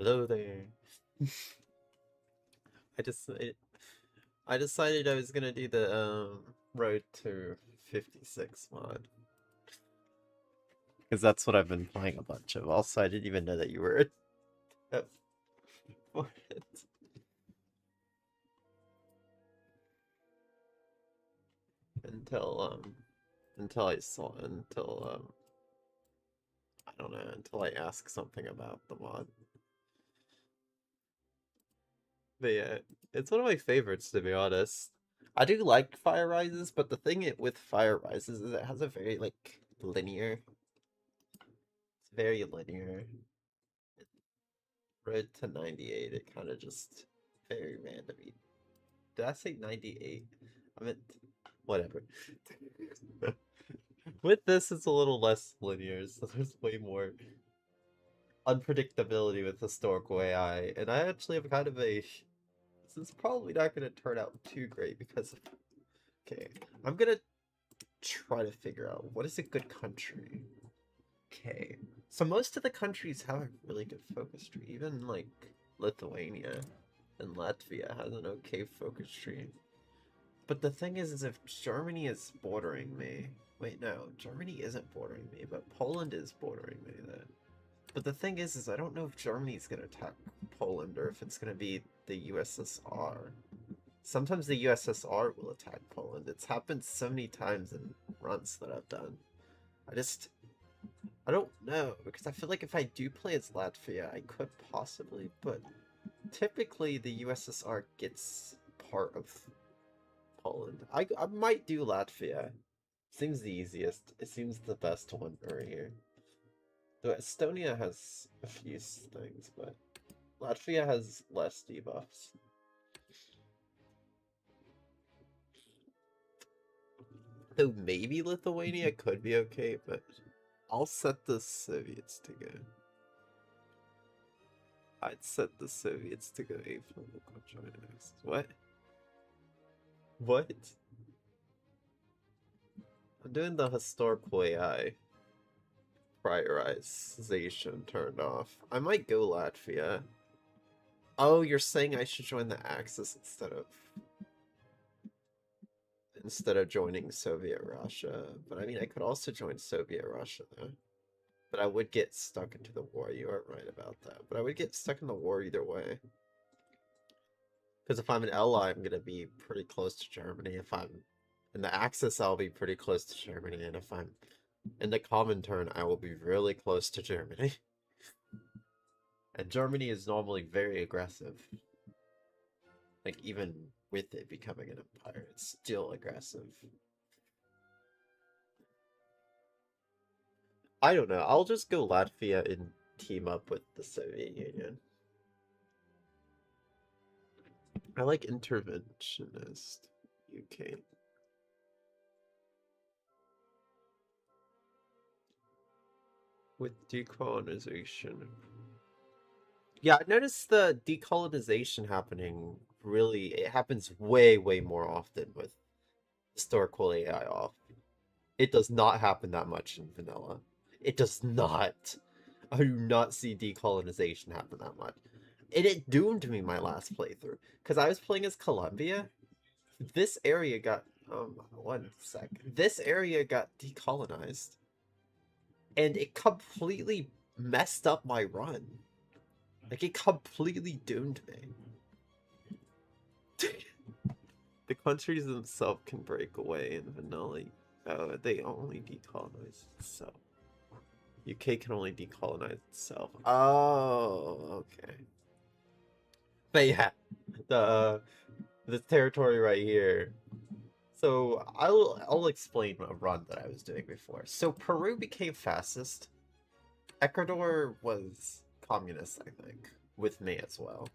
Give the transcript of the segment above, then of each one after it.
Hello there. I just I decided I was gonna do the Road to 56 mod because that's what I've been playing a bunch of. Also, I didn't even know that you were up for it until I don't know, until I asked something about the mod. But yeah, it's one of my favorites, to be honest. I do like Fire Rises, but the thing with Fire Rises is it has a very like linear. It's very linear. Road to 98, it kind of just very random. Did I say 98? I meant whatever. With this, it's a little less linear, so there's way more unpredictability with historical AI, and I actually have kind of a. This is probably not going to turn out too great because of. Okay, I'm gonna try to figure out what is a good country. Okay, so most of the countries have a really good focus tree, even like Lithuania and Latvia has an okay focus tree. But the thing is if Germany is bordering me. Wait, no, Germany isn't bordering me, but Poland is bordering me then. But the thing is I don't know if Germany's gonna attack Poland or if it's gonna be the USSR. Sometimes the USSR will attack Poland. It's happened so many times in runs that I've done. I don't know, because I feel like if I do play as Latvia, I could possibly, but typically the USSR gets part of Poland. I might do Latvia. Seems the easiest. It seems the best one right here. Though Estonia has a few things, but Latvia has less debuffs. Though maybe Lithuania could be okay, but I'll set the Soviets to go. I'd set the Soviets to go A for local China next. What? What? I'm doing the historical AI prioritization turned off. I might go Latvia. Oh, you're saying I should join the Axis instead of joining Soviet Russia. But I mean, I could also join Soviet Russia though. But I would get stuck into the war. You are right about that. But I would get stuck in the war either way. Because if I'm an ally, I'm gonna be pretty close to Germany. If I'm in the Axis, I'll be pretty close to Germany. And if I'm in the Comintern, I will be really close to Germany. And Germany is normally very aggressive. Like, even with it becoming an empire, it's still aggressive. I don't know. I'll just go Latvia and team up with the Soviet Union. I like interventionist UK. With decolonization. Yeah, I noticed the decolonization happening really, it happens way, way more often with historical AI off. It does not happen that much in vanilla. It does not. I do not see decolonization happen that much. And it doomed me my last playthrough. Because I was playing as Colombia. This area got, one sec. This area got decolonized. And it completely messed up my run. Like, it completely doomed me. The countries themselves can break away in vanilla. Oh, they only decolonize itself. UK can only decolonize itself. Oh, okay. But yeah, the territory right here. So I'll explain a run that I was doing before. So Peru became fascist. Ecuador was communist, I think, with me as well.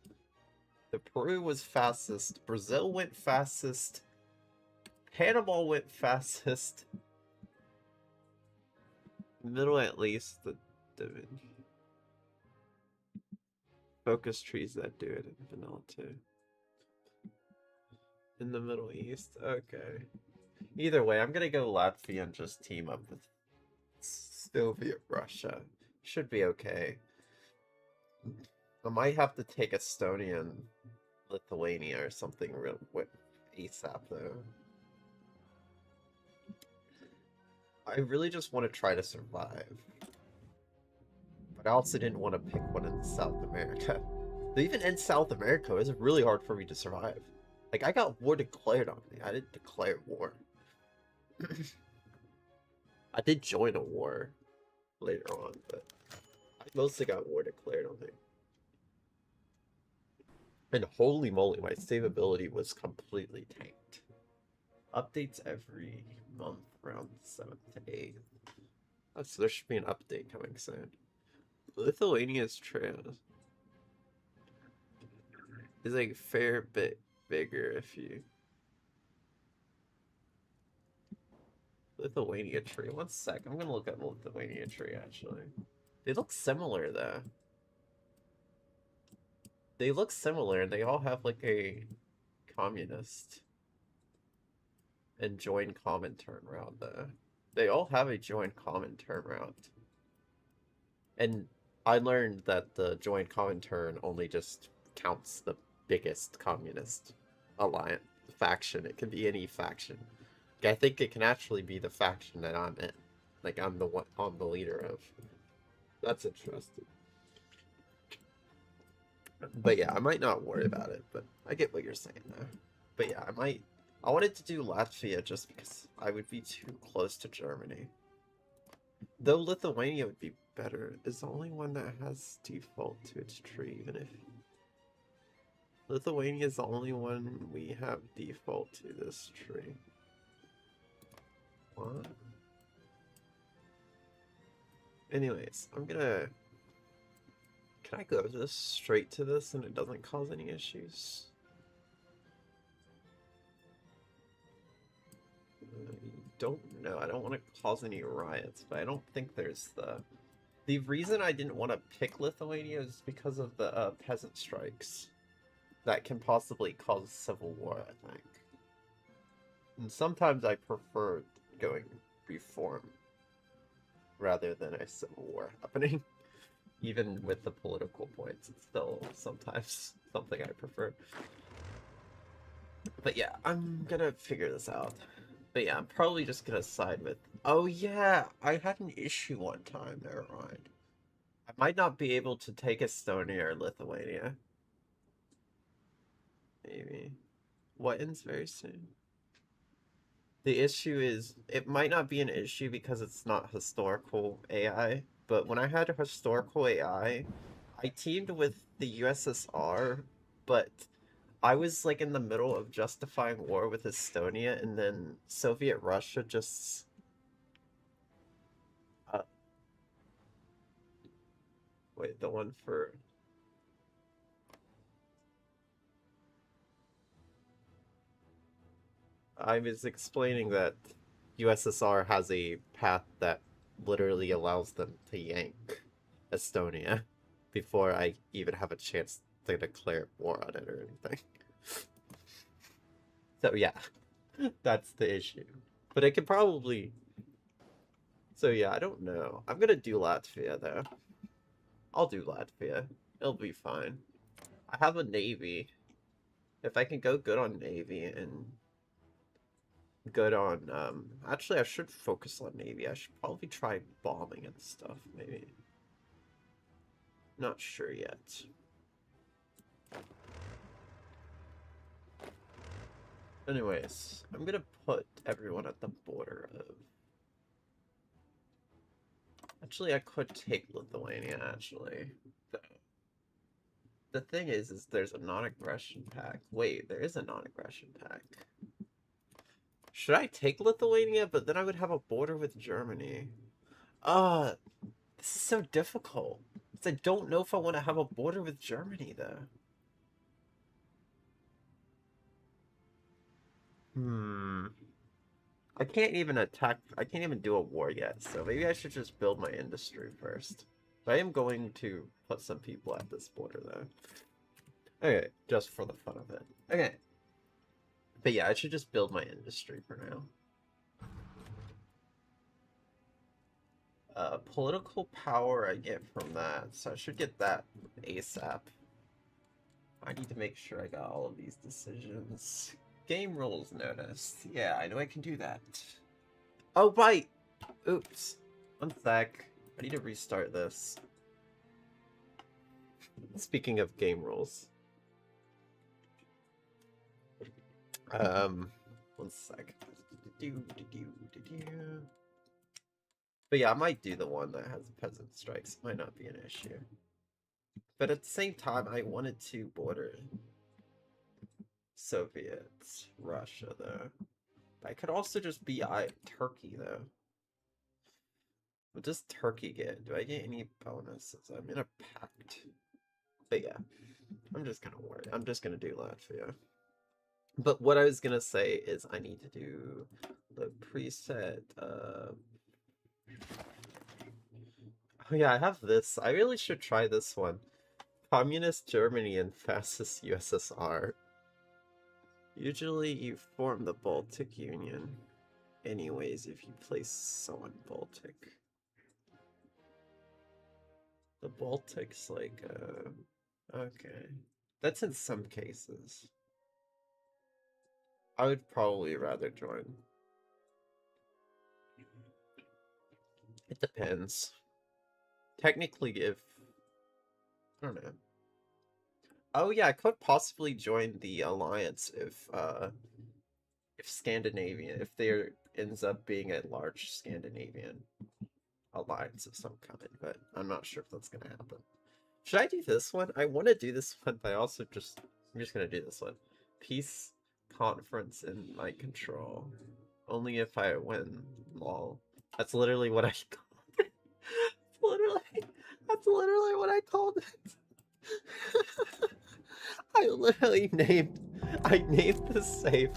The Peru was fascist. Brazil went fascist. Panama went fascist. Middle at least the focus trees that do it in vanilla too. In the Middle East, okay. Either way, I'm gonna go Latvia and just team up with Soviet Russia. Should be okay. I might have to take Estonia and Lithuania or something real with ASAP though. I really just want to try to survive. But I also didn't want to pick one in South America. But even in South America, it's really hard for me to survive. Like, I got war declared on me. I didn't declare war. I did join a war later on, but I mostly got war declared on me. And holy moly, my savability was completely tanked. Updates every month around 7th to 8th. Oh, so there should be an update coming soon. Lithuania's trail is like a fair bit bigger if you... Lithuania tree. One sec. I'm gonna look at the Lithuania tree actually. They look similar though. They look similar. They all have like a communist and join common turnaround though. They all have a join common turnaround. And I learned that the join common turn only just counts the biggest communist alliance faction. It can be any faction. I think it can actually be the faction that I'm in. Like I'm the one I'm the leader of. That's interesting. But yeah, I might not worry about it, but I get what you're saying though. But yeah, I wanted to do Latvia just because I would be too close to Germany. Though Lithuania would be better. It's the only one that has default to its tree, even if Lithuania is the only one we have default to this tree. What? Anyways, I'm gonna... Can I go this straight to this and it doesn't cause any issues? I don't know. I don't want to cause any riots, but I don't think there's the... The reason I didn't want to pick Lithuania is because of the peasant strikes. That can possibly cause civil war, I think. And sometimes I prefer going reform rather than a civil war happening. Even with the political points, it's still sometimes something I prefer. But yeah, I'm gonna figure this out. But yeah, I'm probably just gonna side with... Oh yeah, I had an issue one time, never mind. I might not be able to take Estonia or Lithuania. Maybe. What ends very soon? The issue is, it might not be an issue because it's not historical AI, but when I had a historical AI, I teamed with the USSR, but I was like in the middle of justifying war with Estonia, and then Soviet Russia just... Wait, the one for... I was explaining that USSR has a path that literally allows them to yank Estonia before I even have a chance to declare war on it or anything. So yeah, that's the issue. But it could probably... So yeah, I don't know. I'm gonna do Latvia though. I'll do Latvia. It'll be fine. I have a navy. If I can go good on navy and good on, actually I should focus on navy. I should probably try bombing and stuff, maybe. Not sure yet. Anyways, I'm gonna put everyone at the border of... Actually, I could take Lithuania, actually. The thing is there's a non-aggression pact. Wait, there is a non-aggression pact. Should I take Lithuania? But then I would have a border with Germany. This is so difficult. Because I don't know if I want to have a border with Germany, though. I can't even attack... I can't even do a war yet, so maybe I should just build my industry first. But I am going to put some people at this border, though. Okay, just for the fun of it. Okay. But yeah, I should just build my industry for now. Political power I get from that, so I should get that ASAP. I need to make sure I got all of these decisions. Game rules notice. Yeah, I know I can do that. Oh, right! Oops. One sec. I need to restart this. Speaking of game rules. One sec. But yeah, I might do the one that has peasant strikes. Might not be an issue. But at the same time, I wanted to border Soviets, Russia, though. I could also just be Turkey, though. What does Turkey get? Do I get any bonuses? I'm in a pact. But yeah, I'm just gonna worry. I'm just gonna do Latvia. But what I was gonna say is I need to do the preset. Oh yeah, I have this. I really should try this one. Communist Germany and Fascist USSR. Usually you form the Baltic Union. Anyways, if you place someone Baltic. The Baltic's like, okay. That's in some cases. I would probably rather join. It depends. Technically, if... I don't know. Oh yeah, I could possibly join the alliance if Scandinavian, if there ends up being a large Scandinavian alliance of some kind, but I'm not sure if that's gonna happen. Should I do this one? I want to do this one, but I'm just gonna do this one. Peace conference in my control. Only if I win. Lol. That's literally what I called it. That's literally what I called it. I literally named the save.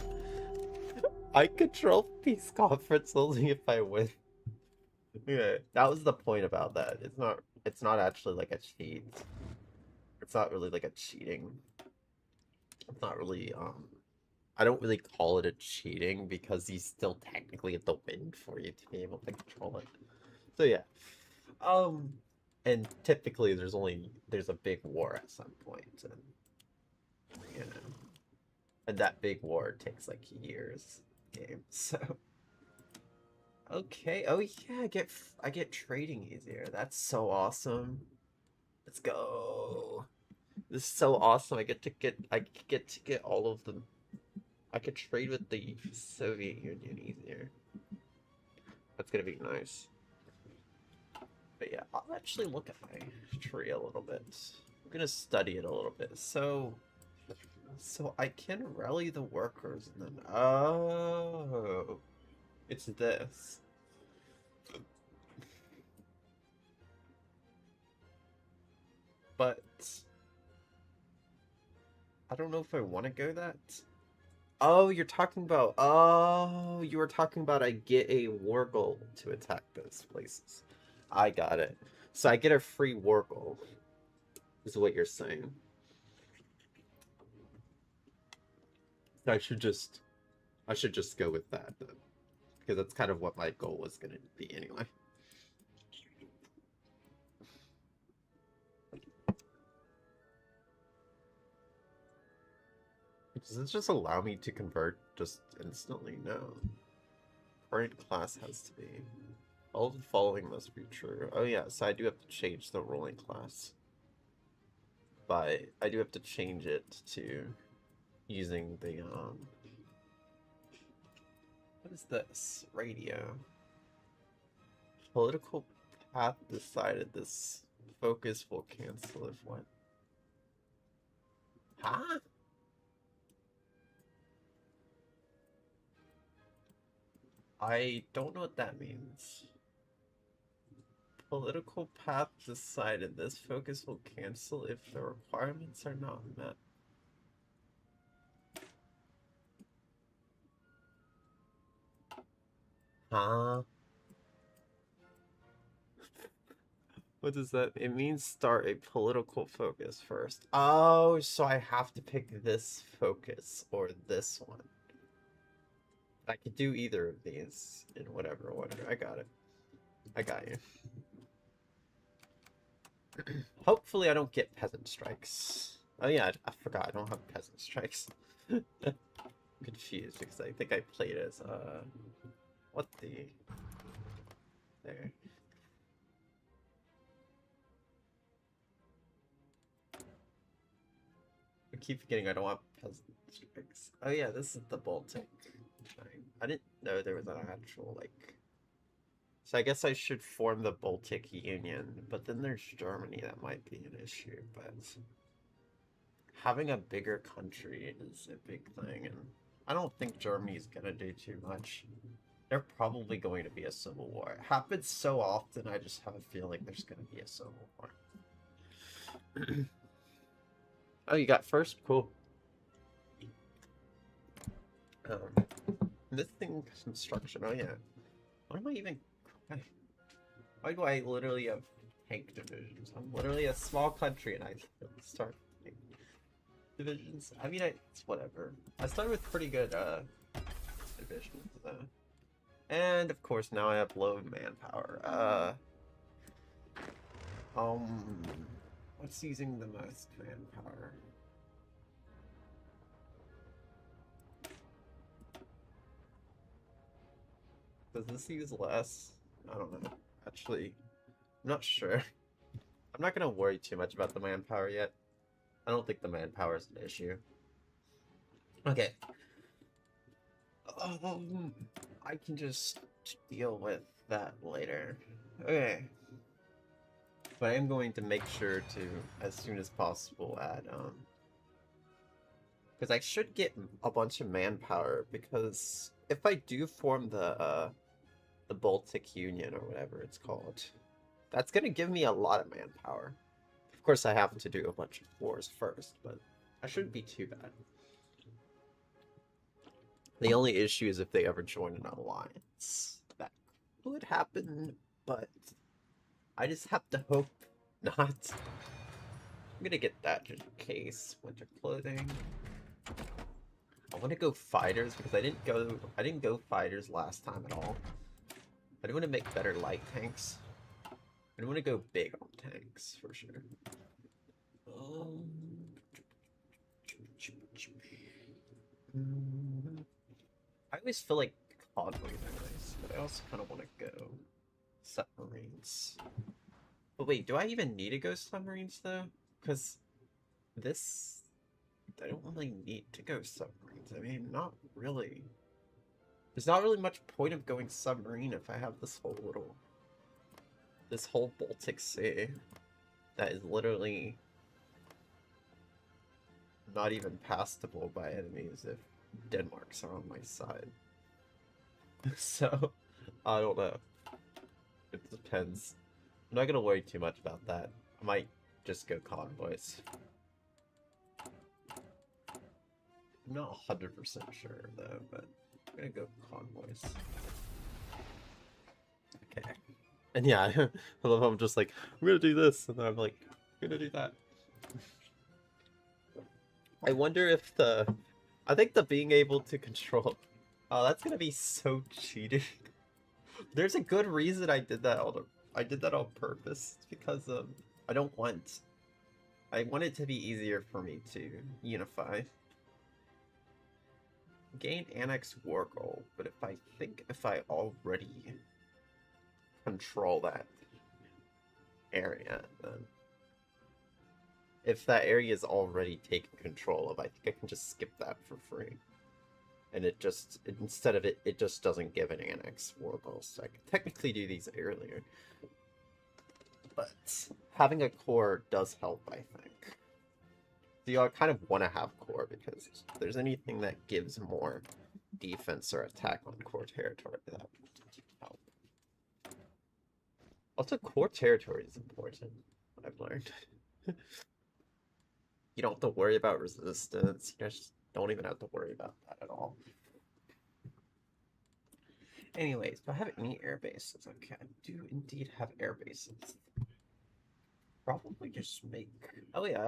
I control peace conference only if I win. Yeah, that was the point about that. It's not actually like a cheat. It's not really like a cheating. It's not really I don't really call it a cheating because he's still technically at the win for you to be able to control it. So yeah. And typically there's a big war at some point, and you know. And that big war takes like years game, so okay. Oh yeah, I get trading easier. That's so awesome. Let's go. This is so awesome. I get to get all of them. I could trade with the Soviet Union easier. That's gonna be nice. But yeah, I'll actually look at my tree a little bit. I'm gonna study it a little bit. So I can rally the workers and then oh, it's this. But I don't know if I want to go that. Oh, you're talking about... Oh, you were talking about I get a war goal to attack those places. I got it. So I get a free war goal, is what you're saying. So I should just go with that, then. Because that's kind of what my goal was going to be anyway. Does this just allow me to convert just instantly? No. Current class has to be. All of the following must be true. Oh yeah, so I do have to change the ruling class. But I do have to change it to using the, what is this? Radio. Political path decided this focus will cancel if what? Huh? I don't know what that means. Political path decided this focus will cancel if the requirements are not met. Huh? What does that... It means start a political focus first. Oh, so I have to pick this focus or this one. I could do either of these in whatever order. I got it. I got you. Hopefully I don't get peasant strikes. Oh yeah, I forgot. I don't have peasant strikes. I'm confused because I think I played as what the there. I keep forgetting I don't have peasant strikes. Oh yeah, this is the Baltic. I didn't know there was an actual like. So I guess I should form the Baltic Union, but then there's Germany that might be an issue. But having a bigger country is a big thing, and I don't think Germany's gonna do too much. They're probably going to be a civil war. It happens so often, I just have a feeling there's gonna be a civil war. Oh, you got first? Cool. Missing construction. Oh yeah. What am I even? Why do I literally have tank divisions? I'm literally a small country and I start divisions. I mean, it's whatever. I started with pretty good divisions though. And of course now I have low manpower. What's using the most manpower? Does this use less? I don't know. Actually, I'm not sure. I'm not gonna worry too much about the manpower yet. I don't think the manpower is an issue. Okay. I can just deal with that later. Okay. But I am going to make sure to, as soon as possible, add, because I should get a bunch of manpower, because if I do form the Baltic Union, or whatever it's called, that's gonna give me a lot of manpower. Of course, I have to do a bunch of wars first, but I shouldn't be too bad. The only issue is if they ever join an alliance. That could happen, but I just have to hope not. I'm gonna get that just in case. Winter clothing. I want to go fighters because I didn't go fighters last time at all. I do want to make better light tanks. I want to go big on tanks for sure. I always feel like convoys are nice, but I also kind of want to go submarines. But wait, do I even need to go submarines though? Because this, I don't really need to go submarines. I mean, not really. There's not really much point of going submarine if I have this whole Baltic Sea that is literally not even passable by enemies if Denmark's are on my side. So, I don't know. It depends. I'm not gonna worry too much about that. I might just go convoys. I'm not 100% sure though, but I'm gonna go convoys. Okay. And yeah, I love how I'm just like, I'm gonna do this, and then I'm like, I'm gonna do that. I wonder if I think the being able to control... Oh, that's gonna be so cheating. There's a good reason I did that on purpose. It's because I want it to be easier for me to unify. Gain annex war goal, but if I already control that area, then if that area is already taken control of, I think I can just skip that for free. And instead of it just doesn't give an annex war goal, so I can technically do these earlier. But having a core does help, I think. So I kind of want to have core, because if there's anything that gives more defense or attack on core territory, that would help. Also, core territory is important, I've learned. You don't have to worry about resistance, you just don't even have to worry about that at all. Anyways, do I have any air bases? Okay, I do indeed have air bases. Probably just make... Oh yeah,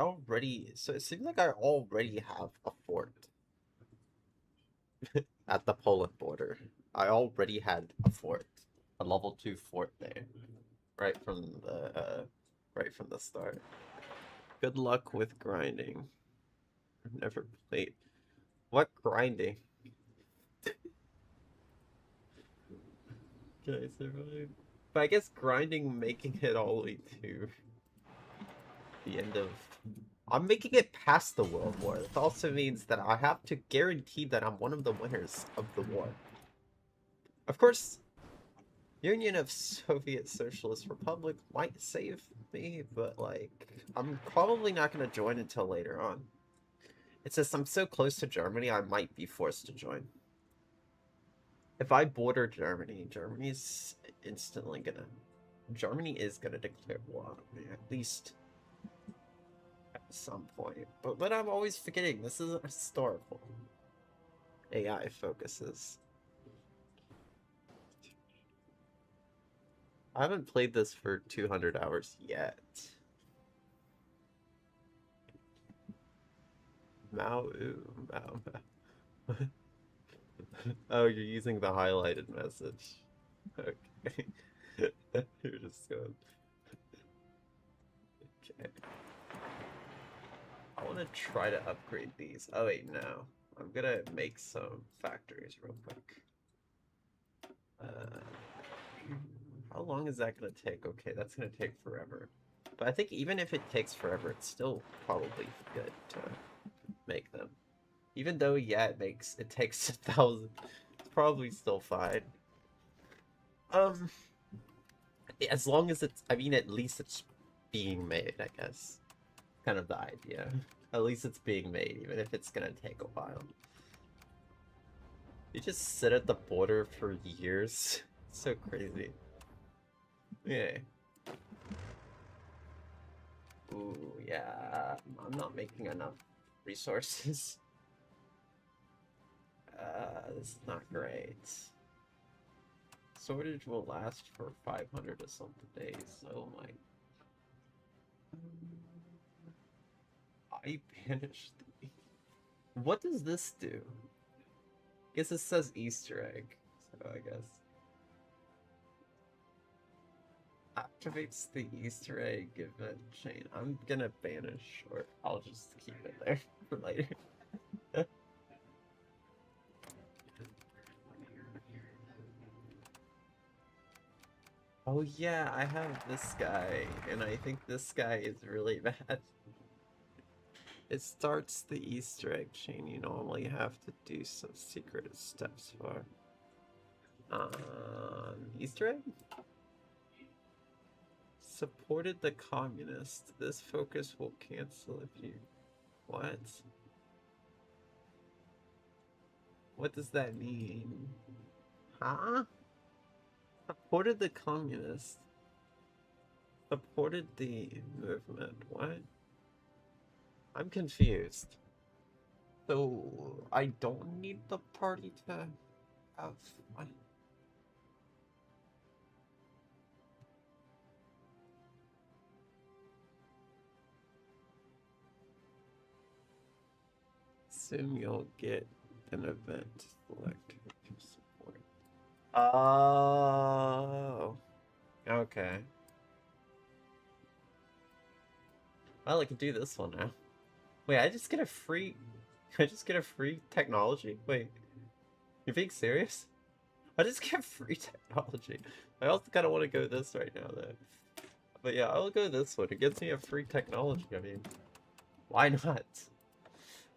so it seems like I already have a fort. At the Poland border. I already had a fort. A level 2 fort there. Right from the start. Good luck with grinding. I've never played. What grinding? Can I survive? But I guess grinding, making it all the way to the end of... I'm making it past the World War. That also means that I have to guarantee that I'm one of the winners of the war. Of course, Union of Soviet Socialist Republic might save me, but, like, I'm probably not going to join until later on. It says I'm so close to Germany, I might be forced to join. If I border Germany, Germany's instantly gonna... Germany is gonna declare war on me, at least at some point. But I'm always forgetting, this is historical. AI focuses. I haven't played this for 200 hours yet. Mao. Oh, you're using the highlighted message. Okay. You're just going... Okay. I want to try to upgrade these. Oh wait, no. I'm gonna make some factories real quick. How long is that gonna take? Okay, that's gonna take forever. But I think even if it takes forever, it's still probably good to make them. Even though, yeah, it takes 1,000. It's probably still fine. As long as it's, I mean, at least it's being made, I guess. Kind of the idea. At least it's being made, even if it's gonna take a while. You just sit at the border for years. It's so crazy. Yeah. Ooh, yeah. I'm not making enough resources. This is not great. Shortage will last for 500 or something days. Oh my. I banished the... What does this do? I guess it says Easter egg, so I guess. Activates the Easter egg event chain. I'm gonna banish, or I'll just keep it there for later. Oh yeah, I have this guy, and I think this guy is really bad. It starts the Easter egg chain you normally have to do some secret steps for. Easter egg? Supported the communist. This focus will cancel if you... What? What does that mean? Huh? Supported the communist. Supported the movement. What? I'm confused. So, I don't need the party to have... What? Soon you'll get an event to select your support. Oh. Okay. Well, I can do this one now. Wait, I just get a free... I just get a free technology? Wait. You're being serious? I just get free technology. I also kind of want to go this right now, though. But yeah, I'll go this one. It gives me a free technology. I mean, why not?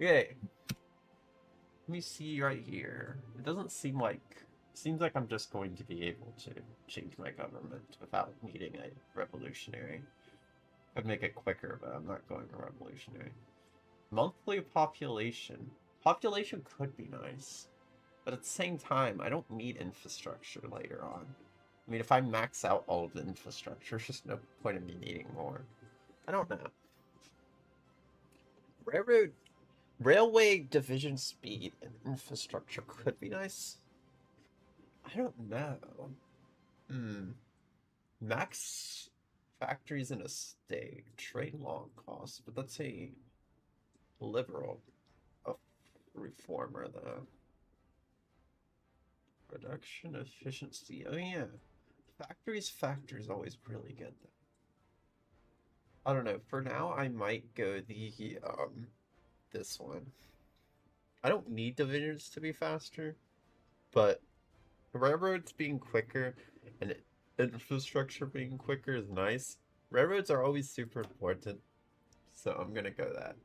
Okay. Let me see right here. It doesn't seem like... Seems like I'm just going to be able to change my government without needing a revolutionary. I'd make it quicker, but I'm not going revolutionary. Monthly population. Population could be nice. But at the same time, I don't need infrastructure later on. I mean, if I max out all of the infrastructure, there's just no point in me needing more. I don't know. Railway division speed and infrastructure could be nice. I don't know. Max factories in a state. Trade long costs, but that's a liberal reformer, though. Production efficiency. Oh, yeah. Factories always really good, though. I don't know. For now, I might go the, this one. I don't need the vineyards to be faster, but railroads being quicker and infrastructure being quicker is nice. Railroads are always super important, so I'm gonna go that.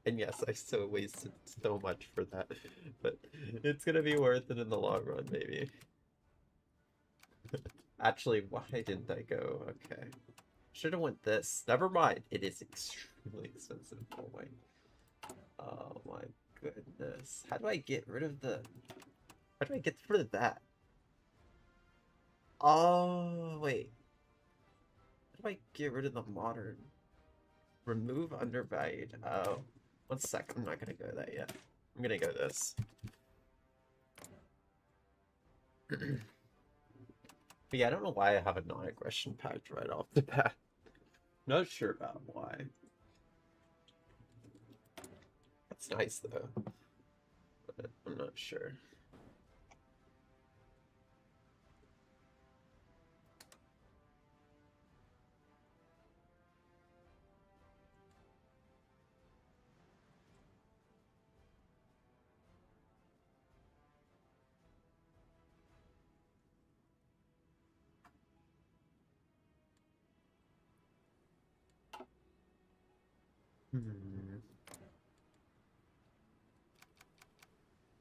And yes, I still wasted so much for that, but it's gonna be worth it in the long run, maybe. Actually, why didn't I go? Okay. Should have went this. Never mind. It is extremely expensive. Oh my. Oh my goodness. How do I get rid of the... How do I get rid of that? Oh, wait. How do I get rid of the modern? Remove undervalued. Oh. 1 sec. I'm not gonna go that yet. I'm gonna go this. But yeah, I don't know why I have a non-aggression pact right off the bat. Not sure about why. That's nice though. But I'm not sure.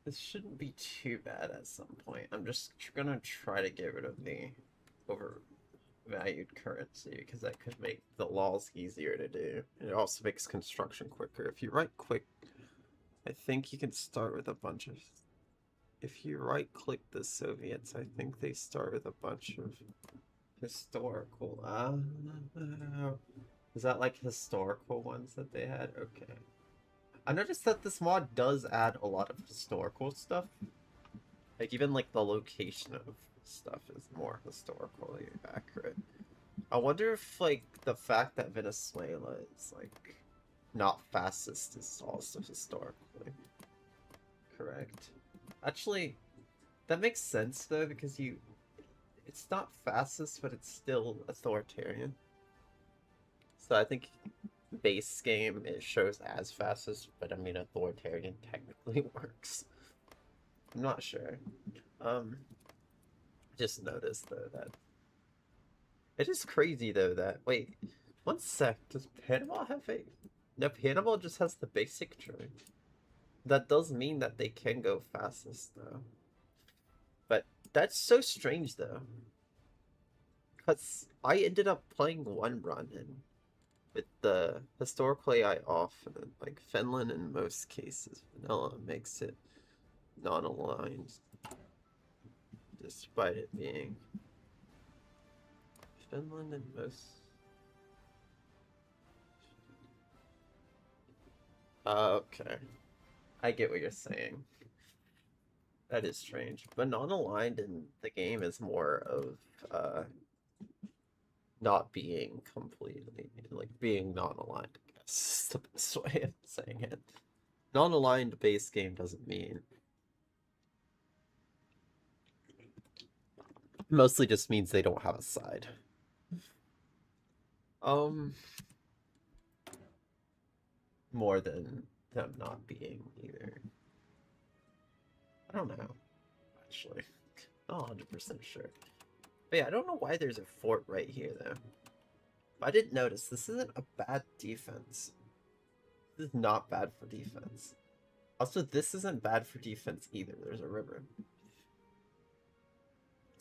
This shouldn't be too bad at some point. I'm just gonna try to get rid of the overvalued currency because that could make the laws easier to do. It also makes construction quicker. If you right click, I think you can start with a bunch of... If you right click the Soviets, I think they start with a bunch of historical... is that like historical ones that they had? Okay. I noticed that this mod does add a lot of historical stuff. Like, even, like, the location of stuff is more historically accurate. I wonder if, like, the fact that Venezuela is, like, not fascist is also historically correct. Actually, that makes sense, though, because it's not fascist, but it's still authoritarian. So I think... base game it shows as fascist, but I mean authoritarian technically works. I'm not sure. Just noticed though that it is crazy though that... Wait, 1 sec, does Panama have a... No, Panama just has the basic drone. That does mean that they can go fascist though. But that's so strange though. Because I ended up playing 1 run and with the historical AI off, and like Finland in most cases, vanilla makes it non-aligned, despite it being Finland in most. Okay, I get what you're saying. That is strange, but non-aligned in the game is more of not being completely, like, being non-aligned, I guess is the best way of saying it. Non-aligned base game doesn't mean... Mostly just means they don't have a side. More than them not being either. I don't know, actually. Not 100% sure. But yeah, I don't know why there's a fort right here, though. I didn't notice, this isn't a bad defense. This is not bad for defense. Also, this isn't bad for defense either. There's a river.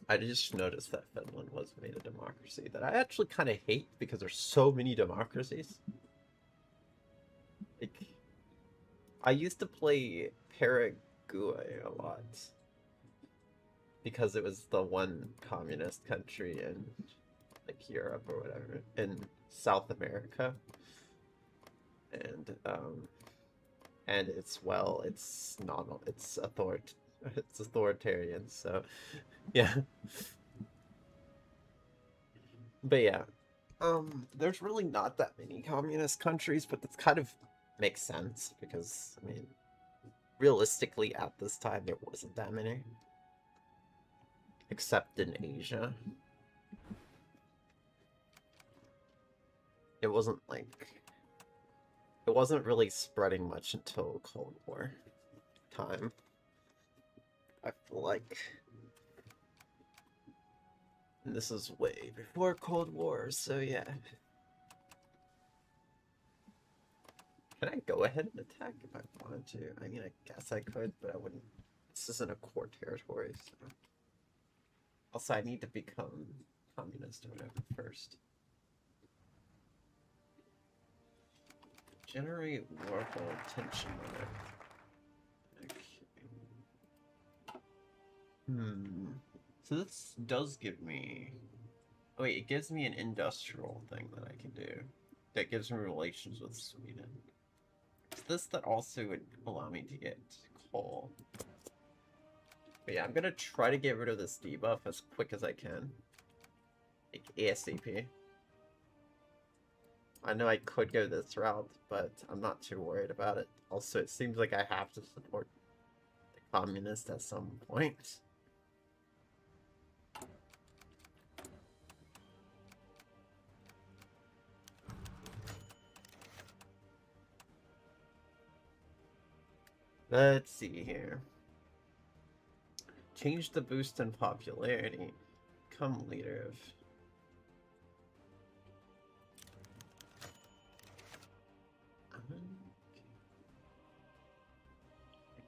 I just noticed that Finland was made a democracy that I actually kind of hate because there's so many democracies. Like, I used to play Paraguay a lot because it was the one communist country in like Europe or whatever, in South America, and it's it's authoritarian, so yeah. But yeah, there's really not that many communist countries, but that's kind of makes sense because, I mean, realistically at this time there wasn't that many, except in Asia. It wasn't like It wasn't really spreading much until Cold War time. I feel like. And this is way before Cold War, so yeah. Can I go ahead and attack if I wanted to? I mean, I guess I could, but I wouldn't. This isn't a core territory, so. Also, I need to become communist or whatever first. Generate local tension on it. Okay. So this does give me... Oh wait, it gives me an industrial thing that I can do. That gives me relations with Sweden. Is this that also would allow me to get coal? But yeah, I'm gonna try to get rid of this debuff as quick as I can. Like ASAP. I know I could go this route, but I'm not too worried about it. Also, it seems like I have to support the communists at some point. Let's see here. Change the boost in popularity. Become leader of...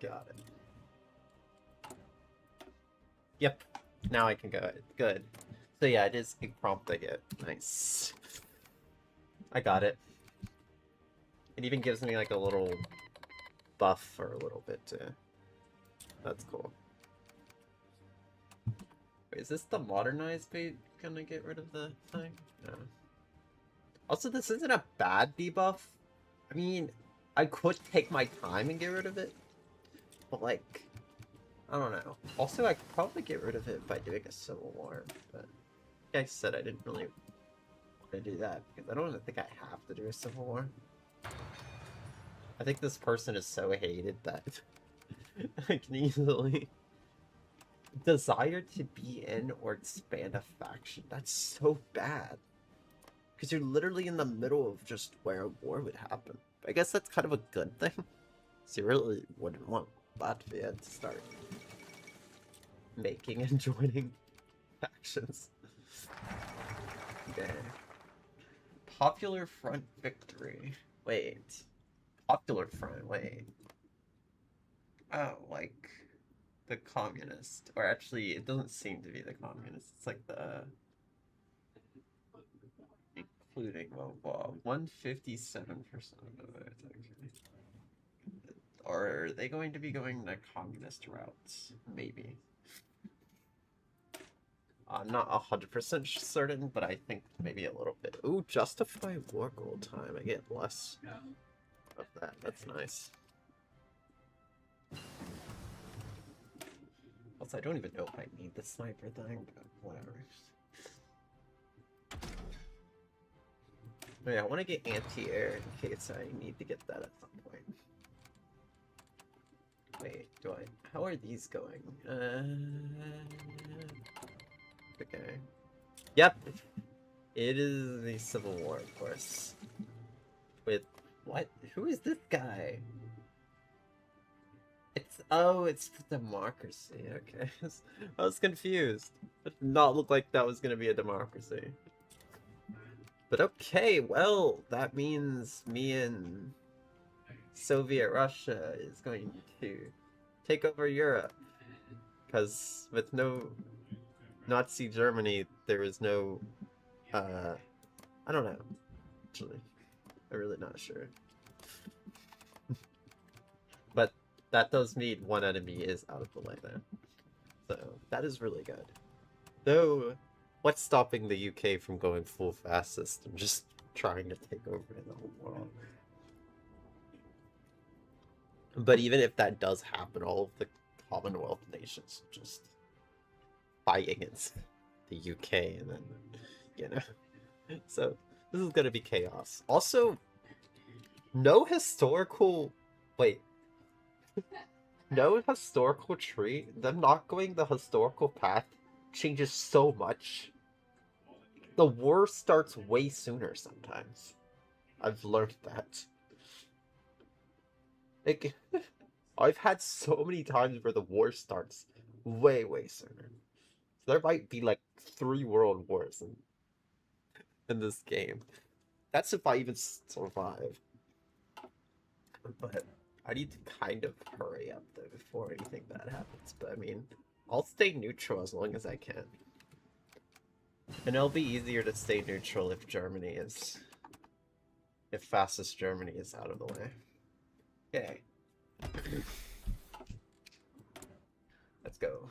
Got it. Yep. Now I can go. Good. So yeah, it is a prompt I get. Nice. I got it. It even gives me like a little buff for a little bit too. That's cool. Wait, is this the modernized bait gonna get rid of the thing? No. Also, this isn't a bad debuff. I mean, I could take my time and get rid of it. But like, I don't know. Also, I could probably get rid of it by doing a civil war, but like I said, I didn't really want to do that because I don't think I have to do a civil war. I think this person is so hated that I can easily desire to be in or expand a faction. That's so bad because you're literally in the middle of just where a war would happen. I guess that's kind of a good thing. So you really wouldn't want Latvia to start making and joining factions. Okay. Popular Front victory. Wait. Popular Front, wait. Oh, like the communist. Or actually, it doesn't seem to be the communist. It's like the... Including, well, 157% of the votes, actually. Or are they going to be going the communist routes? Maybe. I'm not 100% certain, but I think maybe a little bit. Ooh, justify war goal time. I get less of that. That's nice. Also, I don't even know if I need the sniper thing, but whatever. Oh, yeah, I want to get anti-air in case I need to get that at some point. Wait, how are these going? Okay. Yep. It is the Civil War, of course. With what? Who is this guy? It's democracy. Okay. I was confused. It did not look like that was gonna be a democracy. But okay, well, that means me and Soviet Russia is going to take over Europe. Because with no Nazi Germany, there is no, I don't know, actually. I'm really not sure. But that does mean one enemy is out of the way there. So, that is really good. Though, what's stopping the UK from going full fascist and just trying to take over the whole world? But even if that does happen, all of the Commonwealth nations just fight against the UK and then, you know. So, this is gonna be chaos. Also, no historical... Wait. No historical tree? Them not going the historical path changes so much. The war starts way sooner sometimes. I've learned that. Like, I've had so many times where the war starts way, way sooner. So there might be like 3 world wars in this game. That's if I even survive. But I need to kind of hurry up though before anything bad happens. But I mean, I'll stay neutral as long as I can. And it'll be easier to stay neutral if fastest Germany is out of the way. Okay. Let's go.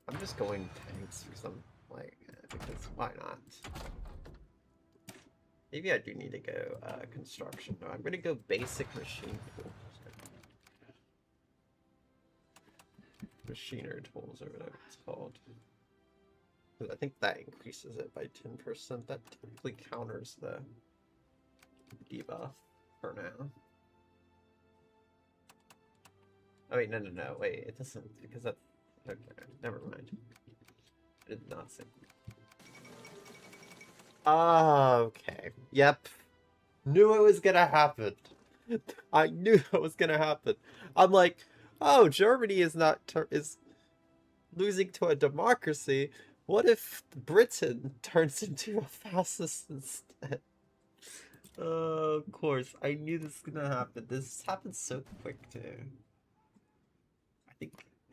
I'm just going tanks for some, like, because why not? Maybe I do need to go construction. No, I'm gonna go basic machine tools. Machiner tools or whatever it's called. I think that increases it by 10%. That typically counters the debuff for now. Oh wait, no, wait, it doesn't, because that's, okay, never mind. I did not say. Okay, yep. Knew it was gonna happen. I knew it was gonna happen. I'm like, oh, Germany is losing to a democracy. What if Britain turns into a fascist instead? Of course, I knew this was gonna happen. This happens so quick too.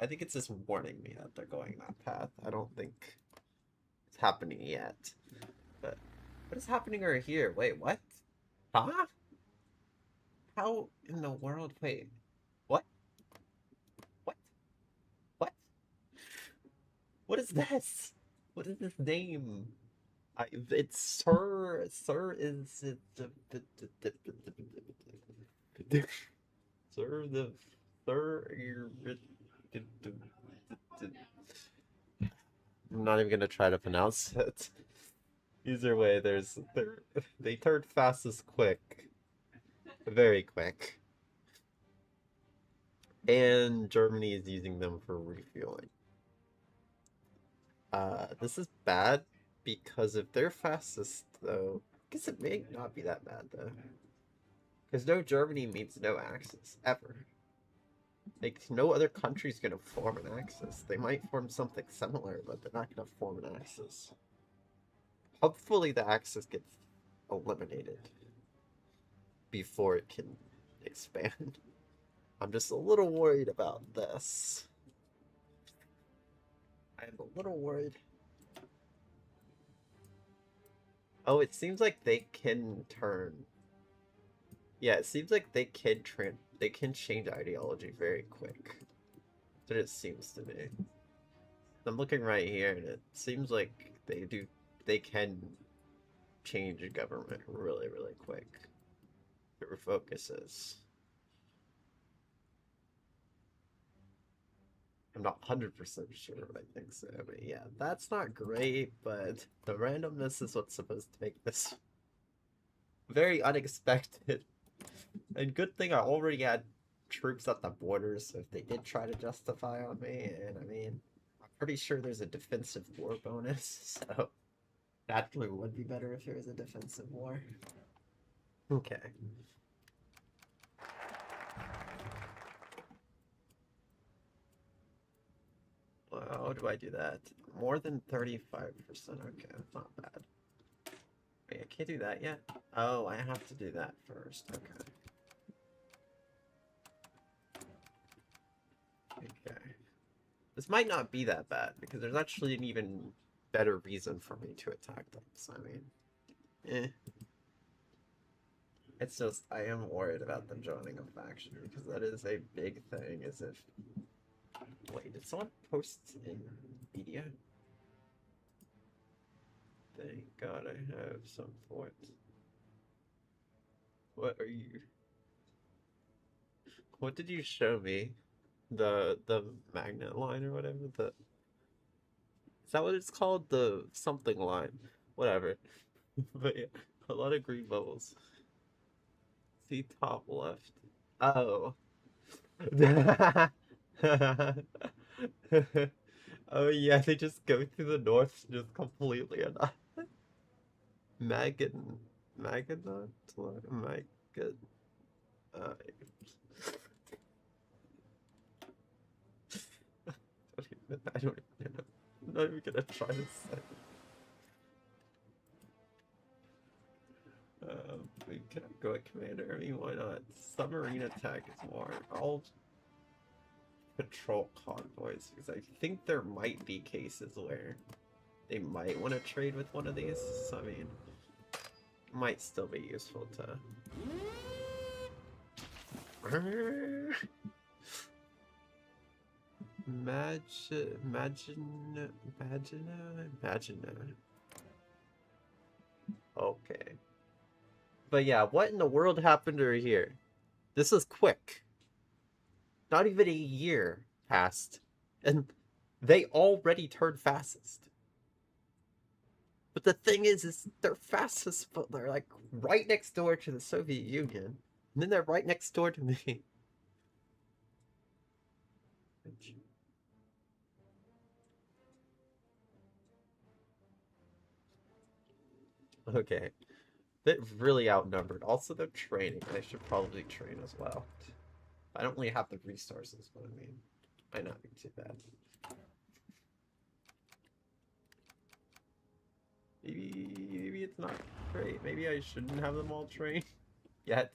I think it's just warning me that they're going that path. I don't think it's happening yet. But what is happening over here? Wait, what? Huh? How in the world? Wait, what? What? What? What is this? What is this name? It's Sir is Sir the Sir. I'm not even gonna try to pronounce it. Either way, they turn fastest quick, very quick, and Germany is using them for refueling. This is bad because if they're fastest, though, I guess it may not be that bad though, because no Germany means no Axis ever. Like, no other country's gonna form an Axis. They might form something similar, but they're not gonna form an Axis. Hopefully the Axis gets eliminated before it can expand. I'm just a little worried about this. I'm a little worried. Oh, it seems like they can turn. Yeah, it seems like they can change ideology very quick. That's what it seems to me. I'm looking right here, and it seems like they can change a government really, really quick. It refocuses. I'm not 100% sure, but I think so. But yeah, that's not great, but the randomness is what's supposed to make this very unexpected. And good thing I already had troops at the borders, so if they did try to justify on me, and I mean, I'm pretty sure there's a defensive war bonus, so naturally would be better if there was a defensive war. Okay. Well, how do I do that? More than 35%. Okay, that's not bad. Wait, I can't do that yet? Oh, I have to do that first. Okay. Okay. This might not be that bad, because there's actually an even better reason for me to attack them. So, I mean, It's just, I am worried about them joining a faction, because that is a big thing, as if... Wait, did someone post in media? Thank God I have some thought. What are you... What did you show me? The magnet line or whatever? Is that what it's called? The something line. Whatever. But yeah, a lot of green bubbles. See top left. Oh. Oh yeah, they just go through the north just completely enough. Maggot. I don't even know. I'm not even gonna try this. We can go at Commander. I mean, why not? Submarine attack is more. I'll patrol convoys because I think there might be cases where they might want to trade with one of these. So I mean, it might still be useful to. Imagine. Okay. But yeah, what in the world happened over here? This is quick. Not even a year passed, and they already turned fascist. But the thing is they're fascist, but they're like right next door to the Soviet Union, and then they're right next door to me. Okay. They're really outnumbered. Also, they're training. I should probably train as well. I don't really have the resources, but I mean, might not be too bad. Maybe it's not great. Maybe I shouldn't have them all trained yet.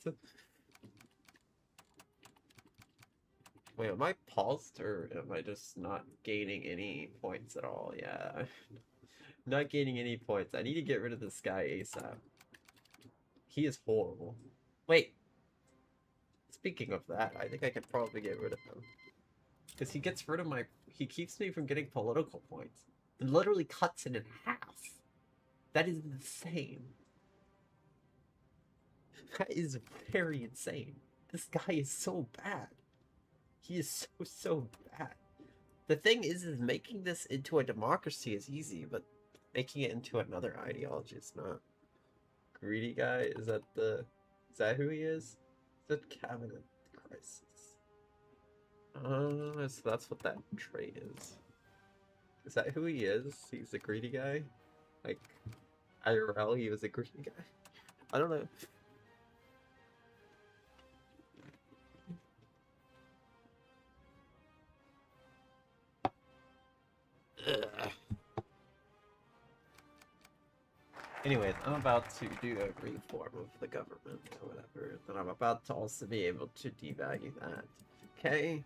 Wait, am I paused or am I just not gaining any points at all? Yeah, not gaining any points. I need to get rid of this guy ASAP. He is horrible. Wait. Speaking of that, I think I can probably get rid of him. Because he gets rid of my... He keeps me from getting political points. And literally cuts it in half. That is insane. That is very insane. This guy is so bad. He is so bad. The thing is making this into a democracy is easy, but making it into another ideology is not. Greedy guy? Is that who he is? Is that cabinet crisis? So that's what that trait is. Is that who he is? He's a greedy guy? Like, IRL, he was a greedy guy? I don't know. Ugh. Anyways, I'm about to do a reform of the government or whatever, and I'm about to also be able to devalue that. Okay?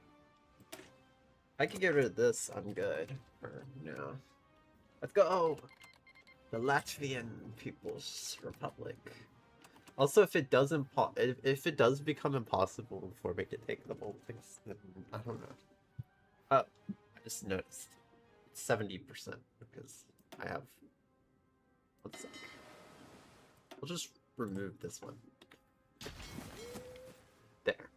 I can get rid of this, I'm good for now. Let's go! The Latvian People's Republic. Also, if it does if it does become impossible for me to take the Baltics, then I don't know. Oh, I just noticed. It's 70% because I have... One sec. We'll just remove this one. There.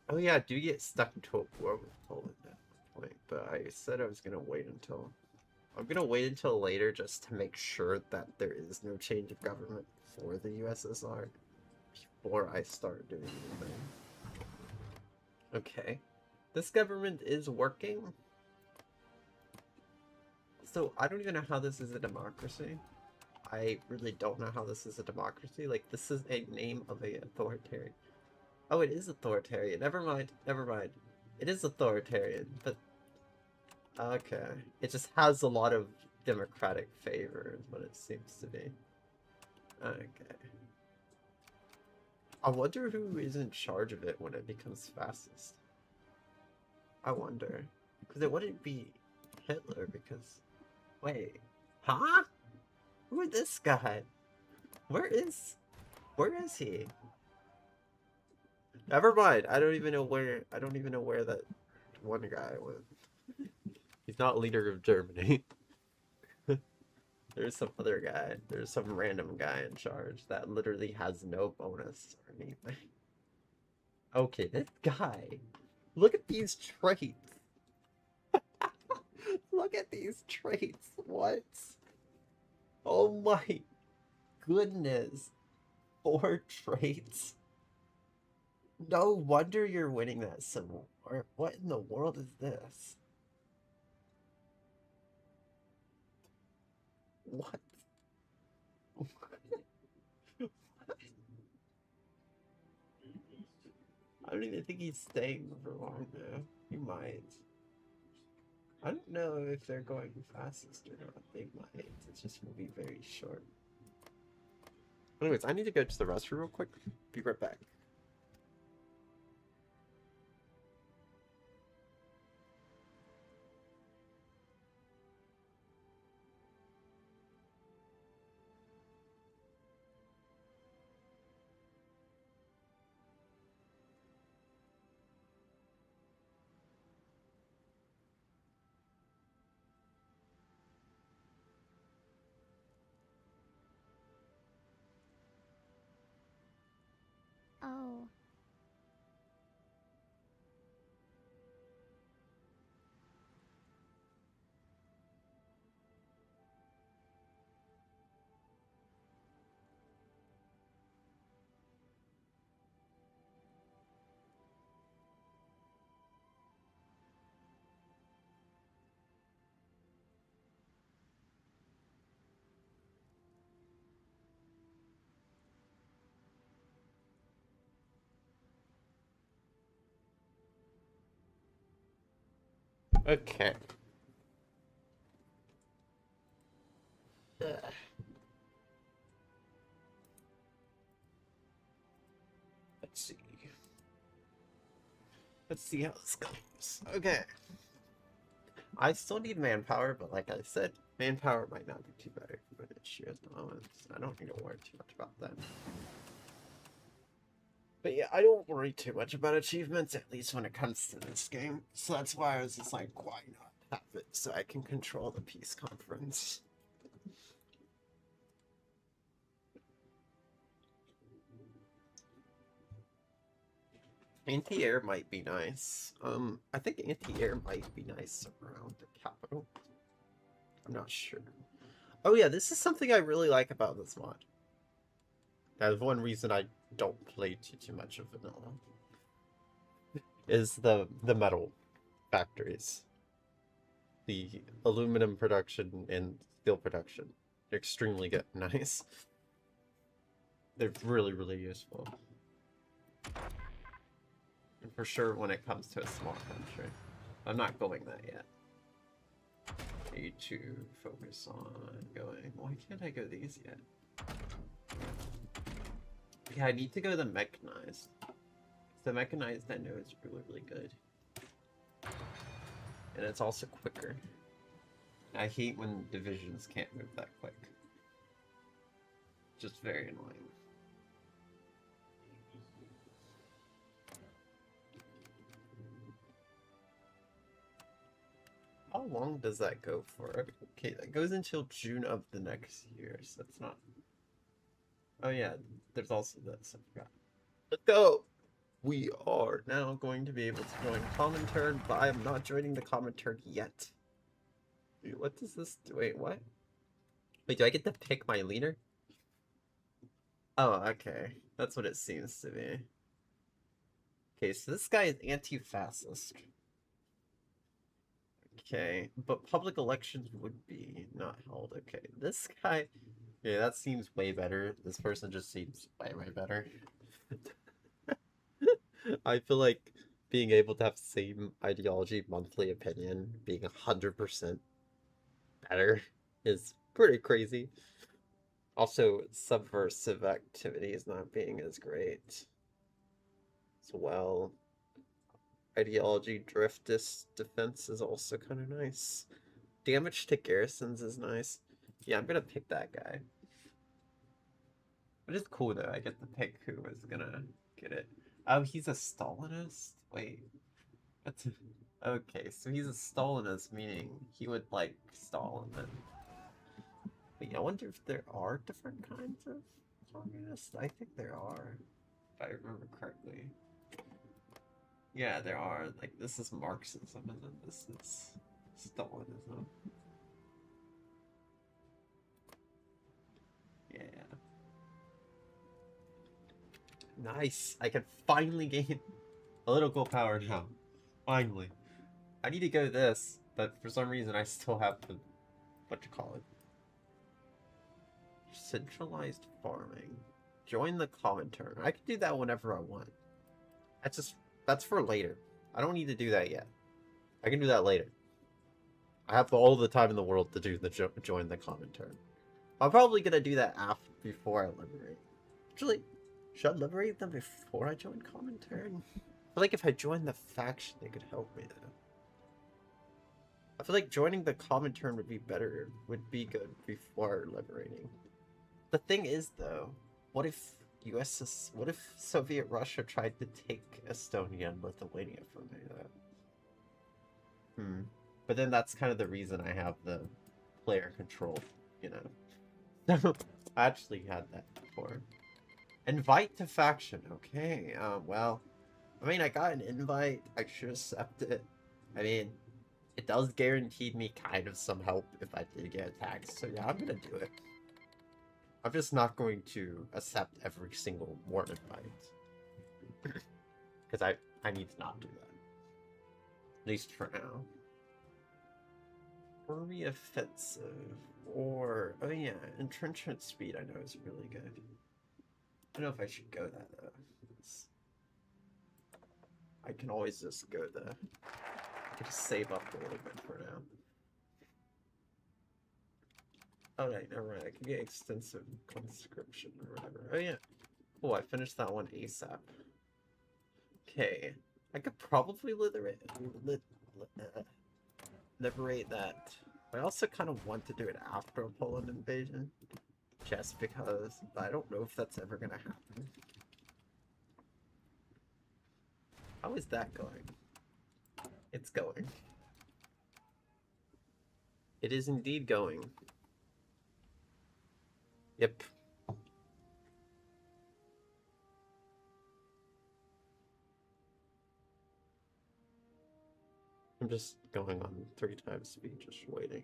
Oh yeah, do you get stuck into a war with Poland at one point, but I said I was gonna wait until... I'm gonna wait until later just to make sure that there is no change of government for the USSR before I start doing anything. Okay. This government is working. So, I don't even know how this is a democracy. I really don't know how this is a democracy. Like, this is a name of a authoritarian. Oh, it is authoritarian. Never mind. Never mind. It is authoritarian, but... Okay. It just has a lot of democratic favor, is what it seems to be. Okay. I wonder who is in charge of it when it becomes fascist. I wonder. Because it wouldn't be Hitler, because... Wait. Huh? Who is this guy? Where is he? Never mind. I don't even know where that one guy went. He's not leader of Germany. There's some other guy. There's some random guy in charge that literally has no bonus or anything. Okay, this guy. Look at these traits. Look at these traits. What? Oh my goodness. 4 traits. No wonder you're winning that civil war. What in the world is this? What? I don't even think he's staying for long though. He might. I don't know if they're going fastest or not. They might. It just will be very short. Anyways, I need to go to the restroom real quick. Be right back. Oh. Okay. Let's see. Let's see how this goes. Okay. I still need manpower, but like I said, manpower might not be too bad of an issue at the moment. So I don't need to worry too much about that. But yeah, I don't worry too much about achievements, at least when it comes to this game. So that's why I was just like, why not have it so I can control the peace conference? Anti-air might be nice. I think anti-air might be nice around the capital. I'm not sure. Oh yeah, this is something I really like about this mod. That's one reason I don't play too much of vanilla. Is the metal factories. The aluminum production and steel production. They're extremely good. Nice. They're really, really useful. And for sure when it comes to a small country. I'm not going that yet. Need to focus on going. Why can't I go these yet? Yeah, I need to go the mechanized. The mechanized I know is really, really good. And it's also quicker. I hate when divisions can't move that quick. Just very annoying. How long does that go for? Okay, that goes until June of the next year, so that's not... Oh yeah, there's also this, I forgot. Let's go! We are now going to be able to join Comintern, but I am not joining the Comintern yet. Wait, what does this do? Wait, what? Wait, do I get to pick my leader? Oh, okay. That's what it seems to be. Okay, so this guy is anti-fascist. Okay, but public elections would be not held. Okay, this guy... Yeah, that seems way better. This person just seems way, way better. I feel like being able to have the same ideology, monthly opinion, being 100% better is pretty crazy. Also, subversive activities not being as great as well. Ideology drift defense is also kind of nice. Damage to garrisons is nice. Yeah, I'm gonna pick that guy. It is cool though, I get to pick who is gonna get it. Oh, he's a Stalinist? Wait. What's... Okay, so he's a Stalinist, meaning he would like Stalin then. But yeah, I wonder if there are different kinds of communists. I think there are, if I remember correctly. Yeah, there are. Like, this is Marxism, and then this is Stalinism. Yeah. Nice! I can finally gain political power now. Finally. I need to go to this, but for some reason I still have to... what you call it? Centralized farming. Join the Comintern. I can do that whenever I want. That's for later. I don't need to do that yet. I can do that later. I have all the time in the world to do the join the Comintern. I'm probably gonna do that before I liberate. Actually, should I liberate them before I join Comintern? I feel like if I join the faction, they could help me though. I feel like joining the Comintern would be better, would be good before liberating. The thing is though, what if Soviet Russia tried to take Estonia and Lithuania from me though? But then that's kind of the reason I have the player control, you know. I actually had that before. Invite to faction. Okay, well, I mean, I got an invite. I should accept it. I mean, it does guarantee me kind of some help if I did get attacked. So yeah, I'm gonna do it. I'm just not going to accept every single war invite. Because I need to not do that. At least for now. Army offensive. Or, oh yeah, entrenchment speed I know is really good. I don't know if I should go that though. I can always just go the... I can just save up a little bit for now. Oh, right, never mind. I can get extensive conscription or whatever. Oh, yeah. Oh, I finished that one ASAP. Okay. I could probably liberate that. I also kind of want to do it after a Poland invasion. Just because. But I don't know if that's ever going to happen. How is that going? It's going. It is indeed going. Yep. I'm just going on 3 times speed, just waiting.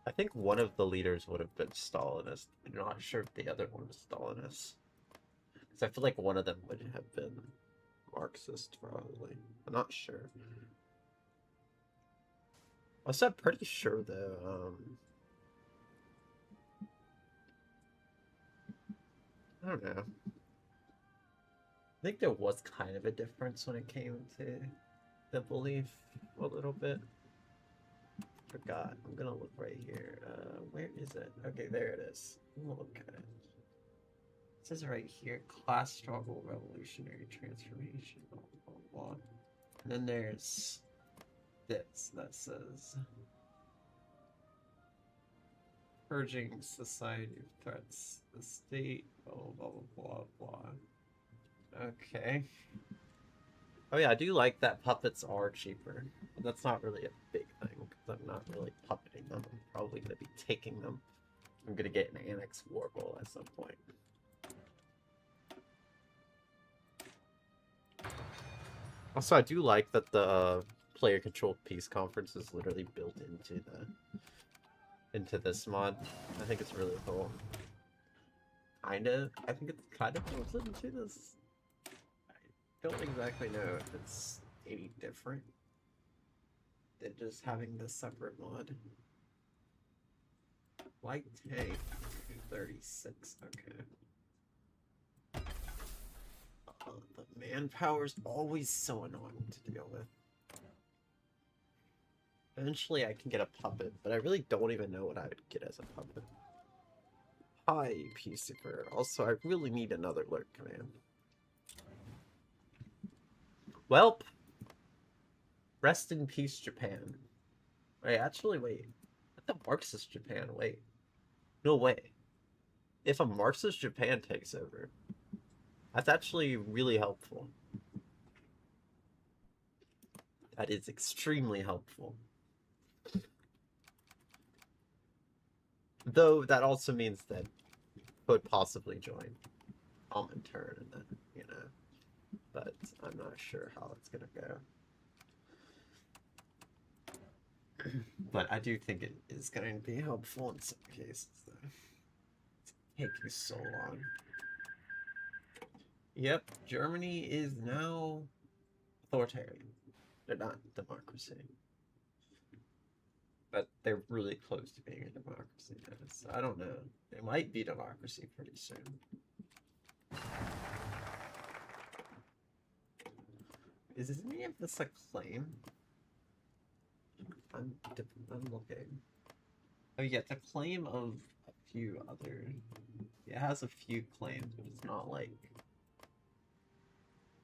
I think one of the leaders would have been Stalinist. I'm not sure if the other one was Stalinist. Because I feel like one of them would have been Marxist, probably. I'm not sure. Also, I'm pretty sure, though, I don't know. I think there was kind of a difference when it came to the belief a little bit. Forgot. I'm gonna look right here. Where is it? Okay, there it is. I'm gonna look at it. It says right here, class struggle, revolutionary transformation, blah, blah, blah. And then there's this that says purging society of threats, the state, blah, blah, blah, blah, blah. Okay. Oh yeah, I do like that puppets are cheaper. But that's not really a big thing, because I'm not really puppeting them. I'm probably going to be taking them. I'm going to get an Annex Warble at some point. Also, I do like that the player-controlled peace conference is literally built into this mod. I think it's really cool. I think it's kind of built into this. I don't exactly know if it's any different than just having this separate mod. Light tank 36, okay. The manpower's always so annoying to deal with. Eventually I can get a puppet, but I really don't even know what I would get as a puppet. Hi, Peacekeeper. Also, I really need another lurk command. Welp. Rest in peace, Japan. Wait, actually, wait. What the Marxist Japan? Wait. No way. If a Marxist Japan takes over, that's actually really helpful. That is extremely helpful. Though, that also means that could possibly join Comintern and then, you know. But I'm not sure how it's gonna go. But I do think it is going to be helpful in some cases, though. It's taking so long. Yep, Germany is now authoritarian. They're not democracy. But they're really close to being a democracy now. So I don't know. They might be democracy pretty soon. Is any of this a claim? I'm looking. Oh yeah, it's a claim of a few other. It has a few claims, but it's not like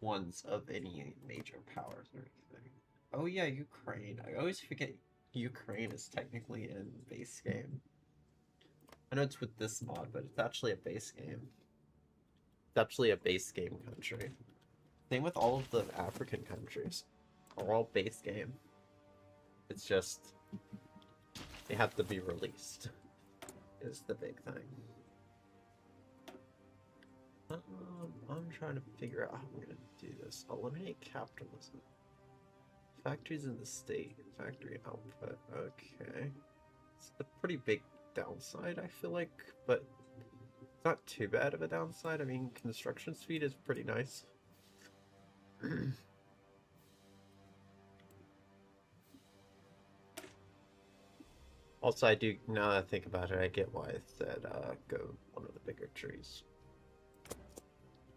ones of any major powers or anything. Oh yeah, Ukraine. I always forget Ukraine is technically in base game. I know it's with this mod, but it's actually a base game. It's actually a base game country. Same with all of the African countries. Are all base game. It's just they have to be released. Is the big thing. I'm trying to figure out how I'm gonna do this. Eliminate capitalism. Factories in the state. Factory output. Okay. It's a pretty big downside, I feel like, but it's not too bad of a downside. I mean, construction speed is pretty nice. Also, I do, now that I think about it, I get why I said go one of the bigger trees.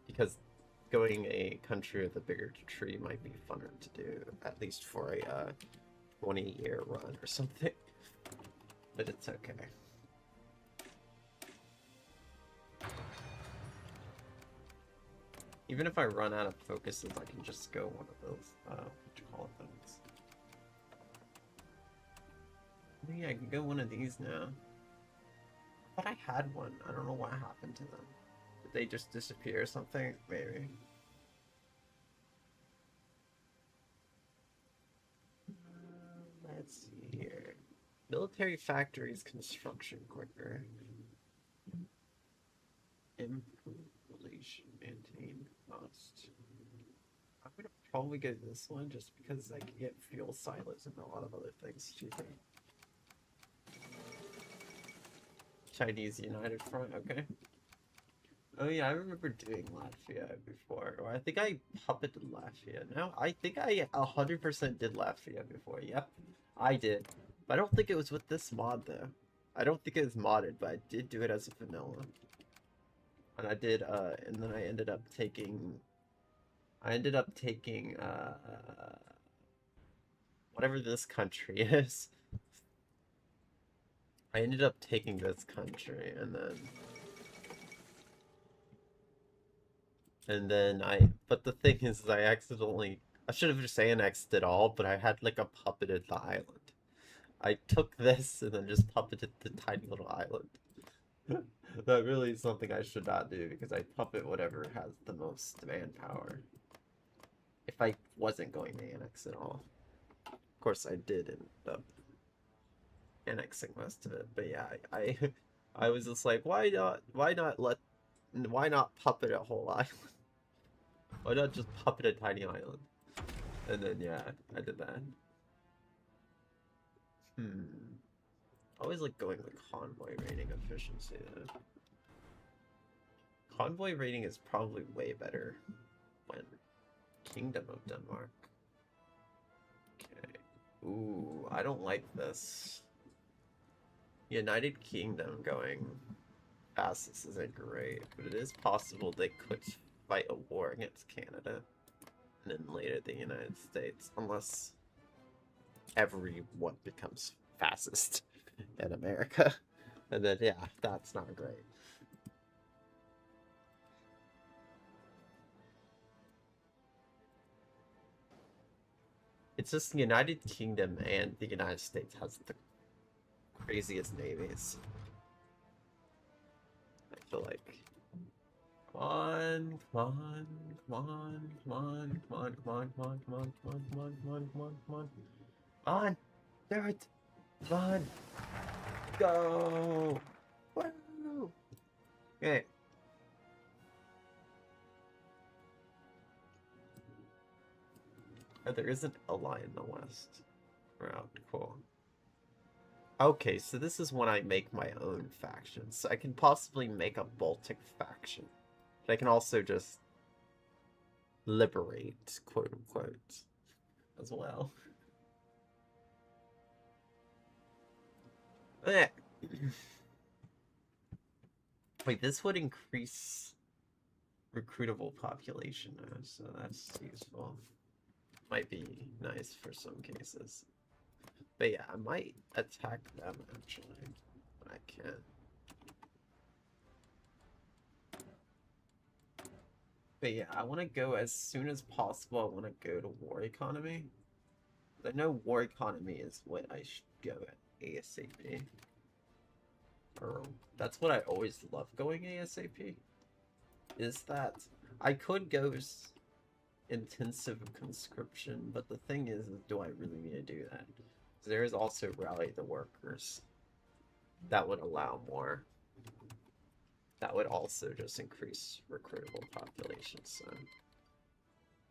Because going a country with a bigger tree might be funner to do, at least for a 20-year run or something. But it's okay. Even if I run out of focuses, I can just go one of those, what you call it, things. Yeah, I can go one of these now. But I had one. I don't know what happened to them. Did they just disappear or something? Maybe. Let's see here. Military factories construction quicker. Improve relation, maintain cost. I'm gonna probably go this one just because I can get fuel silos and a lot of other things cheaper. Chinese United Front, okay. Oh yeah, I remember doing Latvia before. Or I think I puppeted Latvia. No, I think I 100% did Latvia before. Yep, I did. But I don't think it was with this mod though. I don't think it was modded, but I did do it as a vanilla. And I did, and then I ended up taking... whatever this country is. I ended up taking this country, and then but the thing is, I should have just annexed it all, but I had like a puppeted the island. I took this and then just puppeted the tiny little island. That really is something I should not do, because I puppet whatever has the most manpower. If I wasn't going to annex it all. Of course I did end up annexing most of it, but yeah, I was just like, why not puppet a whole island? Why not just puppet a tiny island? And then yeah, I did that. I always like going with convoy rating efficiency though. Convoy rating is probably way better when Kingdom of Denmark. Okay. Ooh, I don't like this. United Kingdom going fast, this isn't great, but it is possible they could fight a war against Canada and then later the United States, unless everyone becomes fascist in America. And then yeah, that's not great. It's just the United Kingdom and the United States has the craziest navies. I feel like. Come on, come on, come on, come on, come on, come on, come on, come on, come on, come on, come on, come on, come on. Come on! Do it! Come on! Go! Woo! Okay. Oh, there isn't a line in the west. Route, cool. Okay, so this is when I make my own factions. So I can possibly make a Baltic faction. But I can also just liberate, quote unquote, as well. Eh. Wait, this would increase recruitable population, so that's useful. Might be nice for some cases. But yeah, I might attack them actually when I can. But yeah, I want to go as soon as possible. I want to go to war economy. I know war economy is what I should go at ASAP. Or that's what I always love going ASAP. Is that I could go intensive conscription, but the thing is, do I really need to do that? There is also rally the workers. That would allow more. That would also just increase recruitable population, so.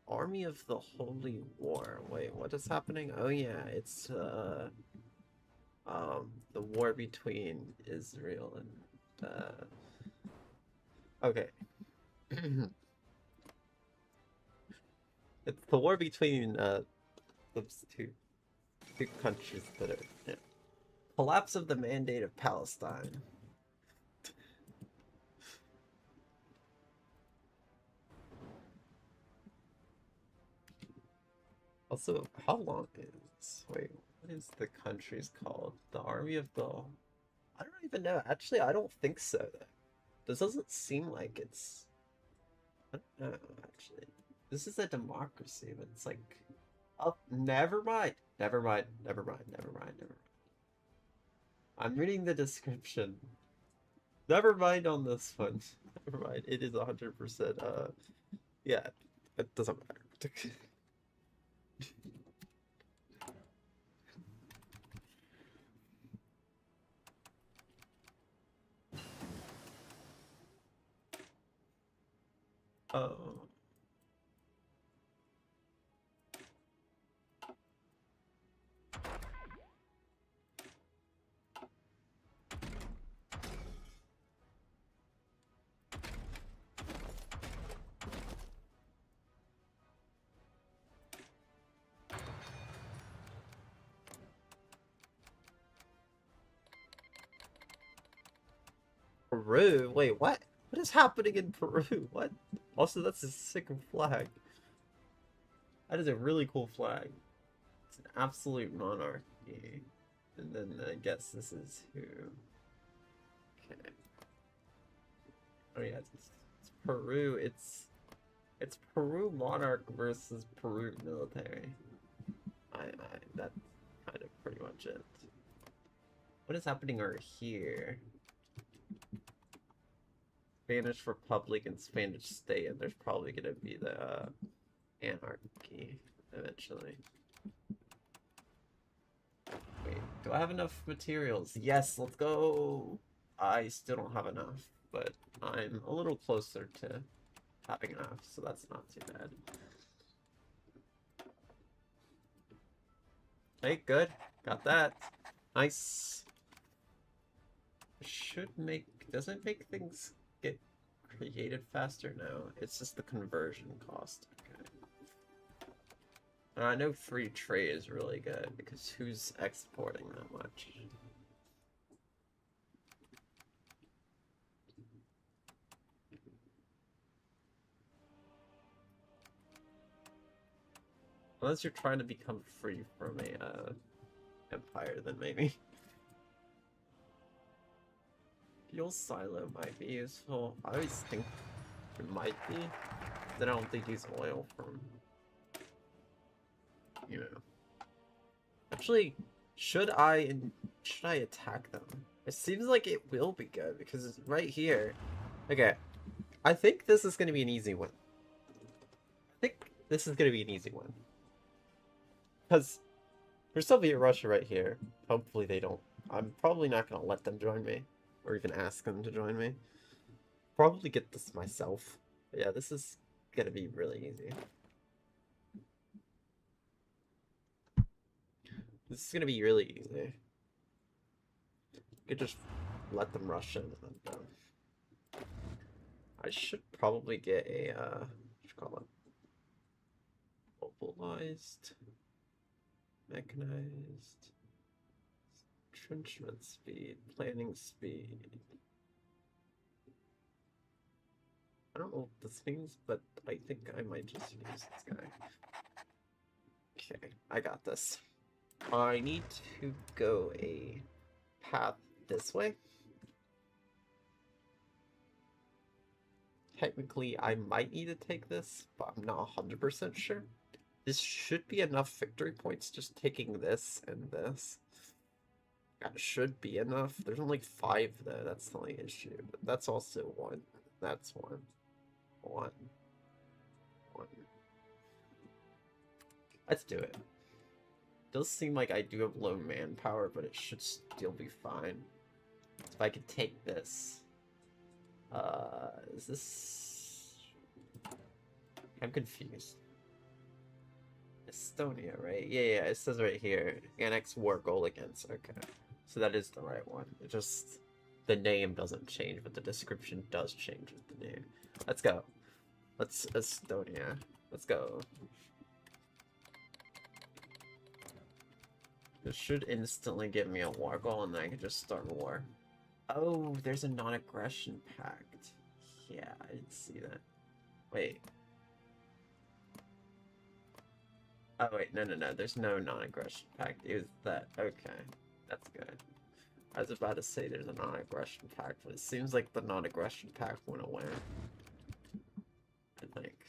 Army of the Holy War. Wait, what is happening? Oh yeah, it's the war between Israel and okay. It's the war between those two countries that are, yeah. Collapse of the Mandate of Palestine. Also, how long is... Wait, what is the country's called? The Army of the... I don't even know. Actually, I don't think so. This doesn't seem like it's... I don't know, actually. This is a democracy, but it's like... Oh, never mind. Never mind. Never mind. Never mind. Never mind. I'm reading the description. Never mind on this one. Never mind. It is 100%, yeah. It doesn't matter. Oh. Peru? Wait, what? What is happening in Peru? What? Also, that's a sick flag. That is a really cool flag. It's an absolute monarchy. And then I guess this is who? Okay. Oh yeah, it's Peru. It's Peru monarch versus Peru military. That's kind of pretty much it. What is happening over here? Spanish Republic and Spanish State, and there's probably gonna be the anarchy eventually. Wait, do I have enough materials? Yes, let's go. I still don't have enough, but I'm a little closer to having enough, so that's not too bad. Hey, good. Got that. Nice. Should make... Doesn't make things get created faster? No, it's just the conversion cost. Okay. I know free trade is really good, because who's exporting that much? Unless you're trying to become free from a empire, then maybe. Fuel silo might be useful. I always think it might be. Then I don't think use oil from, you know. Actually, should I attack them? It seems like it will be good because it's right here. Okay, I think this is gonna be an easy one. I think this is gonna be an easy one. Because there's Soviet Russia right here. Hopefully they don't. I'm probably not gonna let them join me. Or even ask them to join me. Probably get this myself. But yeah, this is gonna be really easy. This is gonna be really easy. You could just let them rush in and then done. I should probably get a, what you call it? mobilized, mechanized, entrenchment speed, planning speed. I don't know what this means, but I think I might just use this guy. Okay, I got this. I need to go a path this way. Technically, I might need to take this, but I'm not 100% sure. This should be enough victory points, just taking this and this. That should be enough. There's only 5 though, that's the only issue. But that's also 1. That's 1. 1. 1. Let's do it. Does seem like I do have low manpower, but it should still be fine. If I could take this. Is this... I'm confused. Estonia, right? Yeah, it says right here. Annex war goal against. Okay. So that is the right one. It just... The name doesn't change, but the description does change with the name. Let's go. Let's Estonia. Let's go. This should instantly give me a war goal, and then I can just start a war. Oh, there's a non-aggression pact. Yeah, I didn't see that. Wait. Oh, wait, no. There's no non-aggression pact. It was that. Okay. That's good. I was about to say there's a non-aggression pact, but it seems like the non-aggression pact went away. And, like...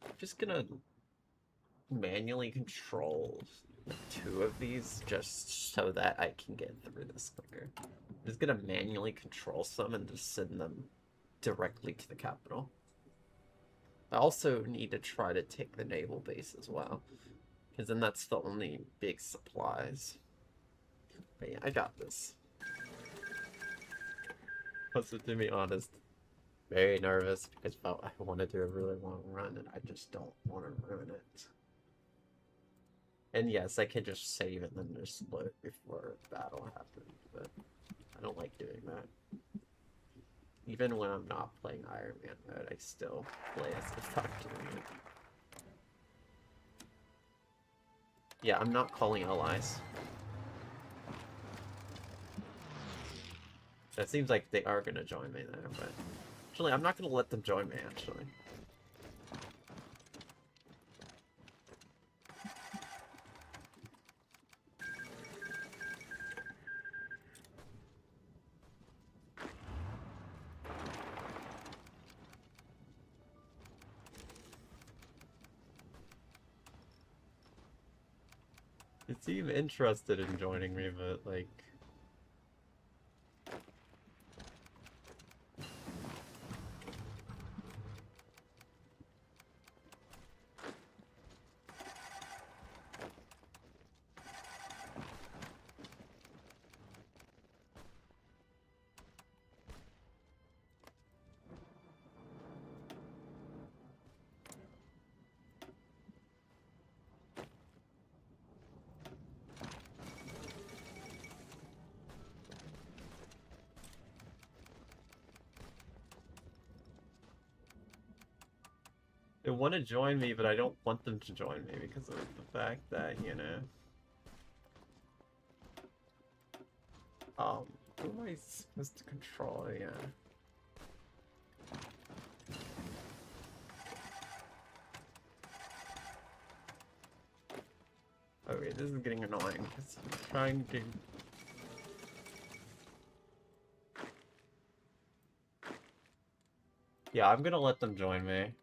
I'm just gonna... manually control 2 of these just so that I can get through this quicker. I'm just gonna manually control some and just send them directly to the capital. I also need to try to take the naval base as well, because then that's the only big supplies. But yeah, I got this. Also, to be honest, very nervous because I want to do a really long run and I just don't want to ruin it. And yes, I can just save and then just split before battle happens, but I don't like doing that. Even when I'm not playing Iron Man mode, I still play as if I'm doing it. Yeah, I'm not calling allies. It seems like they are going to join me there, but... Actually, I'm not going to let them join me, actually. They seem interested in joining me, but, like... They want to join me, but I don't want them to join me because of the fact that, you know... Who am I supposed to control? Yeah. Okay, this is getting annoying because I'm trying to... Yeah, I'm gonna let them join me.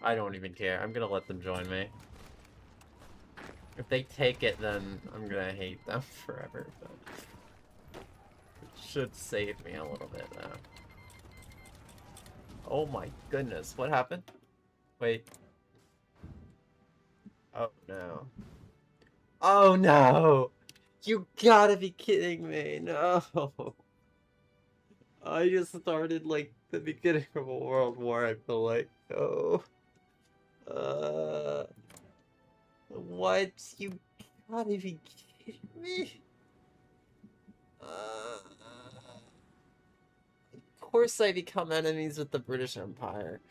I don't even care. I'm gonna let them join me. If they take it, then I'm gonna hate them forever, but... It should save me a little bit, though. Oh my goodness, what happened? Wait. Oh no. Oh no! You gotta be kidding me, no! I just started, like, the beginning of a world war, I feel like. Oh. What? You gotta be kidding me? Of course I become enemies with the British Empire.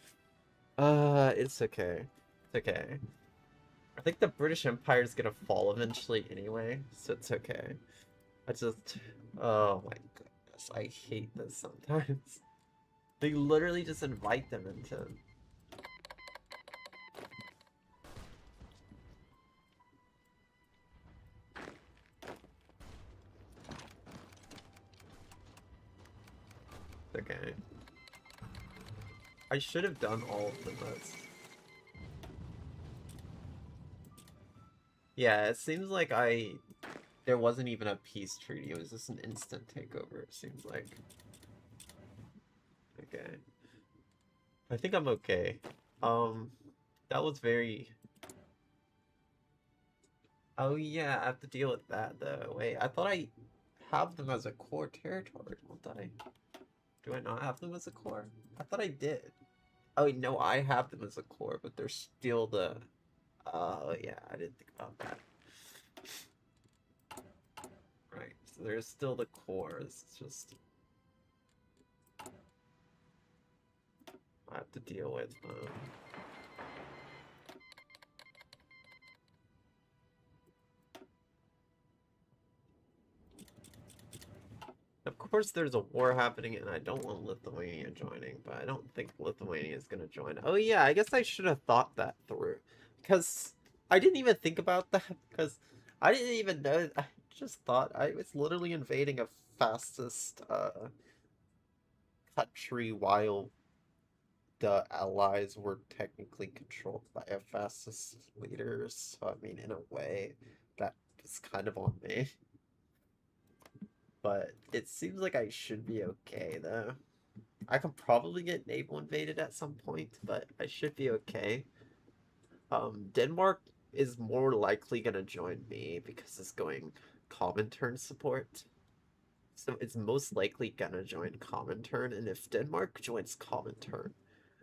It's okay. It's okay. I think the British Empire is gonna fall eventually anyway, so it's okay. I just... Oh my goodness, I hate this sometimes. They literally just invite them into... Okay. I should have done all of the modes. Yeah, it seems like there wasn't even a peace treaty, it was just an instant takeover, it seems like. Okay. I think I'm okay. That was very... Oh yeah, I have to deal with that though. Wait, I thought I have them as a core territory, don't I? Do I not have them as a core? I thought I did. Oh wait, no, I have them as a core, but they're still the... Oh yeah, I didn't think about that. Right, so there's still the core, it's just... I have to deal with Of course there's a war happening and I don't want Lithuania joining, but I don't think Lithuania is gonna join. Oh yeah, I guess I should have thought that through. Because I didn't even think about that, because I didn't even know, I just thought I was literally invading a fastest country while the allies were technically controlled by a fascist leaders. So I mean, in a way, that is kind of on me. But it seems like I should be okay, though. I could probably get naval invaded at some point, but I should be okay. Denmark is more likely gonna join me because it's going Comintern support. So it's most likely gonna join Comintern, and if Denmark joins Comintern,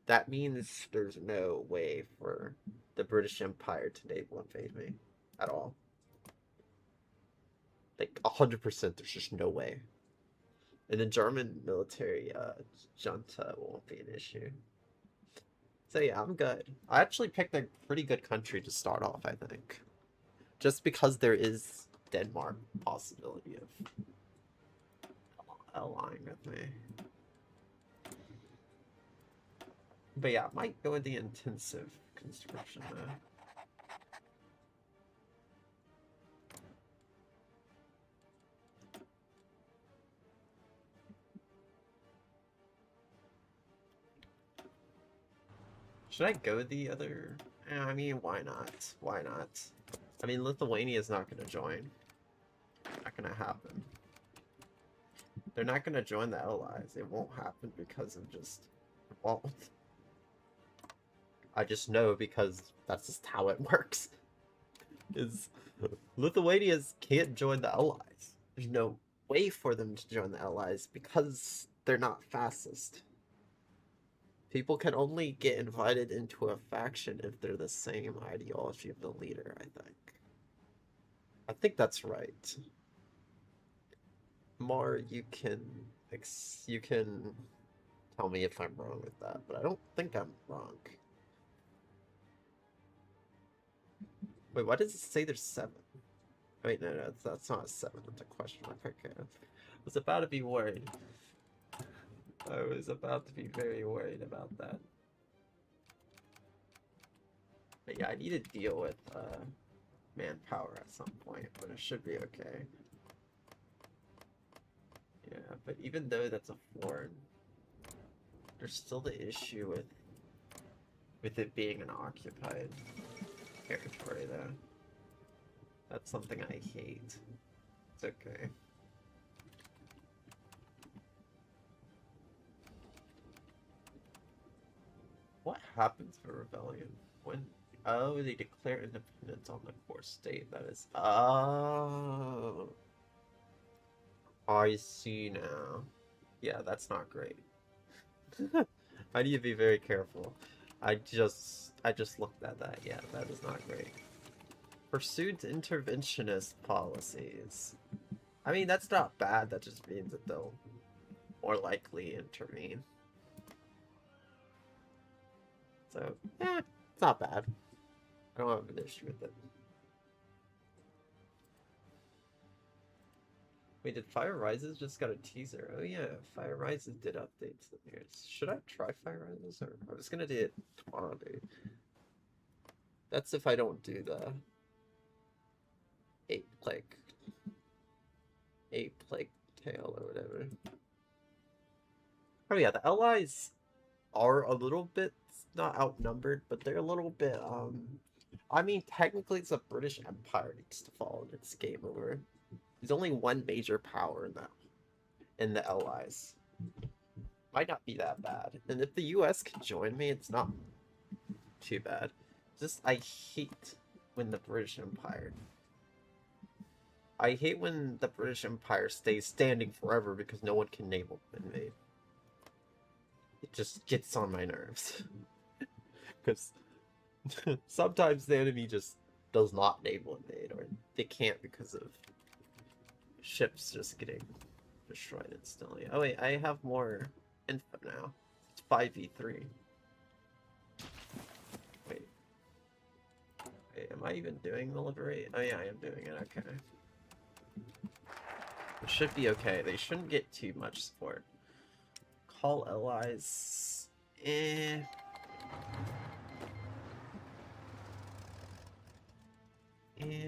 that means there's no way for the British Empire to naval invade me at all. Like 100%, there's just no way. And the German military junta won't be an issue. So yeah, I'm good. I actually picked a pretty good country to start off, I think. Just because there is Denmark possibility of allying with me. But yeah, I might go with the intensive construction though. Should I go the other... I mean, why not? Why not? I mean, Lithuania is not going to join. Not going to happen. They're not going to join the allies. It won't happen because of just... It won't. I just know because that's just how it works. Is Lithuanians can't join the allies. There's no way for them to join the allies because they're not fascist. People can only get invited into a faction if they're the same ideology of the leader, I think. I think that's right. Mar, you can tell me if I'm wrong with that, but I don't think I'm wrong. Wait, why does it say there's 7? Wait, no, that's not a 7, that's a question mark. Okay. I was about to be worried. I was about to be very worried about that. But yeah, I need to deal with manpower at some point, but it should be okay. Yeah, but even though that's a foreign, there's still the issue with it being an occupied territory though. That's something I hate. It's okay. What happens for rebellion? When... Oh, they declare independence on the core state. That is... Oh... I see now. Yeah, that's not great. I need to be very careful. I just looked at that. Yeah, that is not great. Pursued interventionist policies. I mean, that's not bad. That just means that they'll more likely intervene. So, it's not bad. I don't have an issue with it. Wait, did Fire Rises just got a teaser? Oh yeah, Fire Rises did updates in here. Should I try Fire Rises, or I was gonna do it tomorrow, dude. That's if I don't do the 8 plague tale or whatever. Oh yeah, the allies are a little bit not outnumbered, but they're a little bit I mean technically it's a British Empire needs to fall and it's game over. There's only one major power now in the allies. Might not be that bad. And if the US can join me, it's not too bad. Just I hate when the British Empire stays standing forever because no one can naval invade. It just gets on my nerves. Because sometimes the enemy just does not naval invade, or they can't because of ships just getting destroyed instantly. Oh wait, I have more info now. It's 5v3. Wait, am I even doing the liberate? Oh yeah, I am doing it, okay. It should be okay. They shouldn't get too much support. Call allies.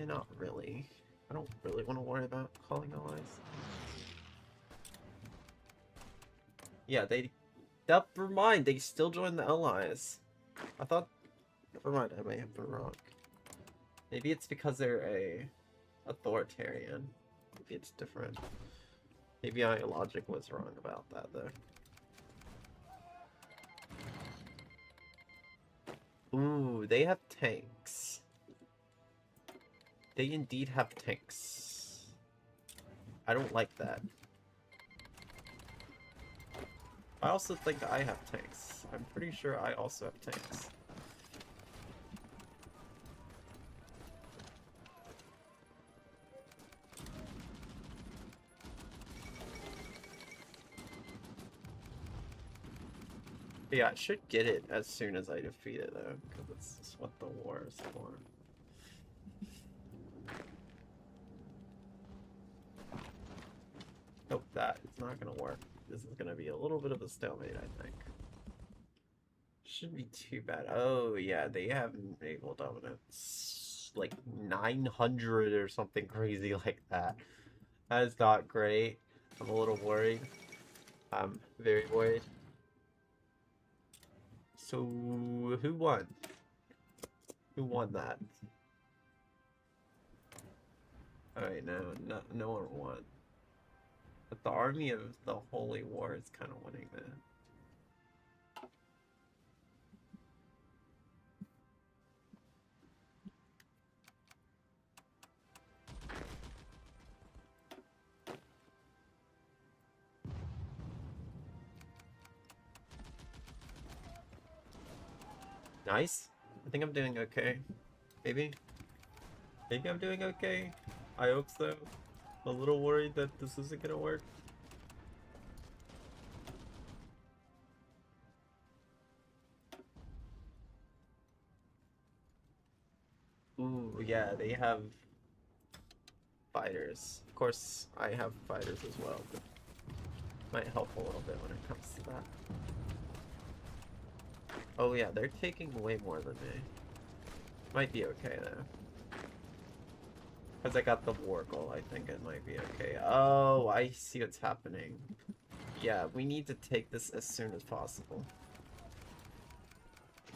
Not really. I don't really want to worry about calling allies. Yeah, never mind, they still joined the allies. I thought... Never mind, I may have been wrong. Maybe it's because they're a authoritarian. Maybe it's different. Maybe my logic was wrong about that, though. Ooh, they have tanks. They indeed have tanks. I don't like that. I also think I have tanks. I'm pretty sure I also have tanks. But yeah, I should get it as soon as I defeat it, though, because it's just what the war is for. Nope, that is not gonna work. This is gonna be a little bit of a stalemate, I think. Shouldn't be too bad. Oh yeah, they have naval dominance. Like 900 or something crazy like that. That is not great. I'm a little worried. I'm very worried. So, who won? Who won that? Alright, no one won. But the army of the Holy War is kind of winning that. Nice. I think I'm doing okay. Maybe. Maybe I'm doing okay. I hope so. I'm a little worried that this isn't gonna work. Ooh, yeah, they have fighters. Of course, I have fighters as well, but might help a little bit when it comes to that. Oh yeah, they're taking way more than me. Might be okay though. Because I got the war goal, I think it might be okay. Oh, I see what's happening. Yeah, we need to take this as soon as possible.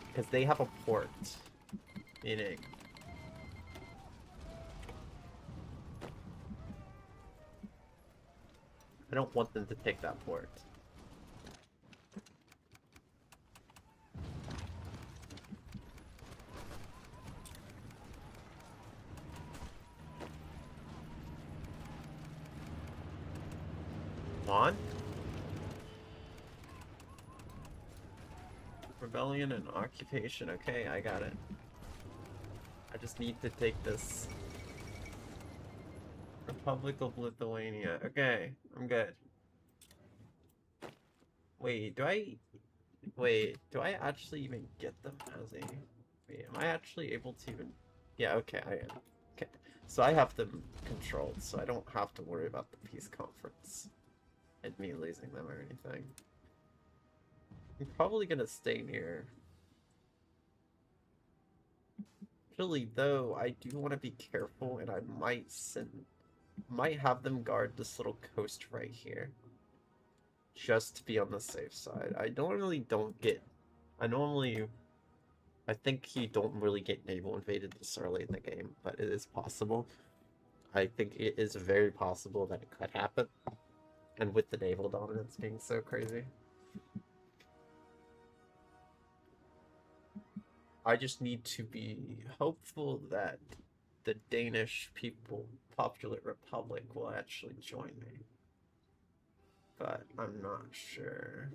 Because they have a port. Meaning... I don't want them to take that port. On? Rebellion and occupation. Okay, I got it. I just need to take this. Republic of Lithuania. Okay, I'm good. Wait, do I actually even get them as a... Wait, Wait, am I actually able to even... Yeah, okay, I am. Okay, so I have them controlled, so I don't have to worry about the peace conference and me losing them or anything. I'm probably gonna stay near. Really, though, I do want to be careful, and I might have them guard this little coast right here, just to be on the safe side. I think you don't really get naval invaded this early in the game, but it is possible. I think it is very possible that it could happen, and with the naval dominance being so crazy. I just need to be hopeful that the Danish Popular Republic will actually join me. But I'm not sure.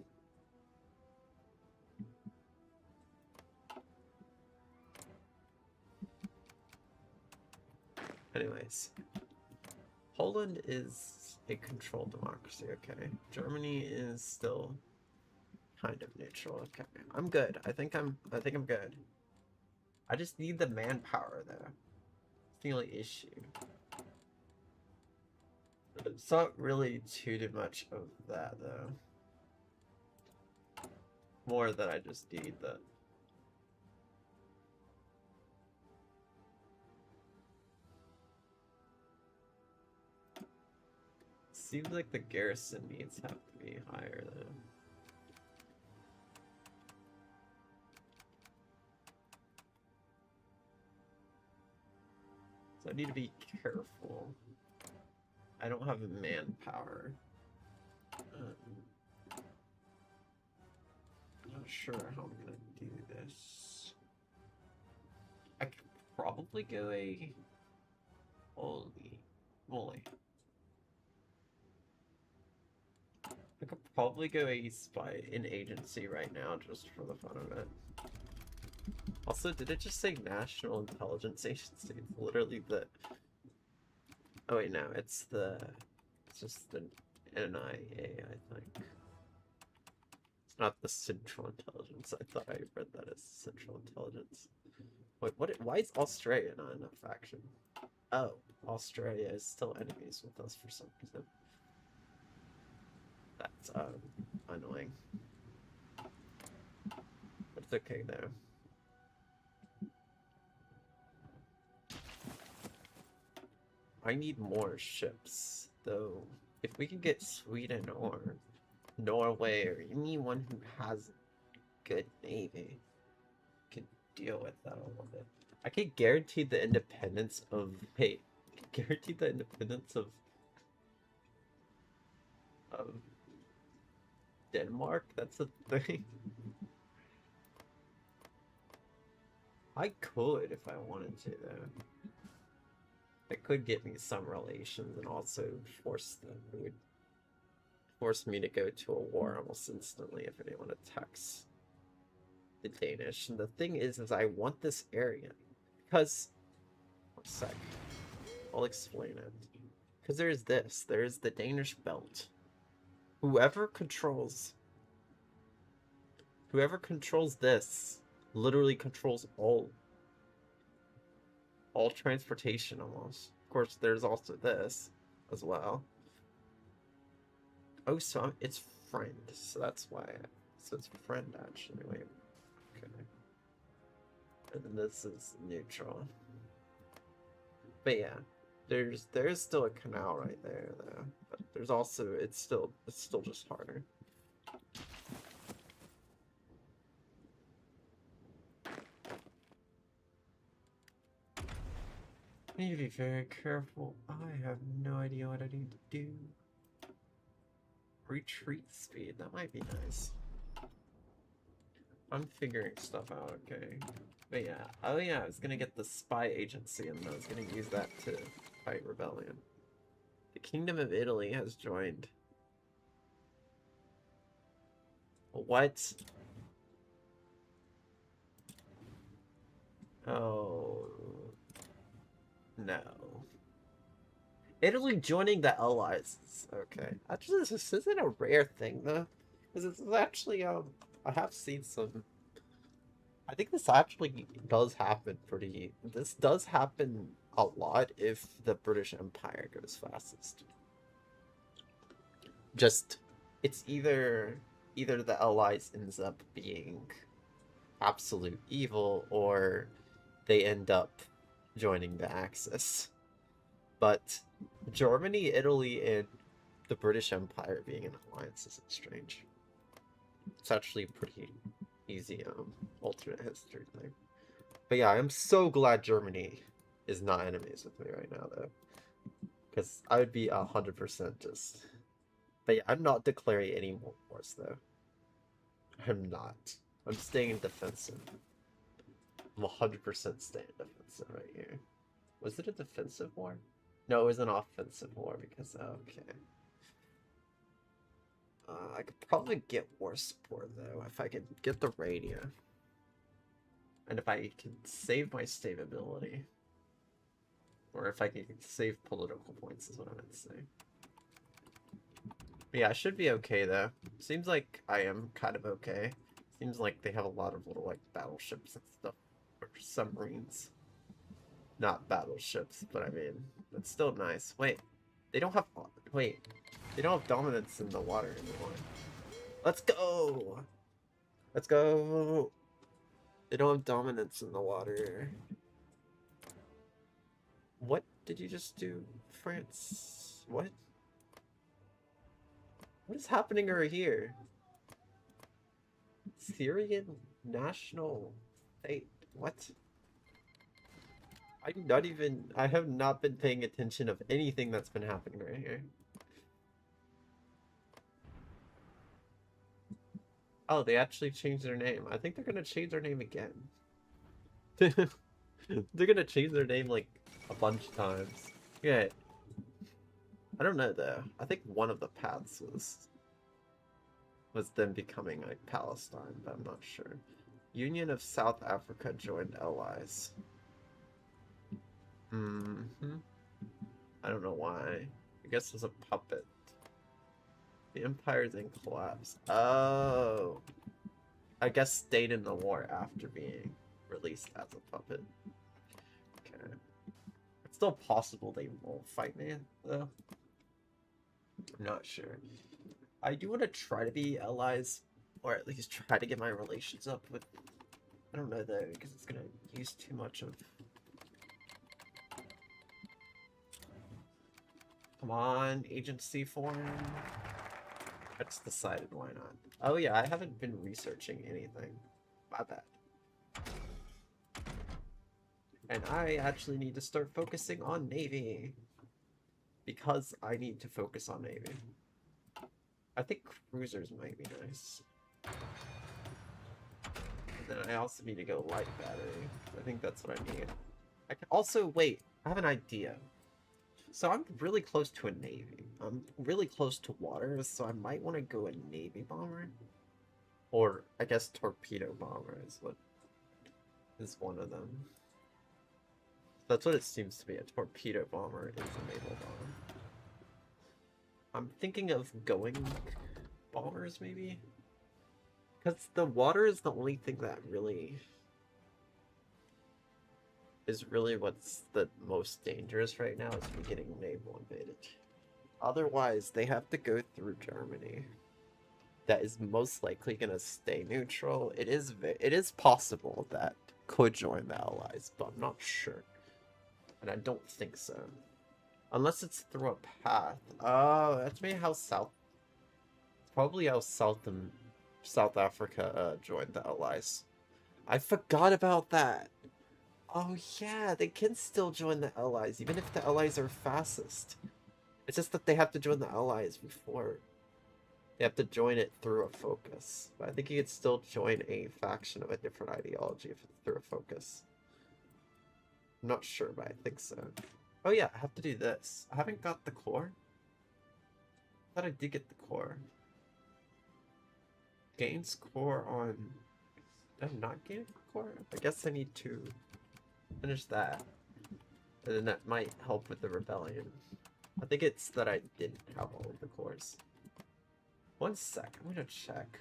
Anyways, Poland is a controlled democracy, okay. Germany is still kind of neutral, okay. I'm good. I think I'm good. I just need the manpower though. It's the only issue. It's not really too much of that though. More that I just need the... Seems like the garrison needs have to be higher though. So I need to be careful. I don't have manpower. I'm not sure how I'm gonna do this. I could probably go a... Holy moly. I could probably go a spy in agency right now just for the fun of it. Also, did it just say National Intelligence Agency? It's literally the... Oh wait, no, it's just the NIA, I think. It's not the Central Intelligence. I thought I read that as Central Intelligence. Wait, why is Australia not in a faction? Oh, Australia is still enemies with us for some reason. That's, annoying. But it's okay, though. I need more ships, though. If we can get Sweden or Norway or anyone who has a good navy, can deal with that a little bit. I can guarantee the independence of... Hey, I can guarantee the independence of Denmark? That's a thing. I could if I wanted to, though. It could get me some relations and also force me to go to a war almost instantly if anyone attacks the Danish. And the thing is I want this area because... One sec. I'll explain it. Because there's the Danish belt. Whoever controls this literally controls all transportation almost. Of course, there's also this as well. Oh, so it's friend, so that's why. So it's friend actually. Wait, okay. And then this is neutral. But yeah, there's still a canal right there though. But there's also it's still just harder. I need to be very careful. I have no idea what I need to do. Retreat speed, that might be nice. I'm figuring stuff out, okay. But yeah, oh yeah, I was gonna get the spy agency and I was gonna use that to fight rebellion. The Kingdom of Italy has joined. What? Oh... No. Italy joining the Allies. Okay. Actually, this isn't a rare thing, though. Because it's actually, I have seen some I think this actually does happen pretty. This does happen a lot if the British Empire goes fastest. Just, it's either the Allies ends up being absolute evil or they end up joining the Axis. But Germany, Italy, and the British Empire being in alliance isn't strange. It's actually pretty easy alternate history thing. But yeah, I'm so glad Germany is not enemies with me right now, though. Because I would be 100% just... But yeah, I'm not declaring any more wars, though. I'm not. I'm staying in defensive. I'm 100% staying defensive right here. Was it a defensive war? No, it was an offensive war because... Okay. I could probably get war support, though, if I could get the radio. And if I can save my stability. Or if I can save political points is what I meant to say. But yeah, I should be okay, though. Seems like I am kind of okay. Seems like they have a lot of little, like, battleships and stuff. Or submarines. Not battleships, but I mean, that's still nice. Wait, they don't have... Wait, they don't have dominance in the water anymore. Let's go! Let's go! They don't have dominance in the water. What did you just do, France? What? What is happening over here? Syrian national state. What? I have not been paying attention of anything that's been happening right here. Oh, they actually changed their name. I think they're gonna change their name again. They're gonna change their name like a bunch of times. Yeah. I don't know though. I think one of the paths was them becoming like Palestine, but I'm not sure. Union of South Africa joined allies. I don't know why. I guess it's a puppet. The empire's in collapse. Oh. I guess stayed in the war after being released as a puppet. Okay. It's still possible they won't fight me, though. I'm not sure. I do want to try to be allies, or at least try to get my relations up with... I don't know, though, because it's going to use too much of... Come on, agency form. I just decided why not. Oh yeah, I haven't been researching anything. My bad. And I actually need to start focusing on Navy. Because I need to focus on Navy. I think cruisers might be nice. And then I also need to go light battery. I think that's what I need. I can also, wait, I have an idea. So I'm really close to a Navy. I'm really close to water, so I might want to go a Navy bomber. Or, I guess, torpedo bomber is one of them. That's what it seems to be. A torpedo bomber is a naval bomber. I'm thinking of going bombers, maybe? Because the water is the only thing that really... is really what's the most dangerous right now is me getting naval invaded. Otherwise, they have to go through Germany. That is most likely going to stay neutral. It is possible that could join the Allies, but I'm not sure. And I don't think so. Unless it's through a path. Oh, that's maybe how South... Probably how South Africa joined the Allies. I forgot about that. Oh yeah, they can still join the Allies, even if the Allies are fascist. It's just that they have to join the Allies before. They have to join it through a focus. But I think you could still join a faction of a different ideology if it's through a focus. I'm not sure, but I think so. Oh yeah, I have to do this. I haven't got the core. I thought I did get the core. Gains core on... Did I not gain a core? I guess I need to... finish that, and then that might help with the rebellion. I think it's that I didn't have all of the cores. One sec, I'm gonna check.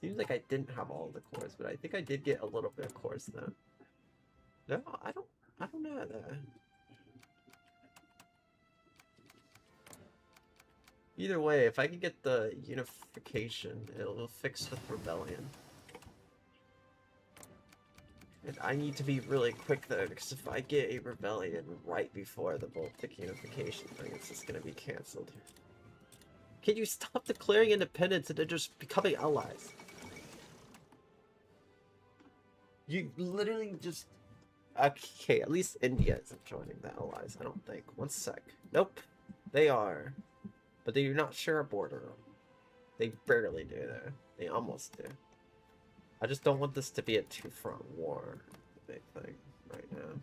Seems like I didn't have all the cores, but I think I did get a little bit of cores though. No, I don't know that. Either way, if I can get the unification, it'll fix with rebellion. And I need to be really quick though, because if I get a rebellion right before the Baltic unification thing, it's just gonna be cancelled. Can you stop declaring independence and then just becoming allies? You literally just... Okay, at least India isn't joining the allies, I don't think. One sec. Nope. They are. But they do not share a border. They barely do though. They almost do. I just don't want this to be a two-front war, big thing, right now.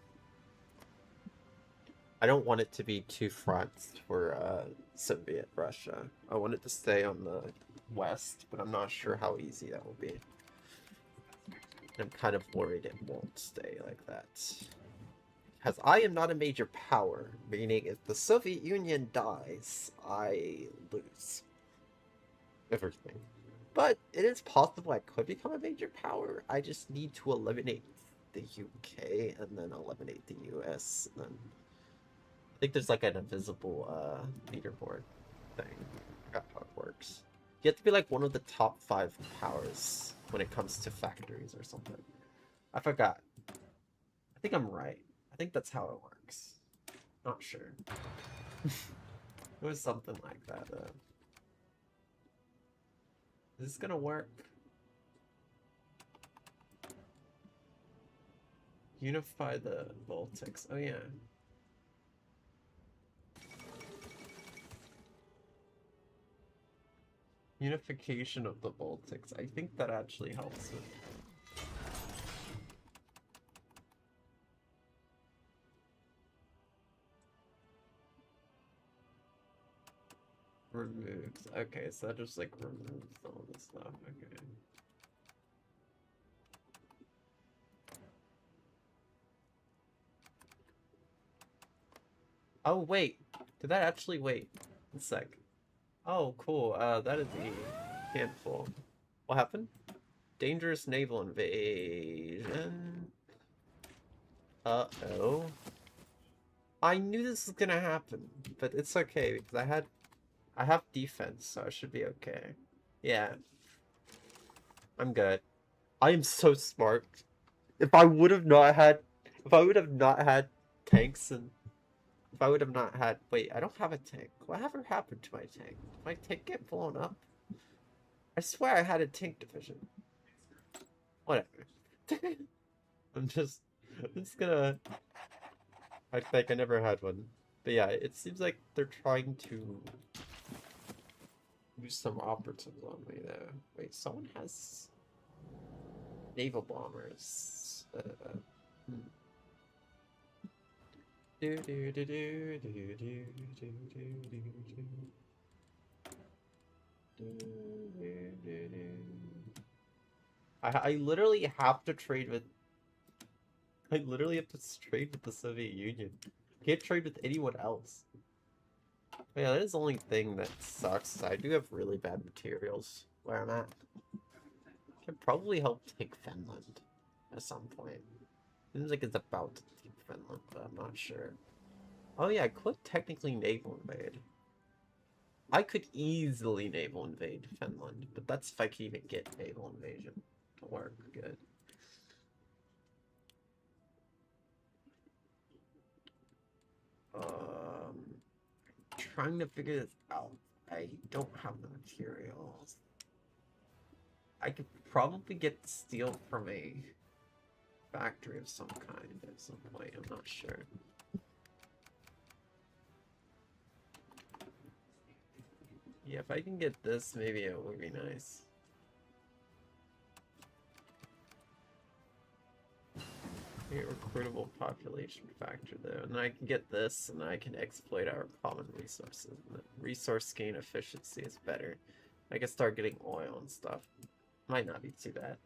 I don't want it to be two fronts for Soviet Russia. I want it to stay on the west, but I'm not sure how easy that will be. I'm kind of worried it won't stay like that. Because I am not a major power, meaning if the Soviet Union dies, I lose everything. But it is possible I could become a major power. I just need to eliminate the UK and then eliminate the US. And then I think there's like an invisible leaderboard thing. I forgot how it works. You have to be like one of the top 5 powers when it comes to factories or something. I forgot. I think I'm right. I think that's how it works. Not sure. It was something like that though. Is this gonna work? Unify the Baltics. Oh yeah. Unification of the Baltics. I think that actually helps it. Removes. Okay, so that just like removes all this stuff. Okay. Oh wait, did that actually wait? A sec. Oh cool. That is a handful. What happened? Dangerous naval invasion. Uh-oh. I knew this was gonna happen, but it's okay because I have defense, so I should be okay. Yeah. I'm good. I am so smart. If I would have not had tanks and if I would have not had wait, I don't have a tank. Whatever happened to my tank? Did my tank get blown up? I swear I had a tank division. Whatever. I'm just gonna act like I never had one. But yeah, it seems like they're trying to use some operatives on me though. Wait, someone has naval bombers. I literally have to trade with the Soviet Union. Can't trade with anyone else. Yeah, that is the only thing that sucks. I do have really bad materials where I'm at. Can probably help take Finland at some point. Seems like it's about to take Finland, but I'm not sure. Oh yeah, I could technically naval invade. I could easily naval invade Finland, but that's if I can even get naval invasion to work good. Trying to figure this out. I don't have the materials. I could probably get steel from a factory of some kind at some point. I'm not sure. Yeah, if I can get this, maybe it would be nice. Recruitable population factor though, and I can get this, and I can exploit our common resources. And resource gain efficiency is better. I can start getting oil and stuff. Might not be too bad.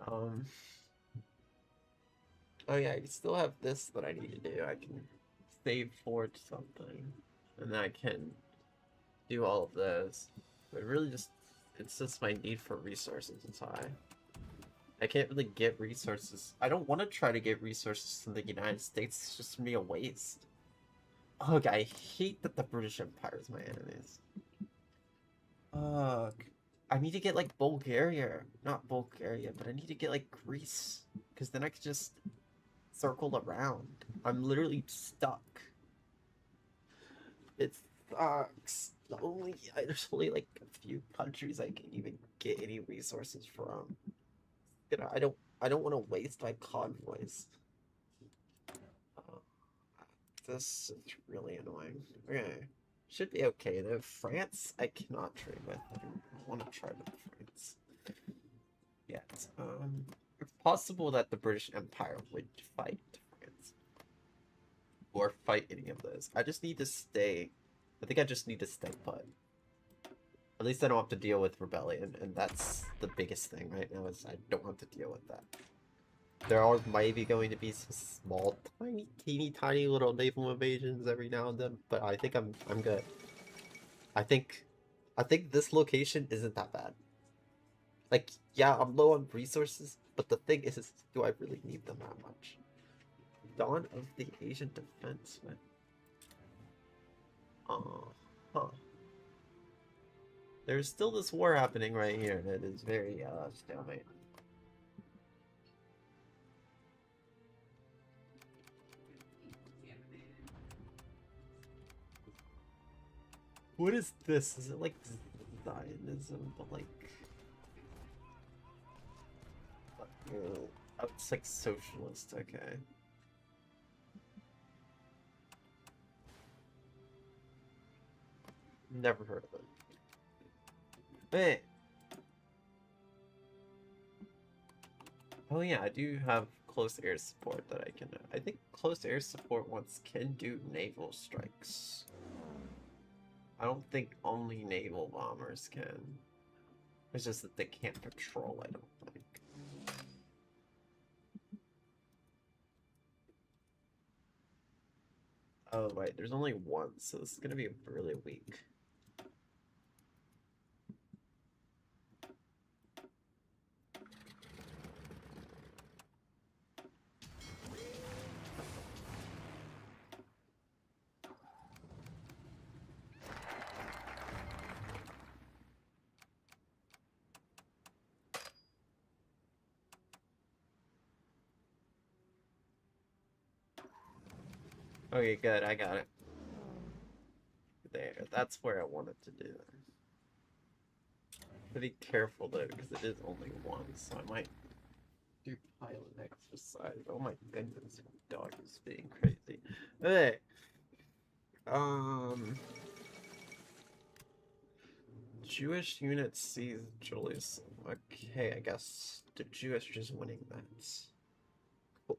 Oh yeah, I still have this that I need to do. I can save forge something, and then I can do all of those. But really, just It's just my need for resources is high. I can't really get resources. I don't want to try to get resources from the United States. It's just me a waste. Ugh, I hate that the British Empire is my enemies. Ugh. I need to get, like, Bulgaria. Not Bulgaria, but I need to get, like, Greece. Because then I could just circle around. I'm literally stuck. It sucks. There's only, like, a few countries I can even get any resources from. You know, I don't want to waste my convoys. This is really annoying. Okay. Should be okay though. France, I cannot trade with. I don't want to trade with France yet. It's possible that the British Empire would fight France. Or fight any of those. I just need to stay. I think I just need to stay put. At least I don't have to deal with rebellion, and that's the biggest thing right now, is I don't have to deal with that. There are maybe going to be some small, teeny little naval invasions every now and then, but I think I'm good. I think this location isn't that bad. Like, yeah, I'm low on resources, but the thing is, do I really need them that much? Dawn of the Asian Defense. Huh. There's still this war happening right here that is very, stalemate. What is this? Is it like Zionism, but like... Oh, it's like socialist, okay. Never heard of it. Hey. Oh yeah, I do have close air support that I can... I think close air support ones can do naval strikes. I don't think only naval bombers can. It's just that they can't patrol, I don't think. Oh, right, there's only one, so this is gonna be really weak. Okay, good, I got it. There, that's where I wanted to do it. Be careful though, because it is only one, so I might do pilot exercise. Oh my goodness, my dog is being crazy. Hey! Jewish unit sees Julius. Okay, I guess the Jewish is winning that. Cool.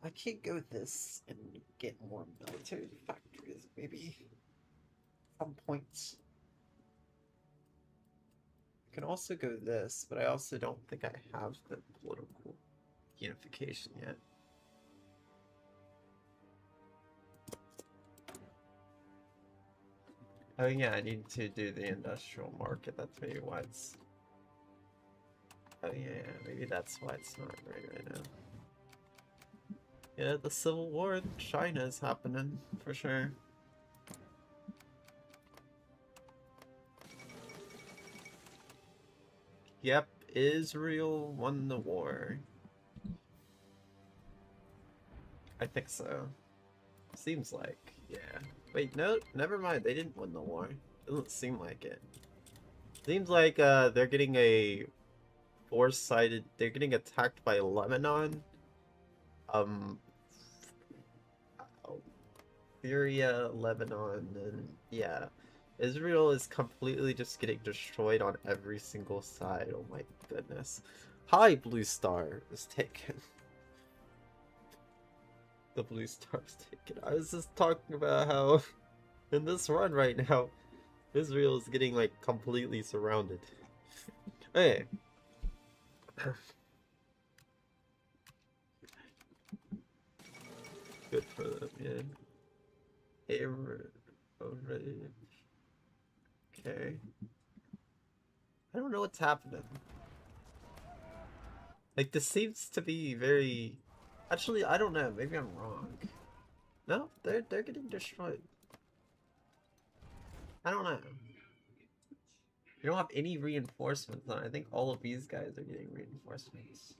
I can't go with this and get more military factories, maybe. Some points. I can also go this, but I also don't think I have the political unification yet. Oh yeah, I need to do the industrial market, that's maybe why it's... Oh yeah, maybe that's why it's not right now. Yeah, the Civil War in China is happening, for sure. Yep, Israel won the war. I think so. Seems like, yeah. Wait, no, never mind, they didn't win the war. Doesn't seem like it. Seems like, they're getting a four-sided... They're getting attacked by Lebanon. Syria, Lebanon, and yeah. Israel is completely just getting destroyed on every single side. Oh my goodness. Hi, Blue Star is taken. The Blue Star is taken. I was just talking about how in this run right now, Israel is getting like completely surrounded. Hey. Good for them, yeah. Alright. Okay. I don't know what's happening. Like, this seems to be very... Actually, I don't know. Maybe I'm wrong. No, they're getting destroyed. I don't know. You don't have any reinforcements, and I think all of these guys are getting reinforcements.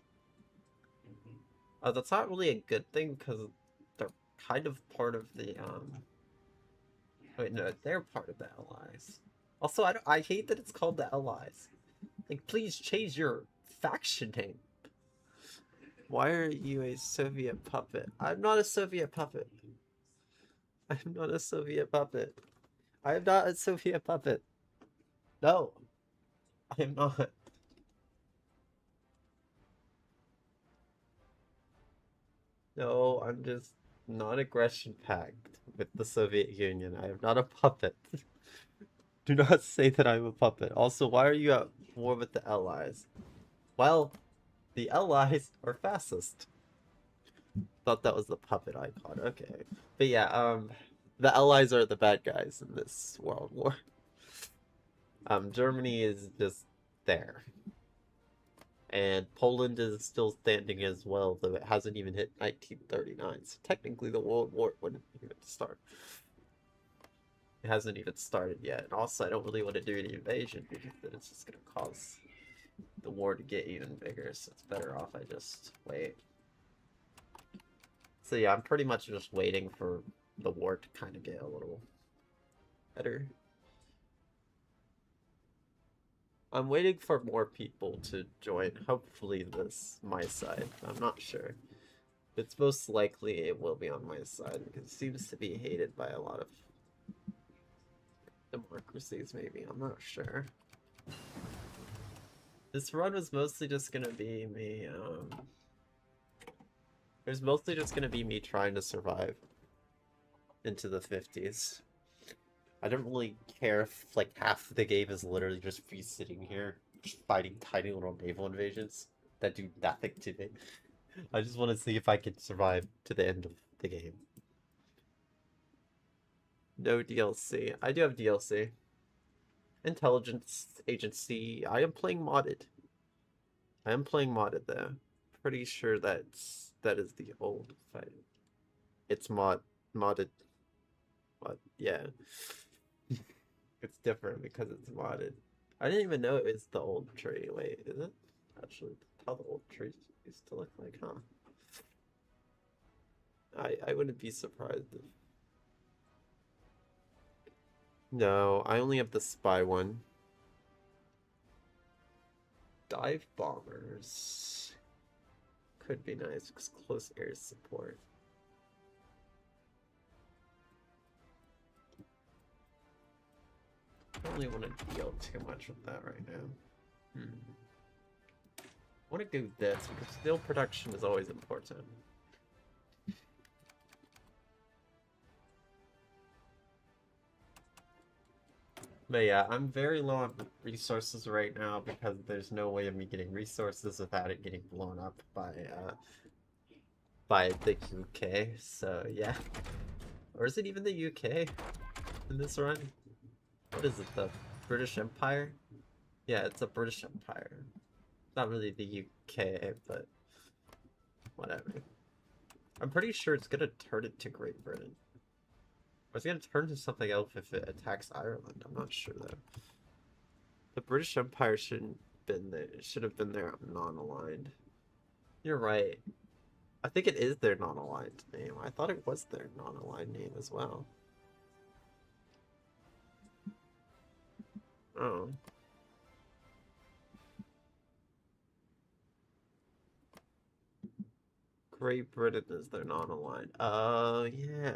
That's not really a good thing, because they're kind of part of the, Wait, no, they're part of the Allies. Also, I hate that it's called the Allies. Like, please change your faction name. Why are you a Soviet puppet? I'm not a Soviet puppet. I'm not a Soviet puppet. I am not a Soviet puppet. No. I am not. No, I'm just non-aggression pact with the Soviet Union. I am not a puppet. Do not say that I'm a puppet. Also, why are you at war with the Allies? Well, the Allies are fascist. Thought that was the puppet icon. Okay. But yeah, the Allies are the bad guys in this world war. Germany is just there. And Poland is still standing as well, though it hasn't even hit 1939. So technically the World War wouldn't even start. It hasn't even started yet. And also, I don't really want to do an invasion because then it's just going to cause the war to get even bigger. So it's better off I just wait. So yeah, I'm pretty much just waiting for the war to kind of get a little better. I'm waiting for more people to join. Hopefully my side. I'm not sure. It's most likely it will be on my side because it seems to be hated by a lot of democracies, maybe. I'm not sure. This run was mostly just gonna be me, it was mostly just gonna be me trying to survive into the 50s. I don't really care if, like, half the game is literally just me sitting here fighting tiny little naval invasions that do nothing to me. I just want to see if I can survive to the end of the game. No DLC. I do have DLC. Intelligence Agency. I am playing modded. I am playing modded though. Pretty sure that is the old fight. It's modded. But yeah. It's different because it's modded. I didn't even know it was the old tree. Wait, is it? Actually, that's how the old trees used to look like, huh? I wouldn't be surprised if... No, I only have the spy one. Dive bombers. Could be nice, because close air support. I don't really want to deal too much with that right now. I want to do this, because steel production is always important. But yeah, I'm very low on resources right now because there's no way of me getting resources without it getting blown up by the UK. So yeah. Or is it even the UK in this run? What is it, the British Empire? Yeah, it's a British Empire. Not really the UK, but whatever. I'm pretty sure it's gonna turn into Great Britain. Or it's gonna turn to something else if it attacks Ireland. I'm not sure though. The British Empire shouldn't been there. It should have been their non-aligned. You're right. I think it is their non-aligned name. I thought it was their non-aligned name as well. Oh. Great Britain is their non-aligned. Yeah.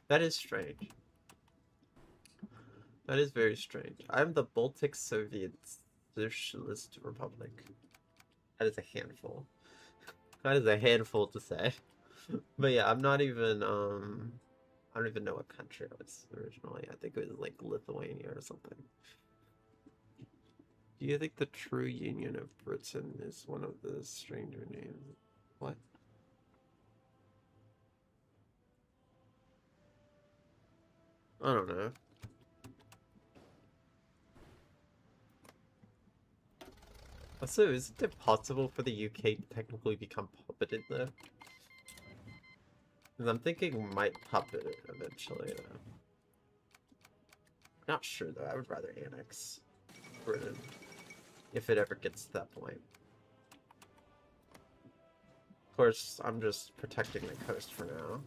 That is strange. That is very strange. I'm the Baltic Soviet Socialist Republic. That is a handful. That is a handful to say. But yeah, I'm not even, I don't even know what country it was originally. I think it was like Lithuania or something. Do you think the true Union of Britain is one of the stranger names? What? I don't know. Also, is it impossible for the UK to technically become puppeted though? Because I'm thinking we might puppet it eventually though. Not sure though, I would rather annex Britain. If it ever gets to that point. Of course, I'm just protecting the coast for now.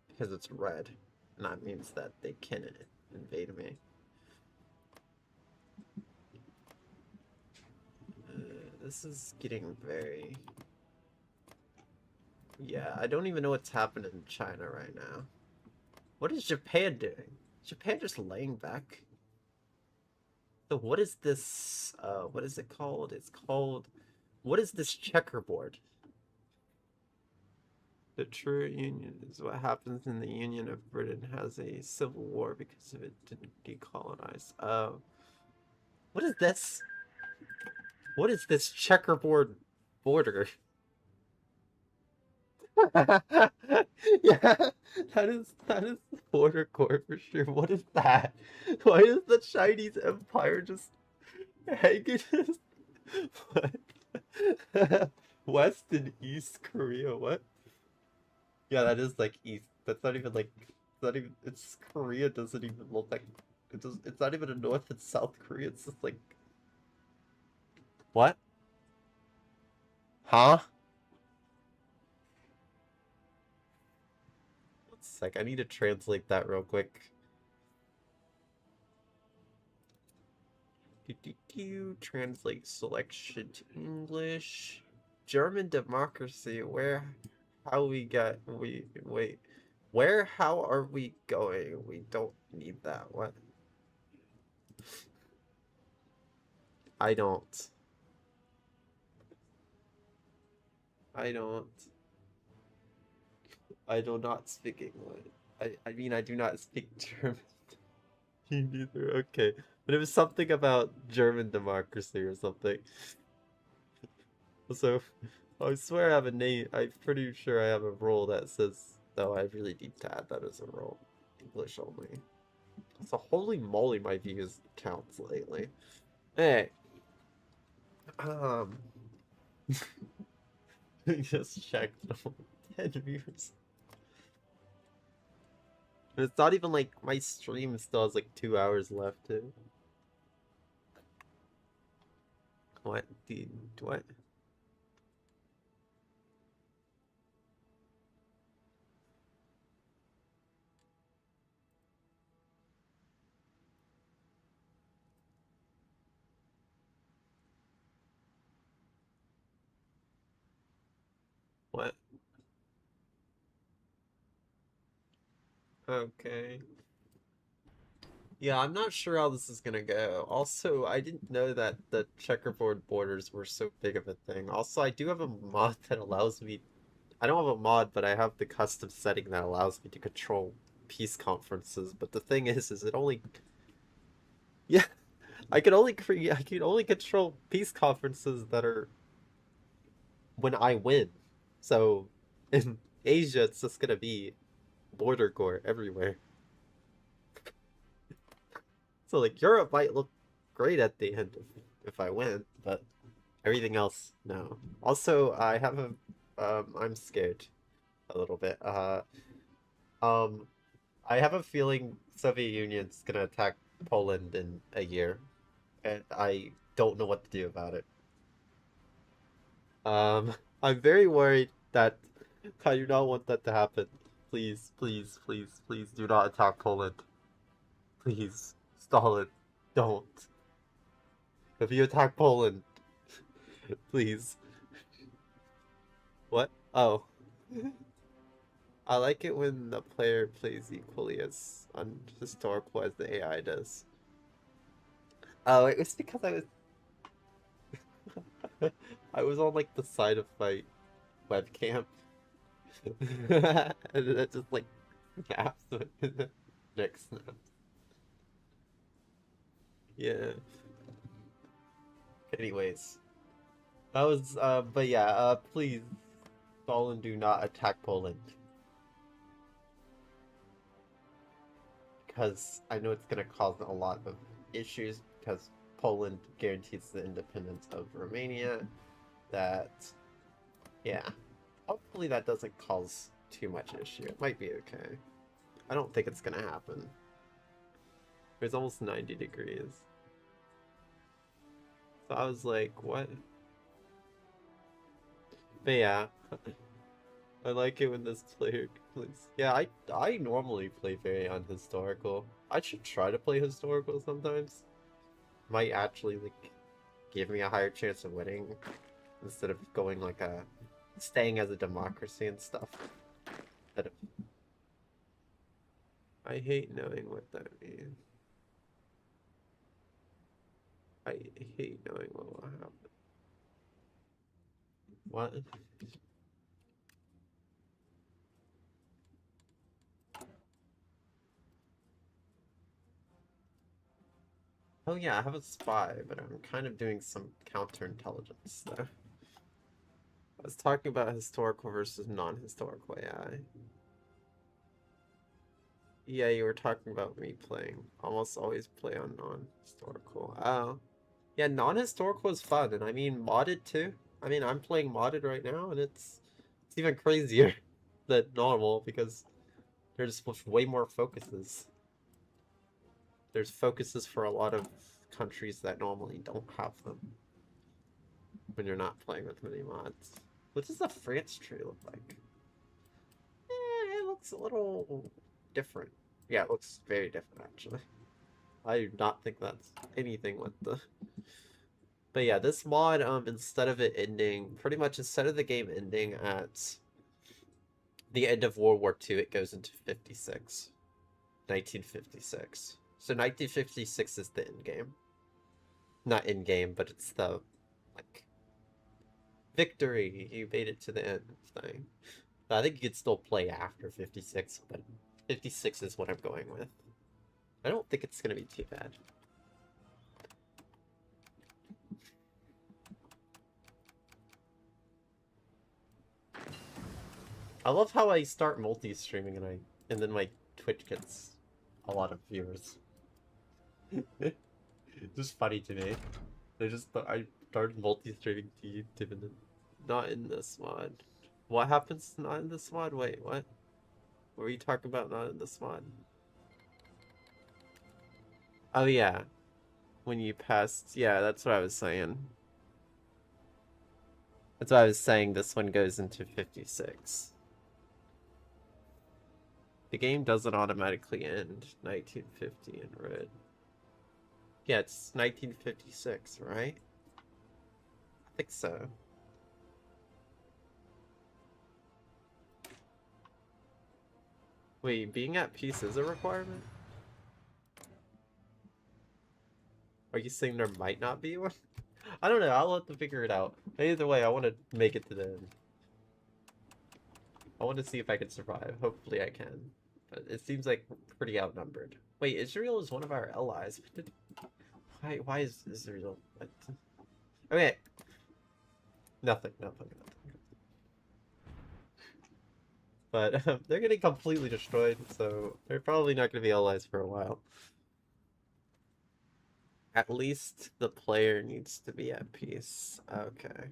Because it's red. And that means that they can invade me. This is getting very... Yeah, I don't even know what's happening in China right now. What is Japan doing? Japan just laying back? So what is this, what is it called? It's called... What is this checkerboard? The true union is what happens in the Union of Britain has a civil war because of it didn't decolonize. What is this? What is this checkerboard border? Yeah, that is border core for sure. What is that? Why is the Chinese Empire just hanging? What? West and East Korea, what? Yeah, that is like East. That's not even like, it's not even, it's Korea doesn't even look like, it's not even a North and South Korea, it's just like, what? Huh? One sec, I need to translate that real quick. Translate selection to English. German democracy, how we got, wait. How are we going? We don't need that, what? I don't. I do not speak English. I mean, I do not speak German. Me neither, okay. But it was something about German democracy or something. So, I swear I have a name. I'm pretty sure I have a role that says... No, I really need to add that as a role. English only. So, holy moly, my views counts lately. Hey. I just checked. 10 views. And it's not even like my stream still has like 2 hours left too. What? What? What? Okay. Yeah, I'm not sure how this is gonna go. Also, I didn't know that the checkerboard borders were so big of a thing. Also, I do have a mod that allows me... I don't have a mod, but I have the custom setting that allows me to control peace conferences. But the thing is it only... Yeah, I can only control peace conferences that are when I win. So, in Asia, it's just gonna be border core everywhere. So like Europe might look great at the end if I win, but everything else, no. Also, I have a I'm scared a little bit. Um I have a feeling Soviet Union's gonna attack Poland in a year, and I don't know what to do about it. I'm very worried that I do not want that to happen. Please, please, please, please do not attack Poland. Please, Stalin, don't. If you attack Poland, please. What? Oh. I like it when the player plays equally as unhistorical as the AI does. Oh, it was because I was on like the side of my webcam. And it just like snaps next snap. Yeah. Anyways. That was but yeah, please, Stalin, do not attack Poland. Because I know it's gonna cause a lot of issues because Poland guarantees the independence of Romania. That, yeah. Hopefully that doesn't cause too much issue. It might be okay. I don't think it's gonna happen. It's almost 90 degrees. So I was like, what? But yeah. I like it when this player plays. Yeah, I normally play very unhistorical. I should try to play historical sometimes. Might actually like give me a higher chance of winning instead of going like a staying as a democracy and stuff. But I hate knowing what that means. I hate knowing what will happen. What? Oh yeah, I have a spy, but I'm kind of doing some counterintelligence though. I was talking about historical versus non-historical AI. Yeah, you were talking about me playing. Almost always play on non-historical. Oh. Yeah, non-historical is fun, and I mean modded too. I mean, I'm playing modded right now, and it's even crazier than normal because there's way more focuses. There's focuses for a lot of countries that normally don't have them when you're not playing with many mods. What does the France tree look like? It looks a little different. Yeah, it looks very different actually. I do not think that's anything with the... But yeah, this mod, instead of it ending, pretty much instead of the game ending at the end of World War II, it goes into 56. 1956. So 1956 is the end game. Not end game, but it's the, like, victory, you made it to the end thing. I think you could still play after 56, but 56 is what I'm going with. I don't think it's going to be too bad. I love how I start multi-streaming and then my Twitch gets a lot of viewers. Just funny to me. I started multi-streaming to YouTube and then not in this mod. What happens not in this mod? Wait, what? What were you talking about not in this mod? Oh yeah. When you passed, yeah, that's what I was saying. That's why I was saying this one goes into 56. The game doesn't automatically end 1950 in red. Yeah, it's 1956, right? I think so. Wait, being at peace is a requirement? Are you saying there might not be one? I don't know, I'll have to figure it out. Either way, I want to make it to the end. I want to see if I can survive. Hopefully I can. But it seems like we're pretty outnumbered. Wait, Israel is one of our allies. Why is Israel... What? Okay. Nothing. But they're getting completely destroyed, so they're probably not going to be allies for a while. At least the player needs to be at peace. Okay.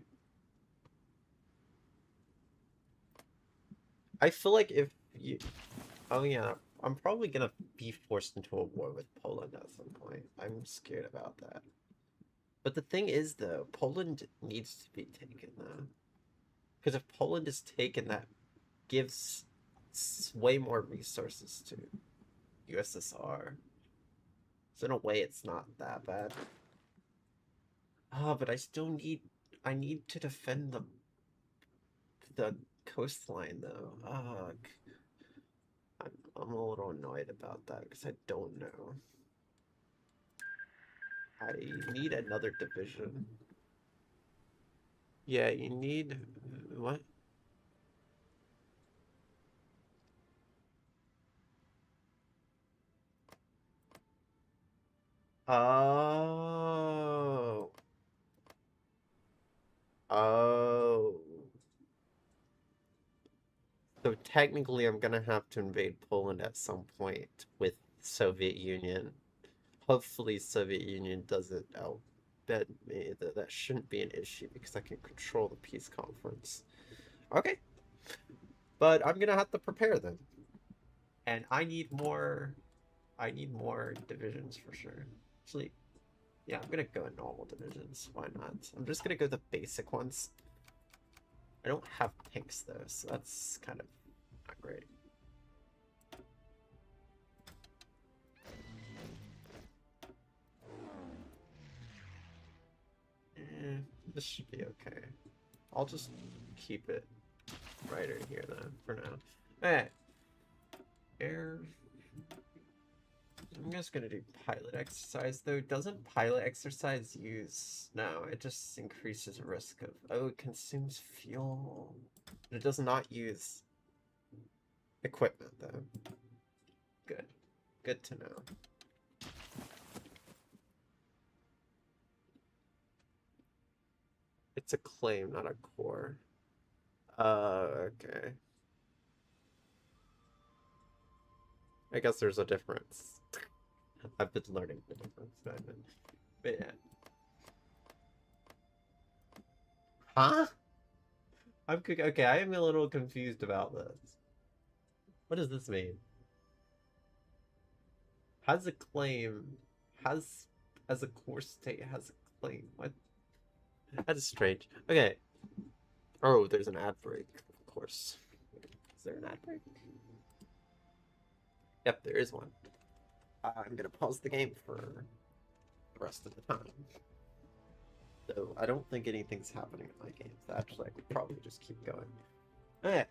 I feel like if you... Oh yeah, I'm probably gonna be forced into a war with Poland at some point. I'm scared about that. But the thing is, though, Poland needs to be taken, though. Because if Poland is taken, that gives way more resources to USSR. So in a way, it's not that bad. Ah, but I still need... I need to defend the coastline, though. Ugh. I'm a little annoyed about that because I don't know. I need another division. Yeah, you need... What? Oh. Oh. So technically I'm gonna have to invade Poland at some point with Soviet Union. Hopefully Soviet Union doesn't outbid me. That shouldn't be an issue because I can control the peace conference. Okay. But I'm gonna have to prepare them. And I need more divisions for sure. Actually, yeah, I'm gonna go in normal divisions. Why not? I'm just gonna go the basic ones. I don't have tanks though, so that's kind of not great. This should be okay. I'll just keep it right in here then for now. Alright. Air. I'm just gonna do pilot exercise though. Doesn't pilot exercise use... No, it just increases risk of... Oh, it consumes fuel. It does not use equipment though. Good. Good to know. It's a claim, not a core. Okay. I guess there's a difference. I've been learning the difference. But yeah. Huh? Okay, I am a little confused about this. What does this mean? Has a claim, as a core state has a claim. What? That is strange. Okay. Oh, there's an ad break, of course. Is there an ad break? Yep, there is one. I'm gonna pause the game for the rest of the time. So I don't think anything's happening in my games. Actually, I could probably just keep going. Okay.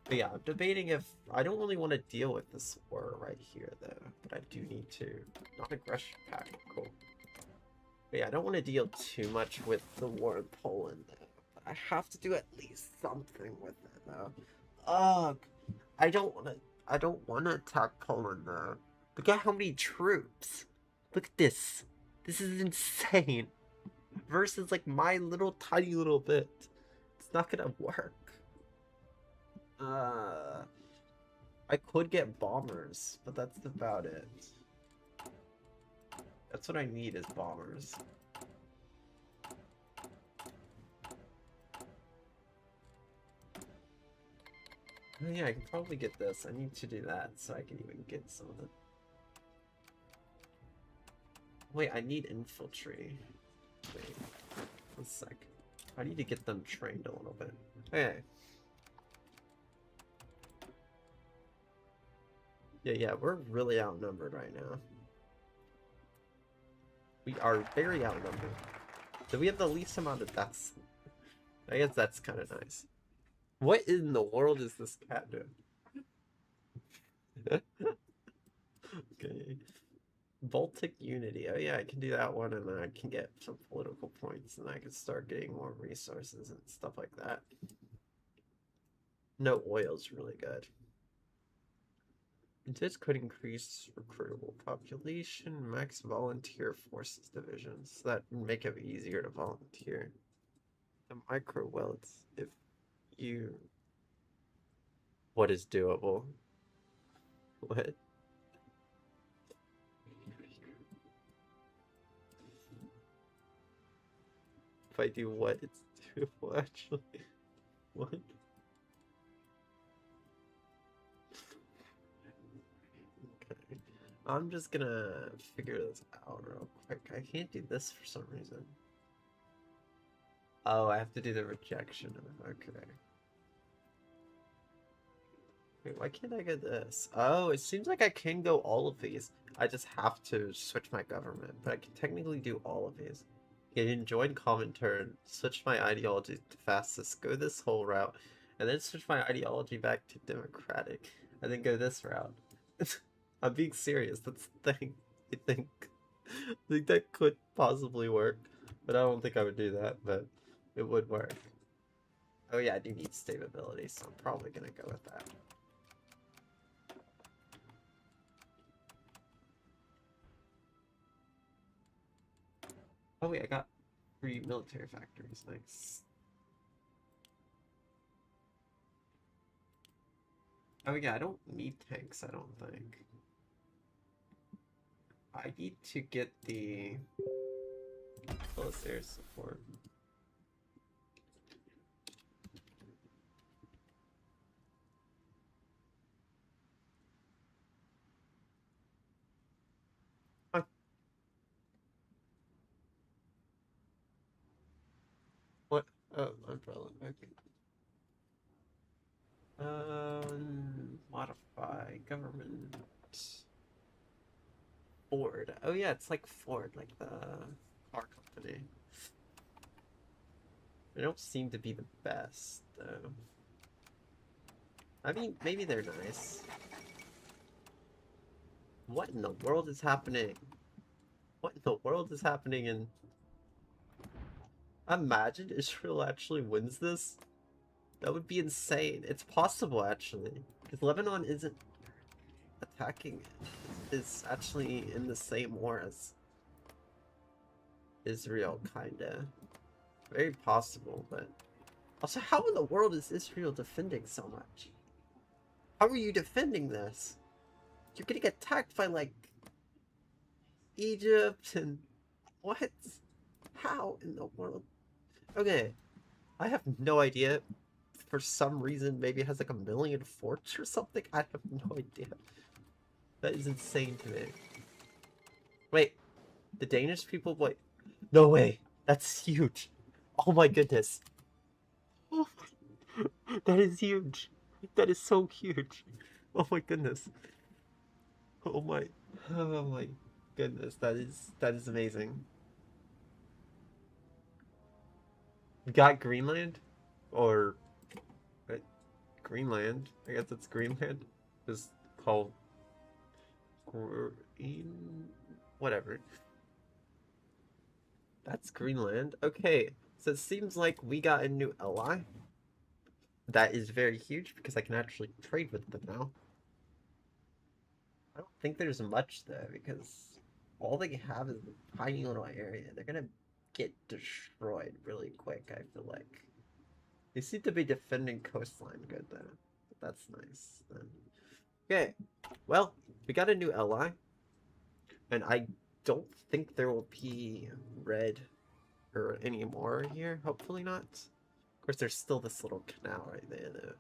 But yeah, I'm debating if... I don't really want to deal with this war right here, though. But I do need to... Not aggression pact, cool. But yeah, I don't want to deal too much with the war in Poland, though. But I have to do at least something with it, though. Ugh. I don't want to attack Poland, though. Look at how many troops. Look at this. This is insane. Versus, like, my little tiny little bit. It's not gonna work. I could get bombers, but that's about it. That's what I need is bombers. Oh yeah, I can probably get this. I need to do that so I can even get some of it. Wait, I need infantry. Wait, 1 sec. I need to get them trained a little bit. Okay. Yeah, we're really outnumbered right now. We are very outnumbered. So we have the least amount of deaths. I guess that's kind of nice. What in the world is this cat doing? Okay. Baltic Unity. Oh yeah, I can do that one and then I can get some political points and I can start getting more resources and stuff like that. No, oil's really good. This could increase recruitable population, max volunteer forces divisions. So that would make it easier to volunteer. The micro welts, if you... What is doable? What? If I do what, it's doable actually. What? Okay. I'm just gonna figure this out real quick. I can't do this for some reason. Oh, I have to do the rejection. Okay. Wait, why can't I get this? Oh, it seems like I can go all of these. I just have to switch my government, but I can technically do all of these. Get in, join Comintern, switch my ideology to fascist, go this whole route, and then switch my ideology back to democratic, and then go this route. I'm being serious, that's the thing. I think that could possibly work, but I don't think I would do that, but it would work. Oh yeah, I do need stability, so I'm probably gonna go with that. Oh wait, I got 3 military factories, nice. Oh yeah, I don't need tanks, I don't think. I need to get the military support. What? Oh, umbrella. Okay. Modify government. Ford. Oh yeah, it's like Ford, like the car company. They don't seem to be the best, though. I mean, maybe they're nice. What in the world is happening? What in the world is happening in... Imagine Israel actually wins this? That would be insane. It's possible, actually. Because Lebanon isn't attacking it. It's actually in the same war as Israel, kinda. Very possible, but... Also, how in the world is Israel defending so much? How are you defending this? You're getting attacked by, like, Egypt and... What? How in the world? Okay, I have no idea. For some reason, maybe it has like 1,000,000 forts or something. I have no idea. That is insane to me. Wait, the Danish people? Wait, no way. That's huge. Oh my goodness. Oh, that is huge. That is so huge. Oh my goodness. Oh my goodness. That is amazing. We got Greenland, or Greenland. I guess it's Greenland. It's called Green. Whatever. That's Greenland. Okay, so it seems like we got a new ally. That is very huge because I can actually trade with them now. I don't think there's much though because all they have is a tiny little area. They're gonna get destroyed really quick, I feel like. They seem to be defending coastline good though. That's nice then. Okay, well, we got a new ally. And I don't think there will be red or anymore here. Hopefully not. Of course, there's still this little canal right there though.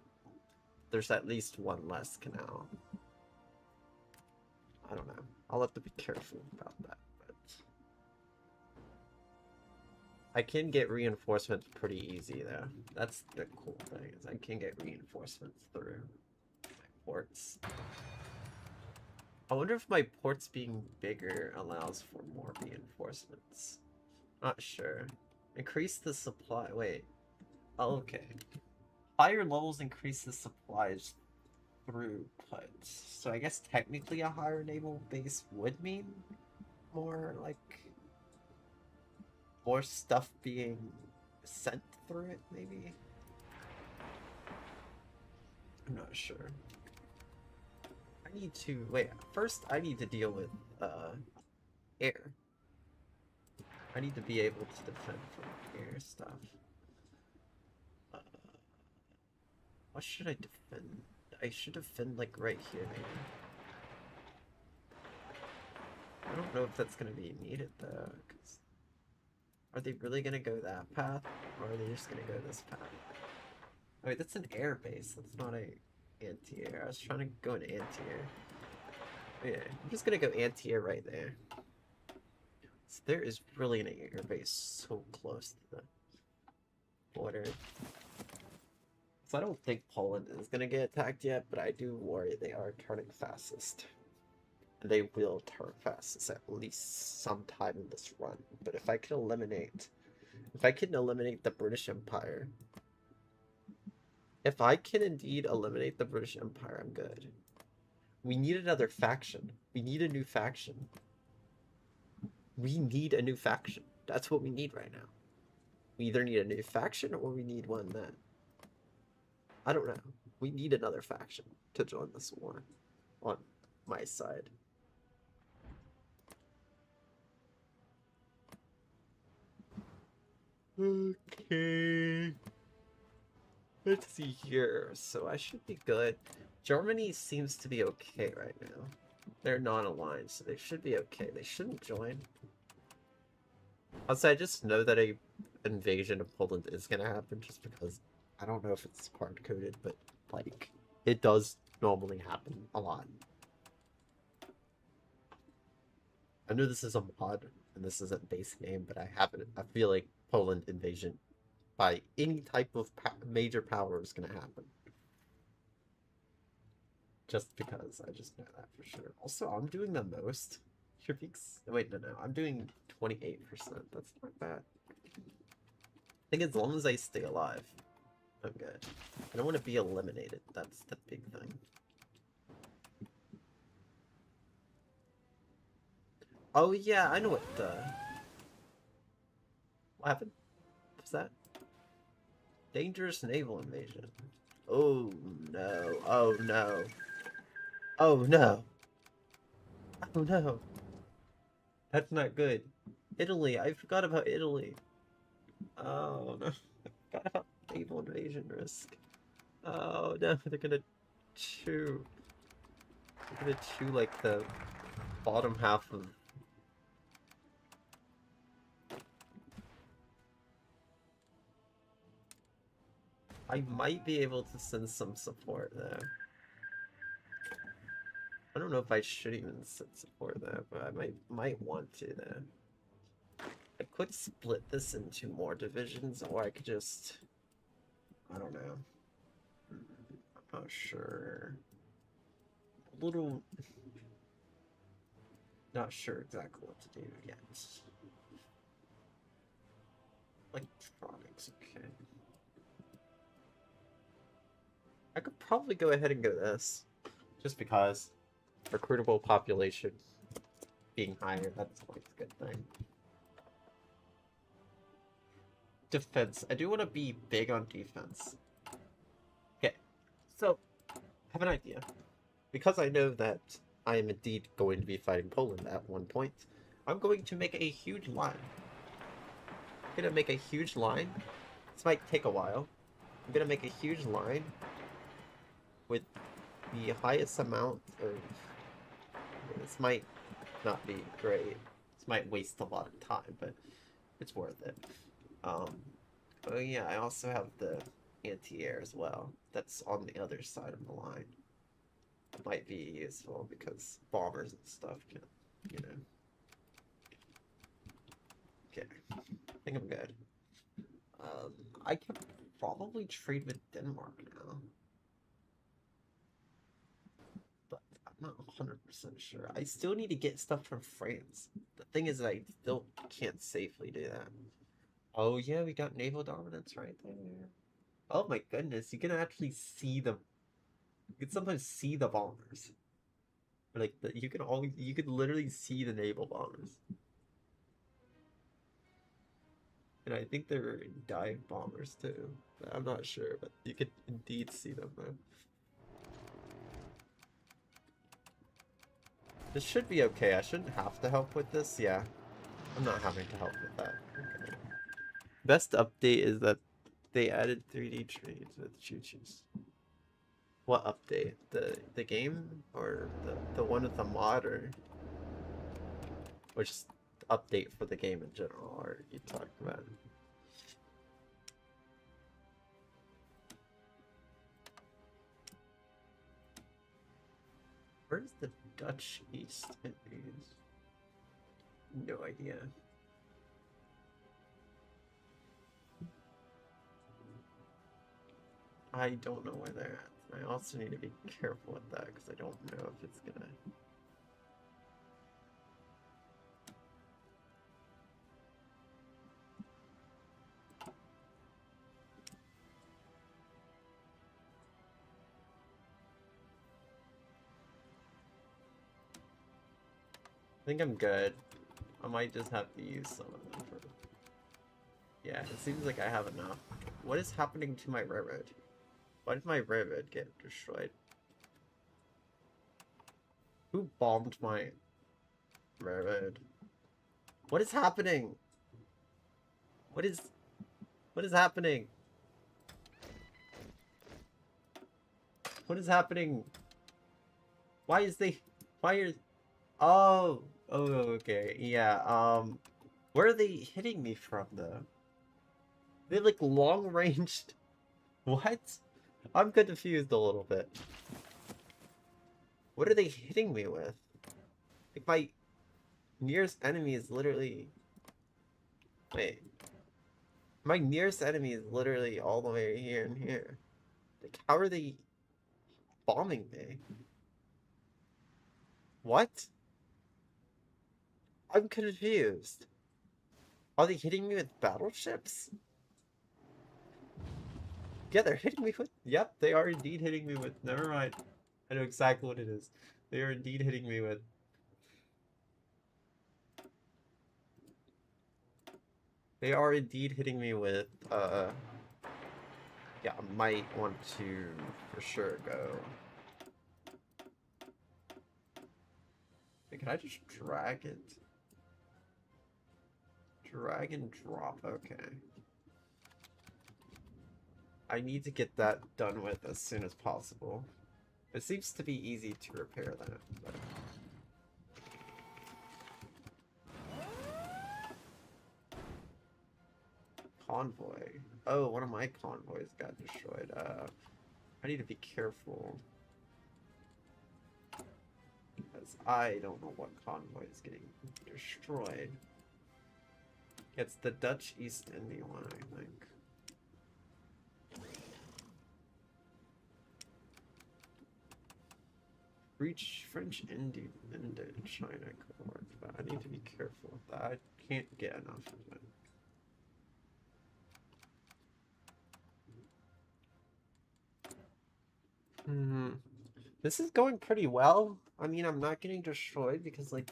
There's at least one less canal. I don't know. I'll have to be careful about that. But I can get reinforcements pretty easy though. That's the cool thing, is I can get reinforcements through my ports. I wonder if my ports being bigger allows for more reinforcements. Not sure. Increase the supply. Wait. Oh, okay. Higher levels increase the supplies throughput. So I guess technically a higher naval base would mean more, like, more stuff being sent through it, maybe? I'm not sure. I need to... Wait, first I need to deal with, air. I need to be able to defend from air stuff. What should I defend? I should defend, like, right here, maybe. I don't know if that's gonna be needed, though, because... Are they really gonna go that path? Or are they just gonna go this path? Oh, wait, that's an air base. That's not a anti-air. I was trying to go an anti-air. Yeah, I'm just gonna go anti-air right there. So there is really an air base so close to the border. So I don't think Poland is gonna get attacked yet, but I do worry they are turning fastest. They will turn fastest at least sometime in this run. But if I can eliminate the British Empire, if I can indeed eliminate the British Empire, I'm good. We need another faction. We need a new faction. We need a new faction. That's what we need right now. We either need a new faction or we need one that... I don't know. We need another faction to join this war on my side. Okay. Let's see here. So I should be good. Germany seems to be okay right now. They're non-aligned, so they should be okay. They shouldn't join. Also, I just know that a invasion of Poland is gonna happen just because I don't know if it's hard-coded, but like it does normally happen a lot. I know this is a mod and this is a base game, but I feel like Poland invasion by any type of major power is gonna happen. Just because I just know that for sure. Also, I'm doing the most. Wait, no, I'm doing 28%. That's not bad. I think as long as I stay alive, I'm good. I don't want to be eliminated. That's the big thing. Oh yeah, I know what happened? What's that? Dangerous naval invasion. Oh no. Oh no. Oh no. Oh no. That's not good. Italy. I forgot about Italy. Oh no. I forgot about naval invasion risk. Oh no. They're gonna chew. They're gonna chew like the bottom half of. I might be able to send some support there. I don't know if I should even send support there, but I might want to there. I could split this into more divisions, or I could just... I don't know. I'm not sure. A little... Not sure exactly what to do yet. Electronics, okay. I could probably go ahead and go this. Just because recruitable population being higher, that's always a good thing. Defense. I do want to be big on defense. Okay, so I have an idea. Because I know that I am indeed going to be fighting Poland at one point, I'm going to make a huge line. I'm going to make a huge line. This might take a while. I'm going to make a huge line with the highest amount of... This might not be great. This might waste a lot of time, but it's worth it. Oh yeah, I also have the anti-air as well. That's on the other side of the line. It might be useful because bombers and stuff can, you know. Okay, I think I'm good. I could probably trade with Denmark now. But I'm not 100% sure. I still need to get stuff from France. The thing is, I still can't safely do that. Oh yeah, we got naval dominance right there. Oh my goodness, you can actually see them. You can sometimes see the bombers. Like you can literally see the naval bombers. And I think they're dive bombers too. But I'm not sure, but you could indeed see them though. This should be okay. I shouldn't have to help with this. Yeah, I'm not having to help with that. Okay. Best update is that they added 3D trades with choo-choos. What update? The game or the one with the mod or just update for the game in general? Or you talking about? Where's the Dutch East Indies? No idea. I don't know where they're at. I also need to be careful with that because I don't know if it's gonna... I think I'm good. I might just have to use some of them for... Yeah, it seems like I have enough. What is happening to my railroad? Why did my railroad get destroyed? Who bombed my railroad? What is happening? What is happening? What is happening? Why are Oh, oh, okay, yeah. Where are they hitting me from though? They have like long ranged. What? I'm confused a little bit. What are they hitting me with? Like my nearest enemy is literally. Wait, my nearest enemy is literally all the way here and here. Like, how are they bombing me? What? I'm confused. Are they hitting me with battleships? Yeah, they're hitting me with. Yep, they are indeed hitting me with. Never mind. I know exactly what it is. They are indeed hitting me with. They are indeed hitting me with. Yeah, I might want to for sure go. Wait, can I just drag it? Drag and drop. Okay. I need to get that done with as soon as possible. It seems to be easy to repair that. But... Convoy. Oh, one of my convoys got destroyed. I need to be careful. Because I don't know what convoy is getting destroyed. It's the Dutch East India one, I think. Reach French Indochina cohort, but I need to be careful with that. I can't get enough of it. Hmm. This is going pretty well. I mean, I'm not getting destroyed because, like,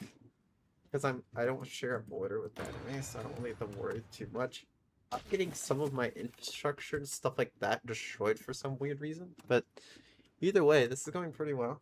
I don't share a border with the enemy, so I don't really have to worry too much. I'm getting some of my infrastructure and stuff like that destroyed for some weird reason, but either way, this is going pretty well.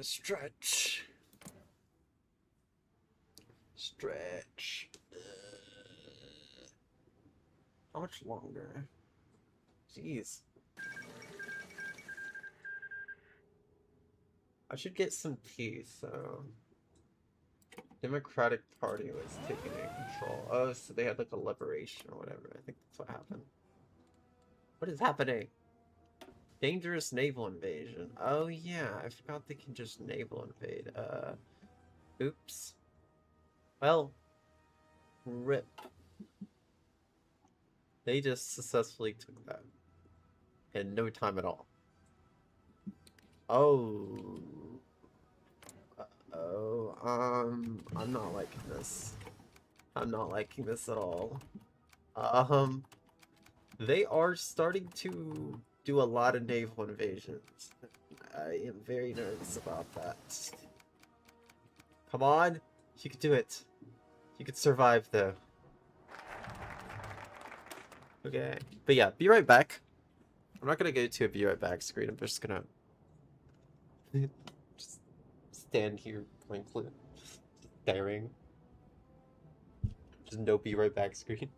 Stretch. Stretch. How much longer? Jeez. I should get some peace, so... Democratic Party was taking control. Oh, so they had like a liberation or whatever. I think that's what happened. What is happening? Dangerous naval invasion. Oh yeah, I forgot they can just naval invade. Oops. Well, rip. They just successfully took that. In no time at all. Oh. Oh, I'm not liking this. I'm not liking this at all. They are starting to do a lot of naval invasions. I am very nervous about that. Come on! You can do it. You can survive, though. Okay. But yeah, be right back. I'm not gonna go to a be right back screen. I'm just gonna... just stand here blankly. Staring. Just no be right back screen.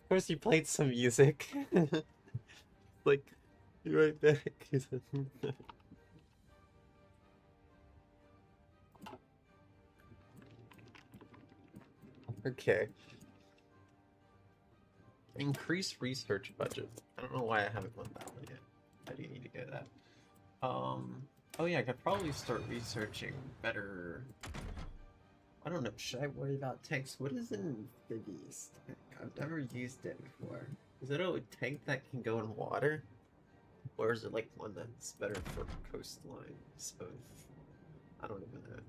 course, you played some music. Like, you're right back. Okay. Increase research budget. I don't know why I haven't won that one yet. I do need to get that. Oh yeah, I could probably start researching better. I don't know. Should I worry about tanks? What is an amphibious tank? I've never used it before. Is it a tank that can go in water? Or is it like one that's better for coastlines of... I don't even know.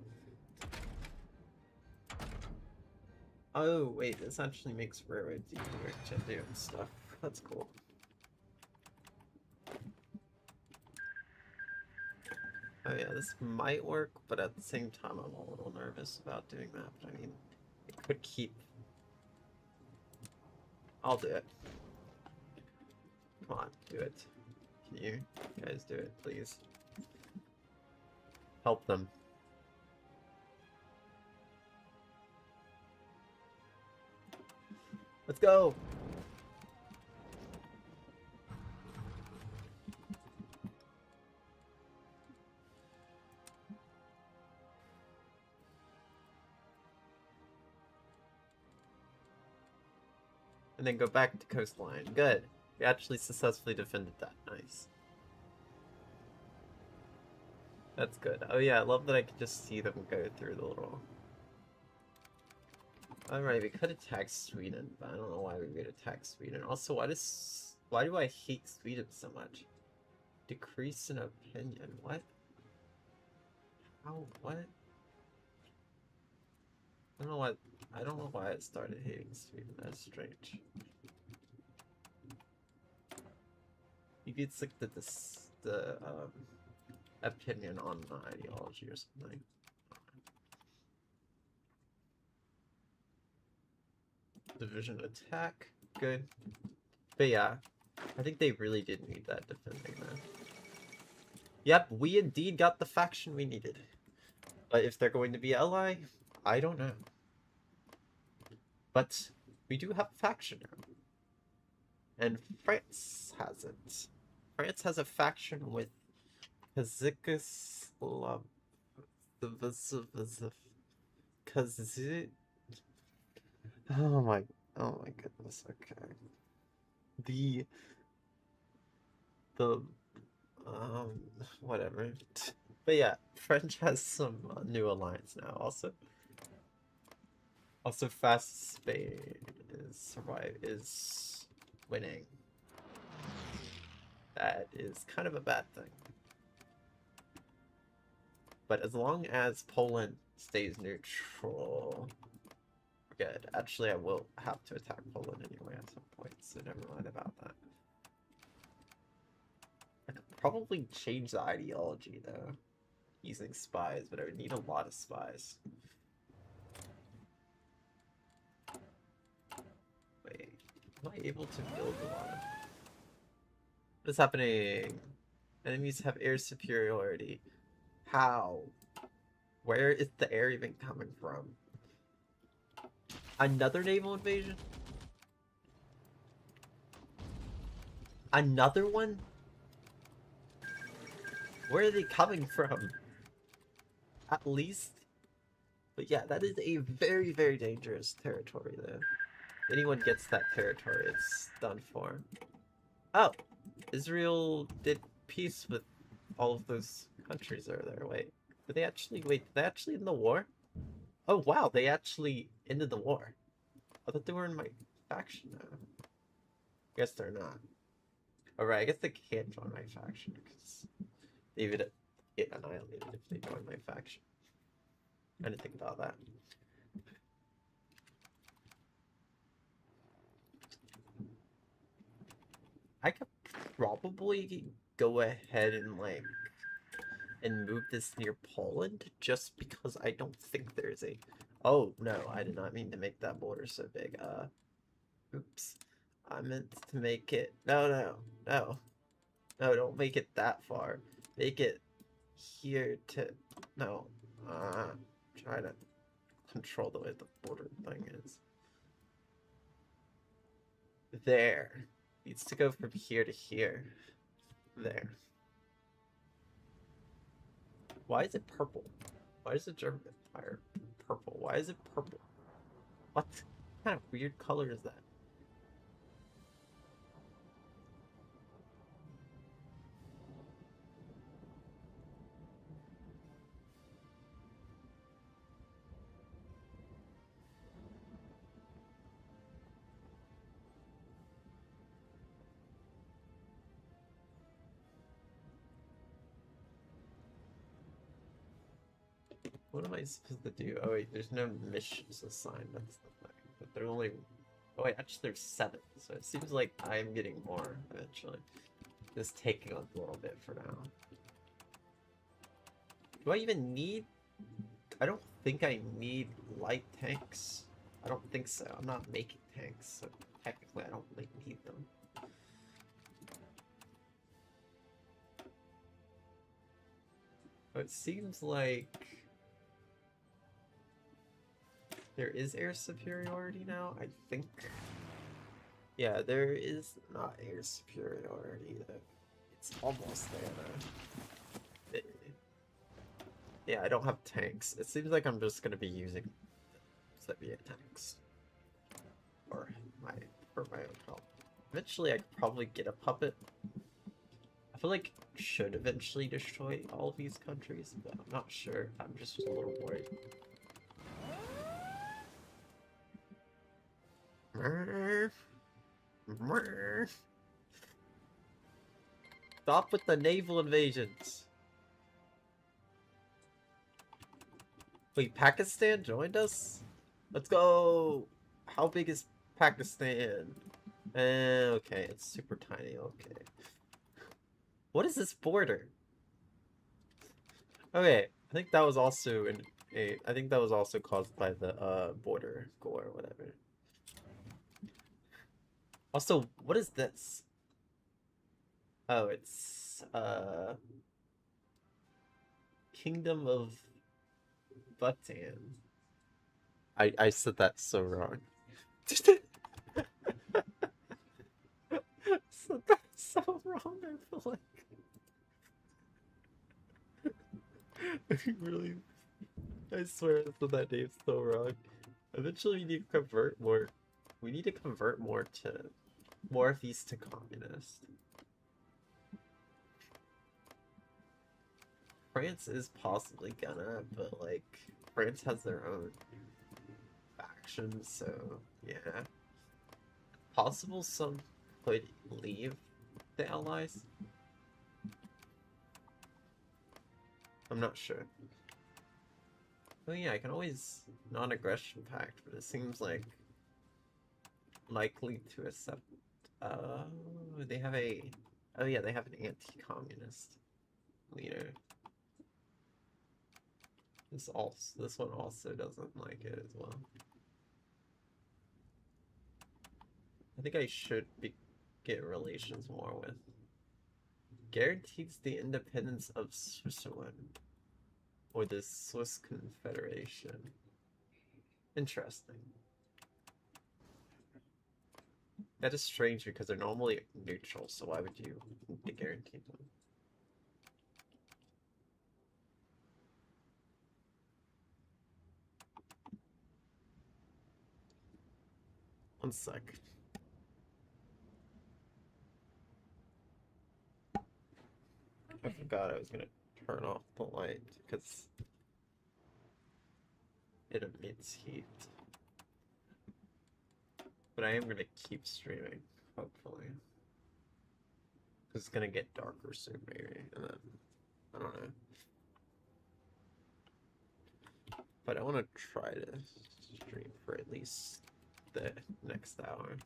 Oh, wait, this actually makes railroads easier to do and stuff. That's cool. Oh yeah, this might work, but at the same time I'm a little nervous about doing that. But I mean, it could keep... I'll do it. Come on, do it. Can you guys do it, please? Help them. Let's go! And then go back to coastline. Good. We actually successfully defended that. Nice. That's good. Oh yeah, I love that I can just see them go through the little... Alright, we could attack Sweden, but I don't know why we would attack Sweden. Also, why do I hate Sweden so much? Decrease in opinion. What? How? What? I don't know what. I don't know why I started hating Sweden. That's strange. Maybe it's like the opinion on the ideology or something. Division attack, good. But yeah, I think they really did need that defending there. Yep, we indeed got the faction we needed. But if they're going to be ally, I don't know. But we do have a faction now. And France has it. France has a faction with Kazakhstan. Oh my goodness, okay. The whatever. But yeah, French has some new alliance now. Also, fast Spain is winning. That is kind of a bad thing. But as long as Poland stays neutral, we're good. Actually, I will have to attack Poland anyway at some point, so never mind about that. I could probably change the ideology though, using spies, but I would need a lot of spies. Wait, am I able to build a lot of... What is happening? Enemies have air superiority. How? Where is the air even coming from? Another naval invasion? Another one? Where are they coming from? At least? But yeah, that is a very, very dangerous territory though. Anyone gets that territory, it's done for. Oh! Israel did peace with all of those countries over there. Wait, did they actually end the war? Oh wow, they actually ended the war. I thought they were in my faction now. Guess they're not. Alright, I guess they can't join my faction because they would get annihilated if they joined my faction. I didn't think about that. I could probably go ahead and move this near Poland just because I don't think there's a... Oh, no, I did not mean to make that border so big. Oops. I meant to make it... No, don't make it that far. Make it here to... No. Try to control the way the border thing is. There. Needs to go from here to here. There. Why is it purple? Why is the German Empire purple? Why is it purple? What kind of weird color is that? What am I supposed to do? Oh wait, there's no missions assigned. That's the thing. But they're only. Oh wait, actually there's 7. So it seems like I'm getting more eventually. Just taking up a little bit for now. Do I even need? I don't think I need light tanks. I don't think so. I'm not making tanks, so technically I don't really need them. But it seems like there is air superiority now, I think. Yeah, there is not air superiority though. It's almost there though. Yeah, I don't have tanks. It seems like I'm just gonna be using Soviet tanks. For my own help. Eventually I could probably get a puppet. I feel like I should eventually destroy all of these countries, but I'm not sure. I'm just a little worried. Stop with the naval invasions. Wait, Pakistan joined us? Let's go! How big is Pakistan? Okay, it's super tiny, okay. What is this border? Okay, I think that was also I think that was also caused by the border gore or whatever. Also, what is this? Oh, it's Kingdom of Bhutan. I said that so wrong. Said that so wrong, I feel like. Really, I swear I said that name so wrong. Eventually we need to convert more. We need to convert more of these to communist. France is possibly gonna, but like France has their own factions, so yeah. Possible some could leave the Allies. I'm not sure. Oh yeah, I can always non-aggression pact, but it seems like likely to accept. They have a. Oh yeah, they have an anti-communist leader. This one also doesn't like it as well. I think I should get relations more with. Guarantees the independence of Switzerland. Or the Swiss Confederation. Interesting. That is strange because they're normally neutral, so why would you guarantee them? One sec. I forgot I was gonna turn off the light because it emits heat. But I am gonna keep streaming, hopefully. Because it's gonna get darker soon, maybe, and then I don't know. But I want to try to stream for at least the next hour.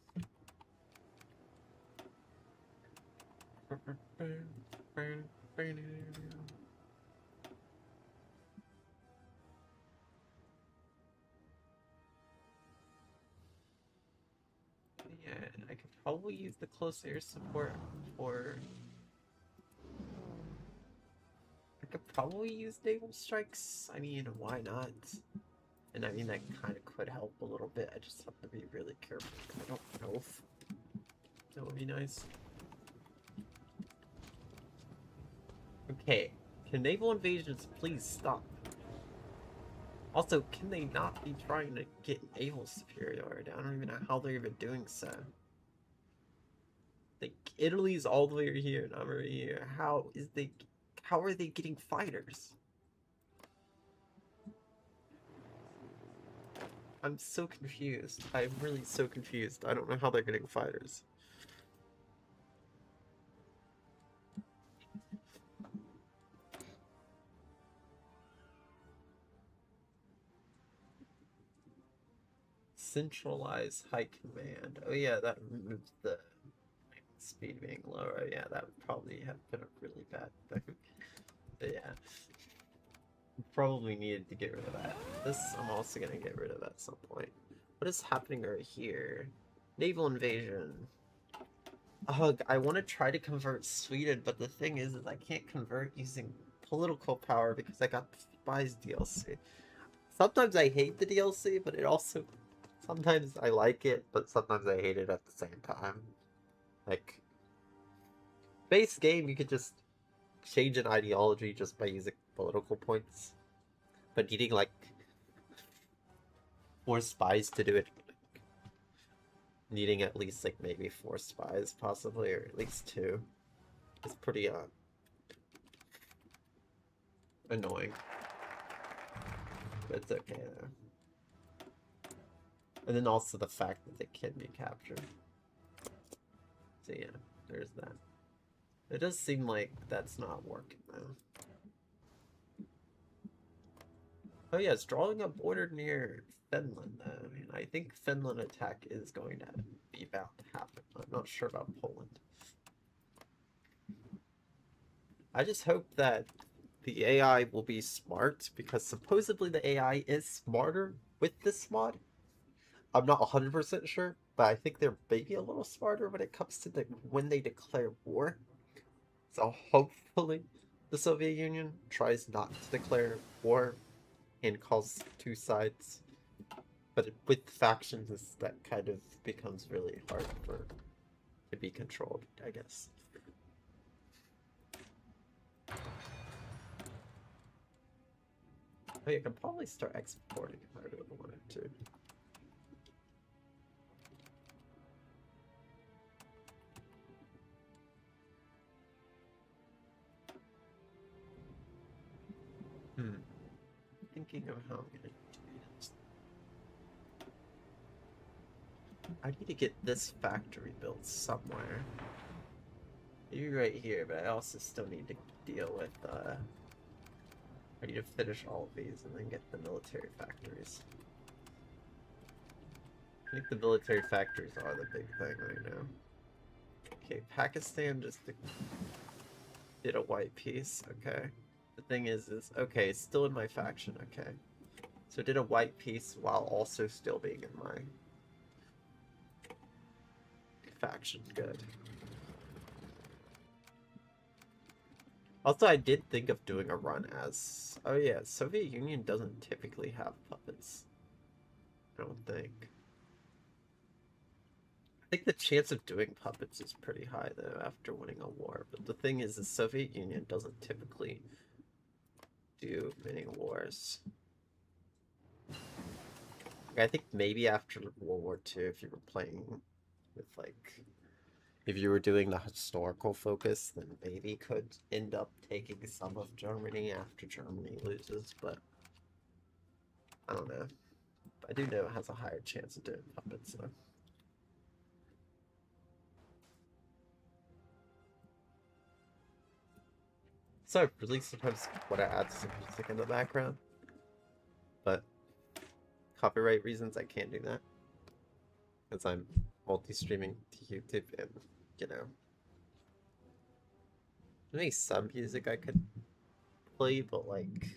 Yeah, I could probably use the close air support for... I could probably use naval strikes. I mean, why not? And I mean, that kind of could help a little bit. I just have to be really careful because I don't know if That would be nice. Okay. Can naval invasions please stop? Also, can they not be trying to get naval superiority? I don't even know how they're even doing so. Like, Italy's all the way here and I'm right here. How are they getting fighters? I'm so confused. I'm really so confused. I don't know how they're getting fighters. Centralized high command. Oh yeah, that removes the speed being lower. Yeah, that would probably have been a really bad thing. But yeah. Probably needed to get rid of that. This I'm also gonna get rid of at some point. What is happening right here? Naval invasion. Ugh, I want to try to convert Sweden, but the thing is I can't convert using political power because I got Spies DLC. Sometimes I hate the DLC, but it also... Sometimes I like it, but sometimes I hate it at the same time. Like... Base game, you could just change an ideology just by using political points. But needing, like... 4 spies to do it... Needing at least, like, maybe 4 spies, possibly, or at least 2. It's pretty, annoying. But it's okay, though. And then also the fact that they can be captured. So yeah, there's that. It does seem like that's not working, though. Oh yeah, it's drawing a border near Finland, though. I mean, I think Finland attack is going to be about to happen. I'm not sure about Poland. I just hope that the AI will be smart, because supposedly the AI is smarter with this mod. I'm not 100% sure, but I think they're maybe a little smarter when it comes to when they declare war. So hopefully the Soviet Union tries not to declare war and calls 2 sides. But with factions, that kind of becomes really hard to be controlled, I guess. Oh, yeah, I can probably start exporting if I really wanted to. Thinking of how I'm gonna do this. I need to get this factory built somewhere. Maybe right here, but I also still need to deal with, I need to finish all of these and then get the military factories. I think the military factories are the big thing right now. Okay, Pakistan just did a white piece, okay. The thing is, okay, it's still in my faction, okay. So it did a white piece while also still being in my faction, good. Also, I did think of doing a run as... Oh yeah, Soviet Union doesn't typically have puppets. I don't think. I think the chance of doing puppets is pretty high, though, after winning a war. But the thing is, the Soviet Union doesn't typically do many wars. I think maybe after World War II, if you were playing with, like... If you were doing the historical focus, then maybe could end up taking some of Germany after Germany loses, but... I don't know. I do know it has a higher chance of doing puppets, though. So I really sometimes want to add some music in the background, but copyright reasons I can't do that, because I'm multi-streaming to YouTube, and you know, maybe some music I could play, but like,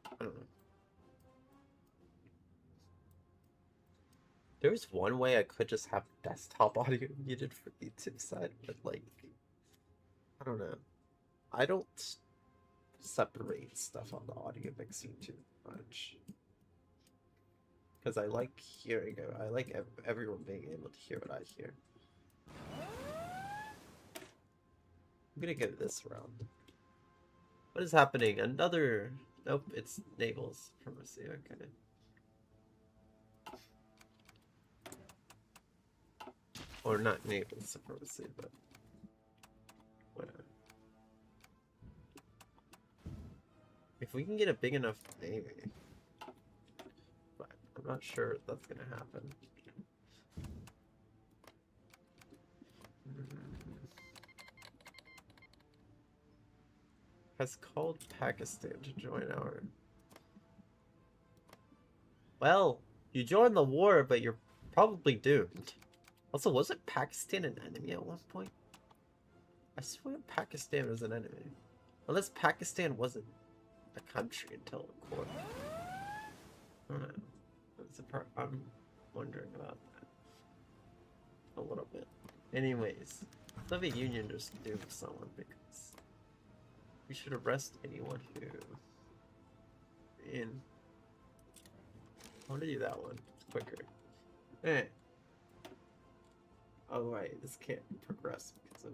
I don't know. There was one way I could just have desktop audio muted for YouTube side, but like, I don't know. I don't separate stuff on the audio mixing too much. Because I like hearing it. I like everyone being able to hear what I hear. I'm gonna go this round. What is happening? Another... Nope, it's naval supremacy, okay. Or not naval supremacy, but... whatever. If we can get a big enough navy... But I'm not sure if that's gonna happen. Has called Pakistan to join our... Well, you joined the war, but you're probably doomed. Also, wasn't Pakistan an enemy at one point? I swear Pakistan was an enemy. Unless Pakistan wasn't a country until the court. I don't know. That's the part I'm wondering about that. A little bit. Anyways, Soviet Union just doomed someone because we should arrest anyone who... I want to do that one. It's quicker. Eh. Oh, right. This can't progress because of...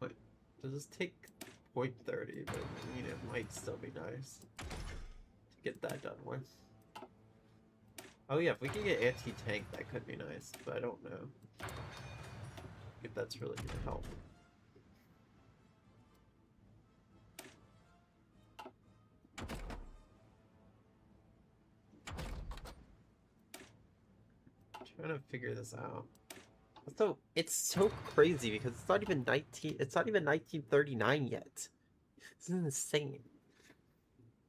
Wait. Does this take 0.30? But I mean, it might still be nice to get that done with. Oh yeah, if we can get anti-tank, that could be nice, but I don't know if that's really gonna help. I'm trying to figure this out. So it's so crazy because it's not even 1939 yet. This is insane.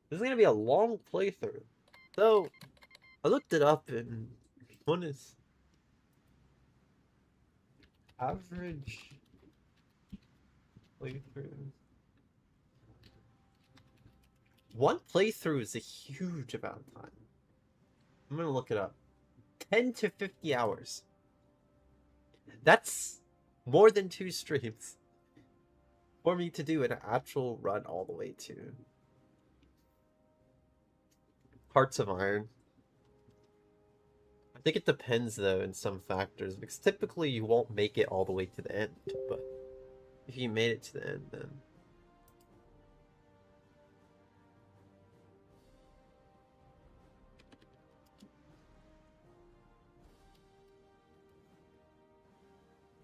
This is gonna be a long playthrough. So I looked it up and one is average playthrough. One playthrough is a huge amount of time. I'm gonna look it up. 10 to 50 hours. That's more than 2 streams for me to do an actual run all the way to Hearts of Iron. I think it depends though in some factors, because typically you won't make it all the way to the end, but if you made it to the end, then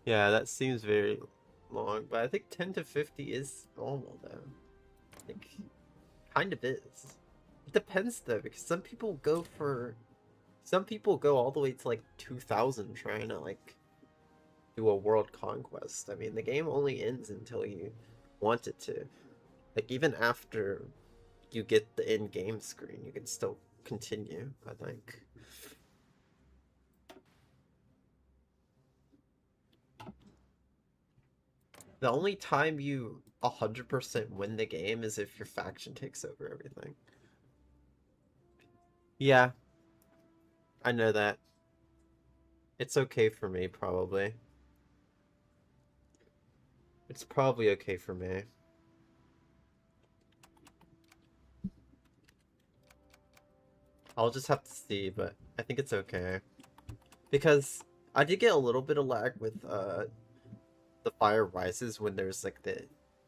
yeah, that seems very long, but I think 10 to 50 is normal though. I think kind of is. It depends though, because some people go all the way to like 2000 trying to like do a world conquest. I mean, the game only ends until you want it to. Like even after you get the end game screen, you can still continue, I think. The only time you 100% win the game is if your faction takes over everything. Yeah. I know that. It's okay for me, probably. It's probably okay for me. I'll just have to see, but I think it's okay. Because I did get a little bit of lag with the Fire Rises when there's like the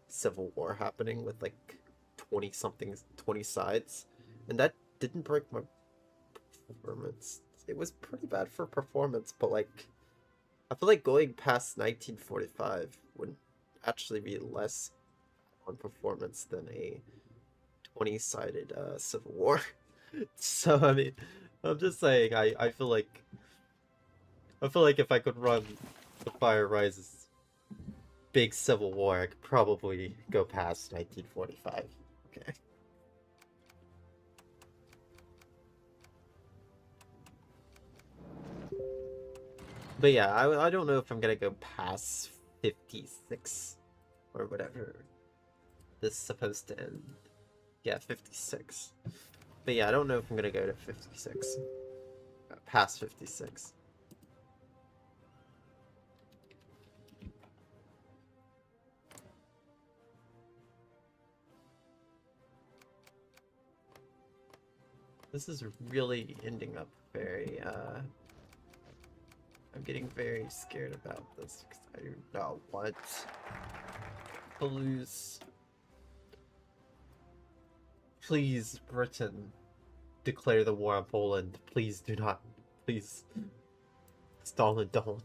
civil war happening with like 20 sides, and that didn't break my performance. It was pretty bad for performance, but like I feel like going past 1945 would actually be less on performance than a 20-sided civil war. So I mean, I'm just saying I feel like if I could run the Fire Rises big civil war, I could probably go past 1945. Okay. But yeah, I don't know if I'm gonna go past 56 or whatever this is supposed to end. Yeah, 56. But yeah, I don't know if I'm gonna go to 56. Past 56. This is really ending up very, I'm getting very scared about this because I do not want to lose. Please, Britain, declare the war on Poland. Please do not. Please, Stalin, don't.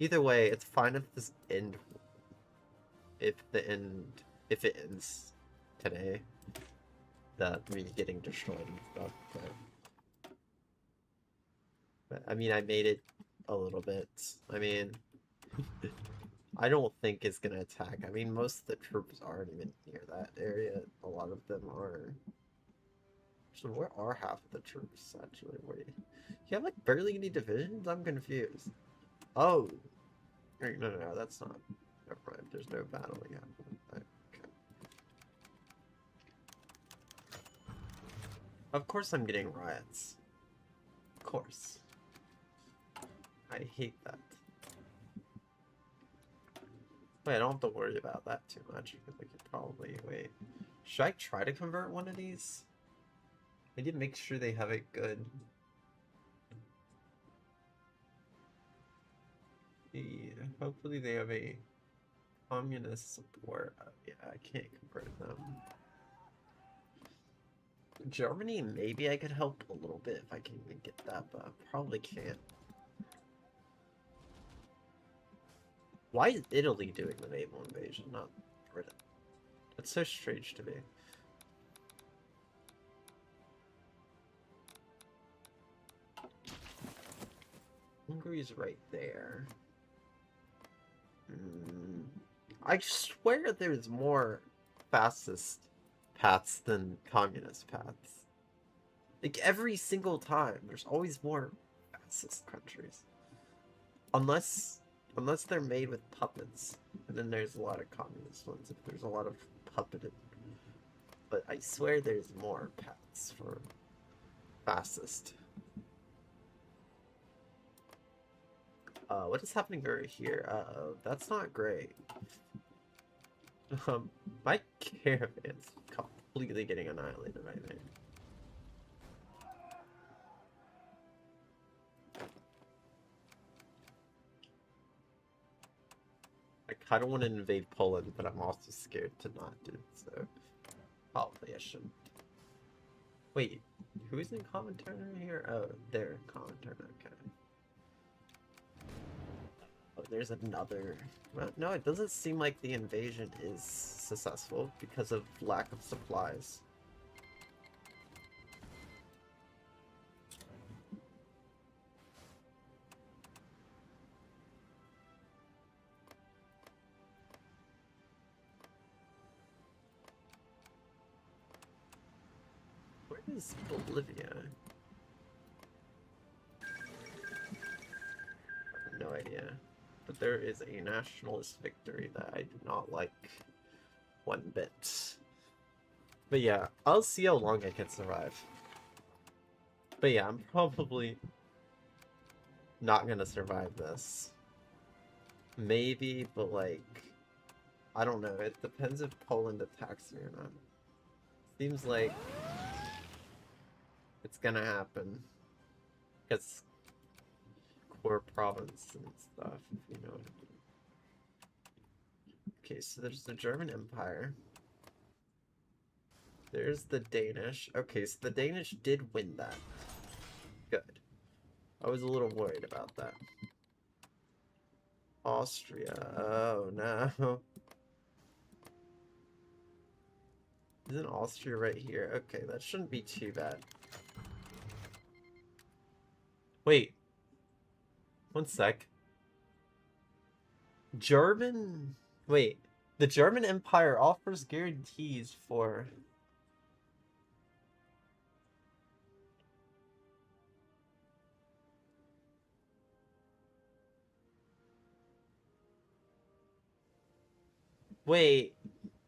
Either way, it's fine if this end. If it ends today, that me getting destroyed and stuff. But I mean, I made it a little bit. I mean, I don't think it's gonna attack. I mean, most of the troops aren't even near that area. A lot of them are. So where are half of the troops actually? Wait, you have like barely any divisions? I'm confused. Oh, wait, no, that's not. Never mind. There's no battling happening. Okay. Of course, I'm getting riots. Of course. I hate that. Wait, I don't have to worry about that too much because I could probably wait. Should I try to convert one of these? I need to make sure they have it good. Hopefully they have a communist support. Yeah, I can't convert them. Germany, maybe I could help a little bit if I can even get that, but I probably can't. Why is Italy doing the naval invasion, not Britain? That's so strange to me. Hungary's right there. I swear there's more fascist paths than communist paths. Like every single time, there's always more fascist countries. Unless they're made with puppets. And then there's a lot of communist ones if there's a lot of puppeted. But I swear there's more paths for fascist. What is happening over here? Uh-oh, that's not great. My caravan's completely getting annihilated, I think. I kind of want to invade Poland, but I'm also scared to not do so. Probably I shouldn't. Wait, who's in commentary here? Oh, they're in commentary, okay. Oh, there's another... Well, no, it doesn't seem like the invasion is successful because of lack of supplies. Where is Bolivia? I have no idea. But there is a nationalist victory that I do not like one bit. But yeah, I'll see how long I can survive. But yeah, I'm probably not gonna survive this. Maybe, but like, I don't know. It depends if Poland attacks me or not. Seems like it's gonna happen. Because core province and stuff, if you know what I mean. Okay, so there's the German Empire. There's the Danish. Okay, so the Danish did win that. Good. I was a little worried about that. Austria. Oh, no. Isn't Austria right here? Okay, that shouldn't be too bad. Wait. One sec. German... Wait. The German Empire offers guarantees for... Wait.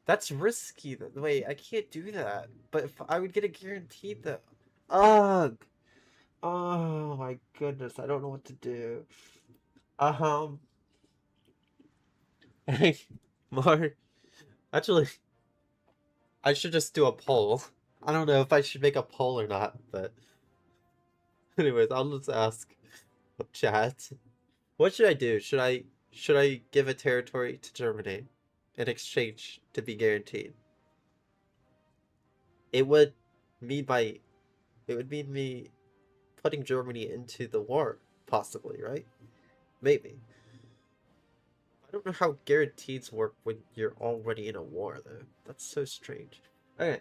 That's risky. Wait, I can't do that. But if I would get a guarantee that... Ugh! Oh my goodness, I don't know what to do. More. Actually, I should just do a poll. I don't know if I should make a poll or not, but anyways, I'll just ask chat. What should I do? Should I give a territory to Germany in exchange to be guaranteed? It would mean by it would mean me putting Germany into the war, possibly, right? Maybe. I don't know how guarantees work when you're already in a war, though. That's so strange. Okay.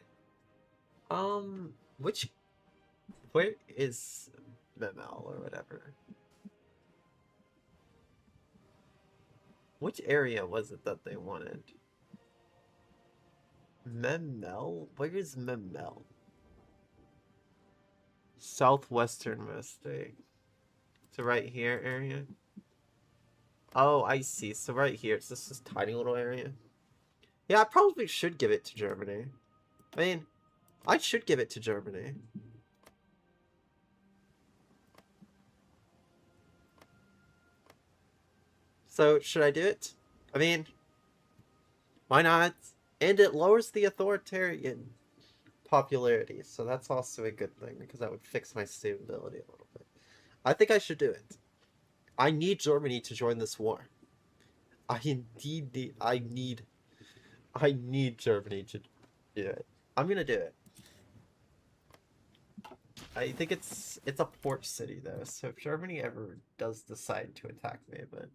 Which where is Memel or whatever? Which area was it that they wanted? Memel? Where is Memel? Southwesternmost state. So right here area? Oh, I see. So right here, it's just this tiny little area. Yeah, I probably should give it to Germany. I mean, I should give it to Germany. So, should I do it? I mean, why not? And it lowers the authoritarian popularity, so that's also a good thing, because that would fix my stability a little bit. I think I should do it. I need Germany to join this war. I need Germany to do it. I'm gonna do it. I think it's a port city though, so if Germany ever does decide to attack me, but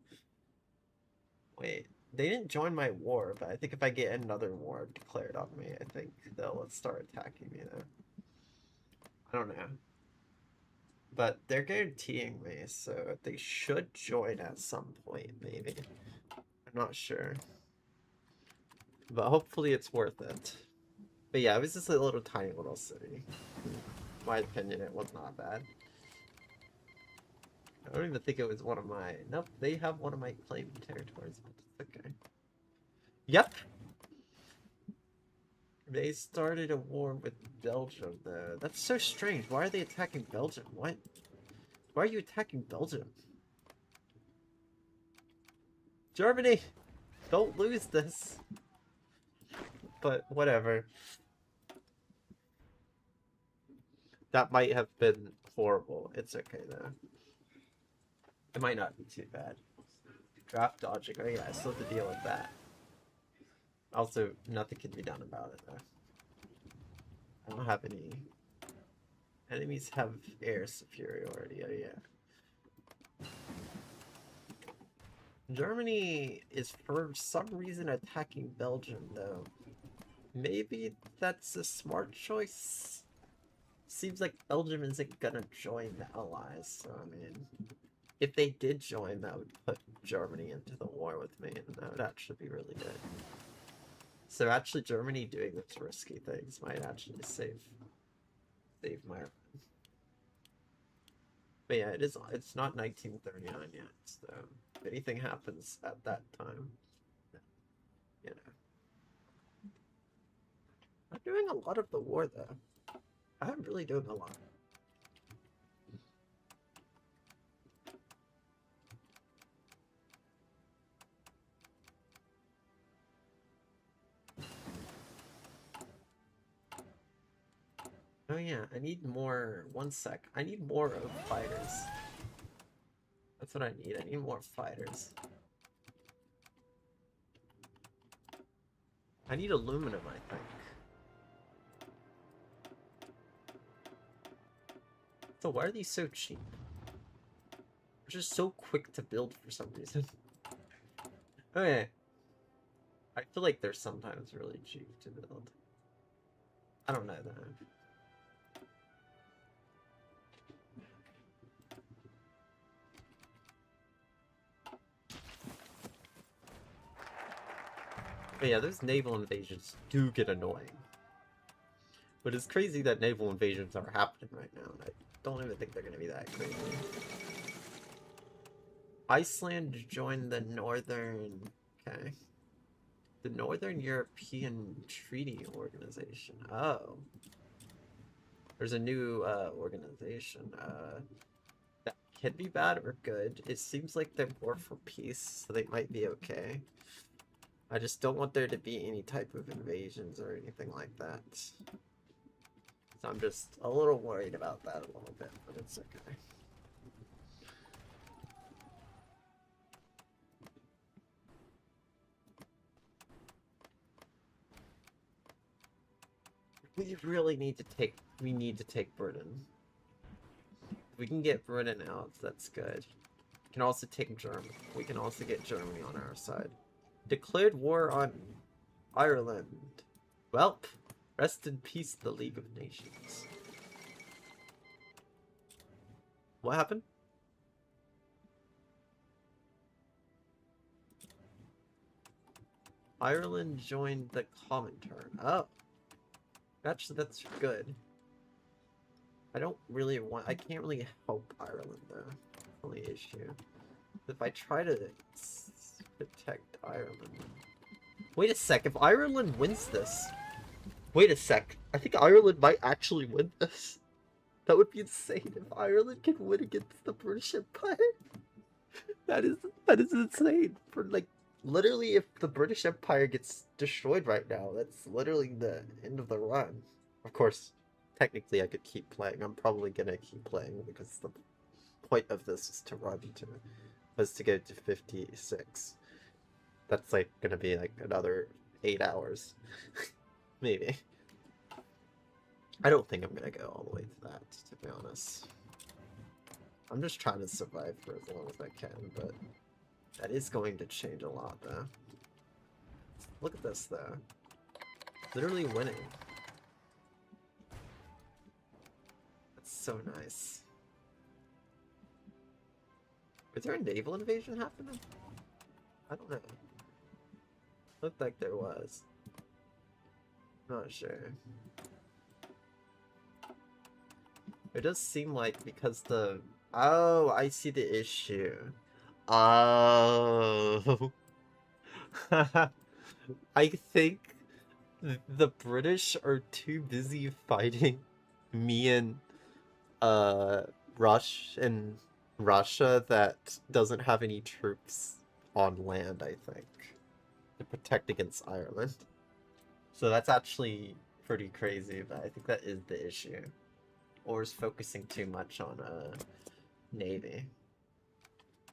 wait, they didn't join my war, but I think if I get another war declared on me, I think they'll start attacking me though. I don't know. But they're guaranteeing me, so they should join at some point, maybe. I'm not sure. But hopefully it's worth it. But yeah, it was just a little tiny little city. In my opinion, it was not bad. I don't even think it was one of my... Nope, they have one of my claimed territories, but it's okay. Yep! They started a war with Belgium, though. That's so strange. Why are they attacking Belgium? What? Why are you attacking Belgium? Germany! Don't lose this! But whatever. That might have been horrible. It's okay, though. It might not be too bad. Draft dodging. Oh yeah, I still have to deal with that. Also, nothing can be done about it, though. I don't have any... Enemies have air superiority, oh yeah. Germany is for some reason attacking Belgium, though. Maybe that's a smart choice? Seems like Belgium isn't gonna join the Allies, so I mean... If they did join, that would put Germany into the war with me, and that would actually be really good. So actually Germany doing those risky things might actually save my... But yeah, it's not 1939 yet, so if anything happens at that time, you know. I'm doing a lot of the war, though. I'm really doing a lot. Oh yeah, I need more... One sec. I need more of fighters. That's what I need. I need more fighters. I need aluminum, I think. So why are these so cheap? They're just so quick to build for some reason. Okay. I feel like they're sometimes really cheap to build. I don't know though. But yeah, those naval invasions do get annoying. But it's crazy that naval invasions are happening right now, and I don't even think they're going to be that crazy. Iceland joined the Northern... Okay. The Northern European Treaty Organization. Oh. There's a new organization. That can be bad or good. It seems like they're more for peace, so they might be okay. I just don't want there to be any type of invasions or anything like that. So I'm just a little worried about that a little bit, but it's okay. We really need to take. We need to take Britain. If we can get Britain out, that's good. We can also take Germany. We can also get Germany on our side. Declared war on Ireland. Well, rest in peace, the League of Nations. What happened? Ireland joined the Comintern. Oh. Actually, that's good. I don't really want... I can't really help Ireland, though. Only issue. If I try to protect Ireland... Wait a sec, if Ireland wins this... Wait a sec. I think Ireland might actually win this. That would be insane if Ireland can win against the British Empire. That is insane. For like, literally, if the British Empire gets destroyed right now, that's literally the end of the run. Of course, technically I could keep playing. I'm probably gonna keep playing because the point of this is to run to, was to get to 56. That's like gonna be like another 8 hours. Maybe. I don't think I'm gonna go all the way to that, to be honest. I'm just trying to survive for as long as I can, but that is going to change a lot, though. Look at this, though. Literally winning. That's so nice. Is there a naval invasion happening? I don't know. Looked like there was. Not sure. It does seem like because the... Oh, I see the issue. Oh. I think the British are too busy fighting me and Russia that doesn't have any troops on land, I think, to protect against Ireland. So that's actually pretty crazy, but I think that is the issue. Or is focusing too much on Navy.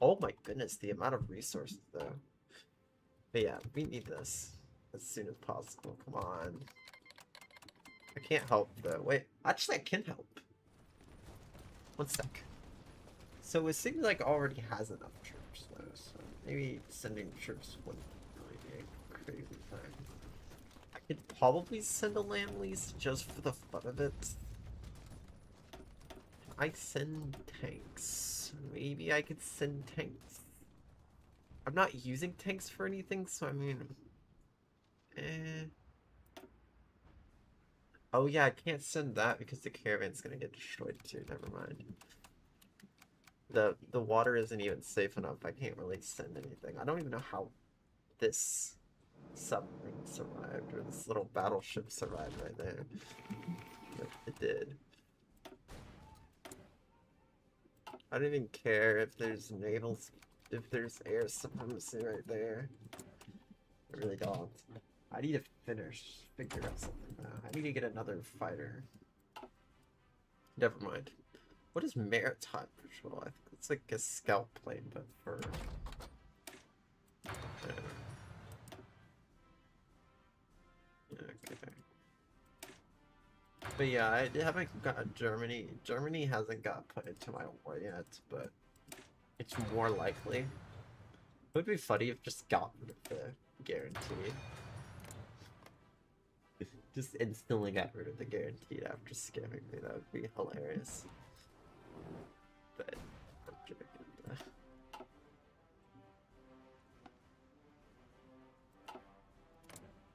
Oh my goodness, the amount of resources though. But yeah, we need this as soon as possible. Come on. I can't help though. Wait, actually I can help. One sec. So it seems like already has enough troops though, so maybe sending troops wouldn't really be a crazy thing. I could probably send a land lease just for the fun of it. I send tanks. Maybe I could send tanks. I'm not using tanks for anything, so I mean... Oh yeah, I can't send that because the caravan's gonna get destroyed too. Never mind. The water isn't even safe enough. I can't really send anything. I don't even know how this submarine survived, or this little battleship survived right there. But it did. I don't even care if there's if there's air supremacy right there. I really don't. I need to figure out something now. I need to get another fighter. Never mind. What is maritime patrol? I think it's like a scout plane, but for... Okay. But yeah, I haven't got Germany. Germany hasn't got put into my war yet, but it's more likely. It would be funny if just got rid of the guarantee. Just instantly got rid of the guaranteed after scamming me. That would be hilarious. But I'm joking.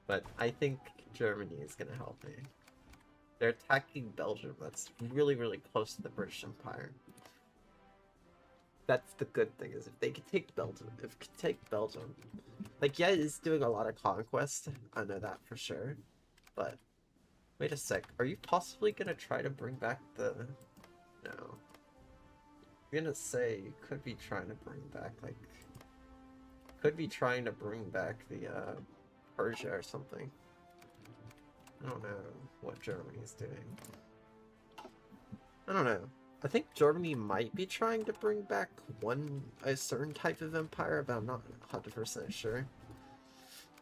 But I think Germany is gonna help me. They're attacking Belgium. That's really, really close to the British Empire. That's the good thing, is if they could take Belgium, like, yeah, it's doing a lot of conquest. I know that for sure. But, wait a sec. Are you possibly gonna try to bring back the... No. I'm gonna say you could be trying to bring back, like... Could be trying to bring back the, Persia or something. I don't know what Germany is doing. I don't know. I think Germany might be trying to bring back a certain type of empire, but I'm not 100% sure.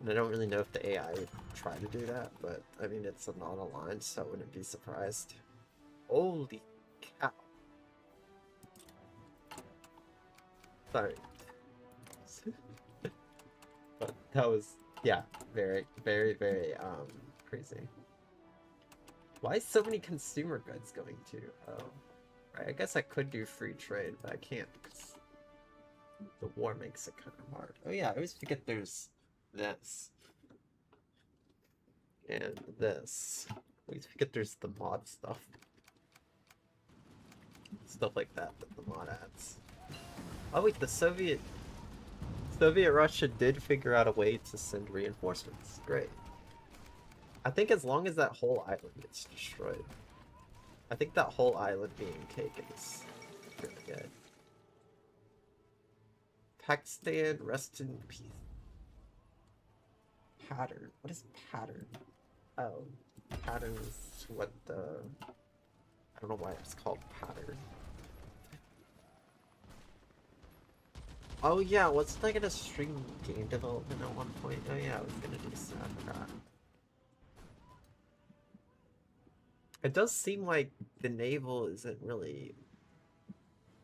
And I don't really know if the AI would try to do that, but I mean, it's a non-aligned, so I wouldn't be surprised. Holy cow. Sorry. But that was, yeah, very, very, very, crazy. Why is so many consumer goods going to? Oh, right, I guess I could do free trade, but I can't because the war makes it kind of hard. Oh yeah, I always forget there's this. And this. I always forget there's the mod stuff. Stuff like that the mod adds. Oh wait, the Soviet Russia did figure out a way to send reinforcements. Great. I think as long as that whole island gets destroyed. I think that whole island being taken is really good. Pakistan, rest in peace. Pattern. What is pattern? Oh, pattern is what the... I don't know why it's called pattern. Oh yeah, wasn't I gonna stream game development at one point? Oh yeah, I was gonna do so, I forgot. It does seem like the naval isn't really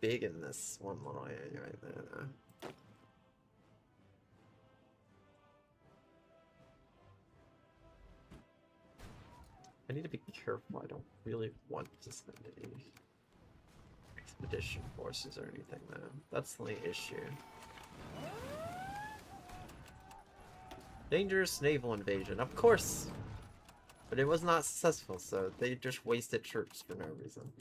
big in this one little area right there, though. I need to be careful, I don't really want to send any expedition forces or anything, though. That's the only issue. Dangerous naval invasion, of course! But it was not successful, so they just wasted troops for no reason.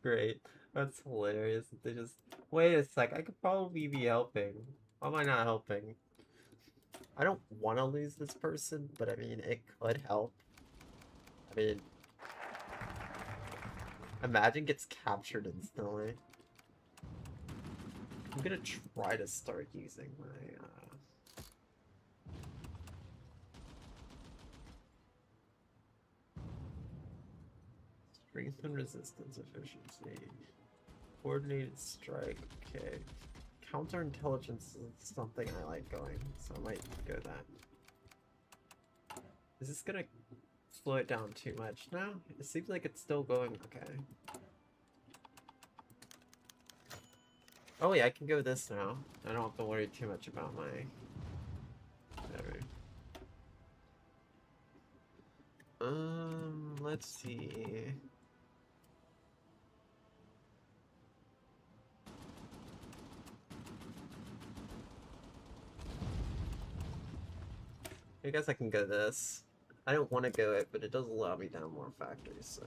Great. That's hilarious. They just... Wait a sec, I could probably be helping. Why am I not helping? I don't want to lose this person, but I mean, it could help. I mean... Imagine gets captured instantly. I'm gonna try to start using my, strengthen resistance efficiency. Coordinated strike, okay. Counterintelligence is something I like going, so I might go that. Is this gonna slow it down too much now? It seems like it's still going okay. Oh yeah, I can go this now. I don't have to worry too much about my... Whatever. Let's see... I guess I can go this. I don't want to go it, but it does allow me down more factories, so...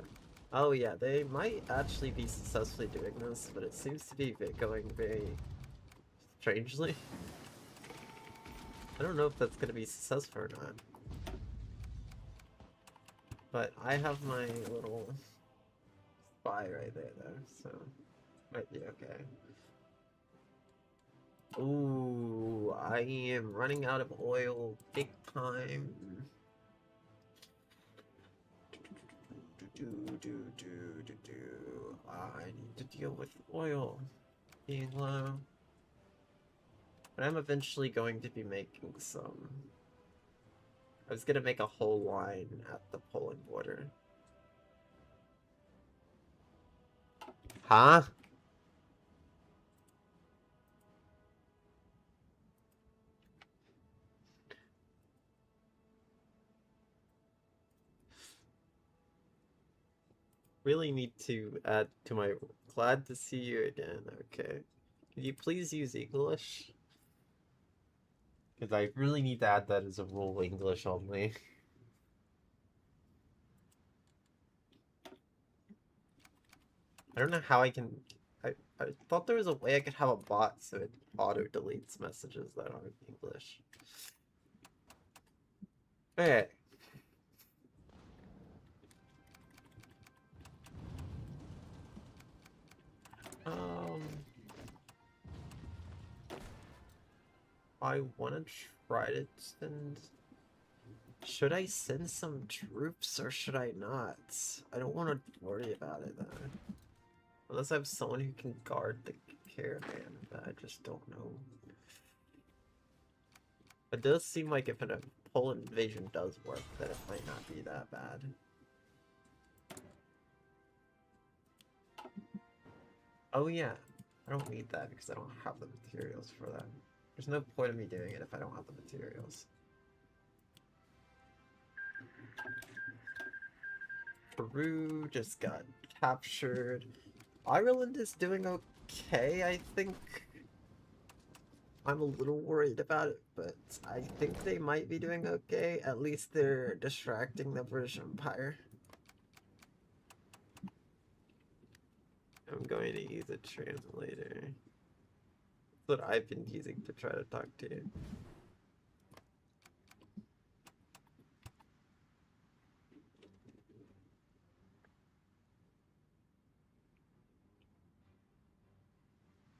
Oh yeah, they might actually be successfully doing this, but it seems to be going very strangely. I don't know if that's going to be successful or not. But I have my little spy right there though, so might be okay. Ooh, I am running out of oil big time. I need to deal with oil being low. But I'm eventually going to be making some... I was gonna make a whole line at the Poland border. Huh? Really need to add to my... Glad to see you again, okay. Could you please use English? Because I really need to add that as a rule, English only. I don't know how I can... I thought there was a way I could have a bot so it auto-deletes messages that aren't English. Okay. I want to try to send... Should I send some troops or should I not? I don't want to worry about it though. Unless I have someone who can guard the caravan, but I just don't know. It does seem like if a Poland invasion does work, that it might not be that bad. Oh yeah, I don't need that because I don't have the materials for that. There's no point in me doing it if I don't have the materials. Peru just got captured. Ireland is doing okay, I think. I'm a little worried about it, but I think they might be doing okay. At least they're distracting the British Empire. I'm going to use a translator. That's what I've been using to try to talk to you.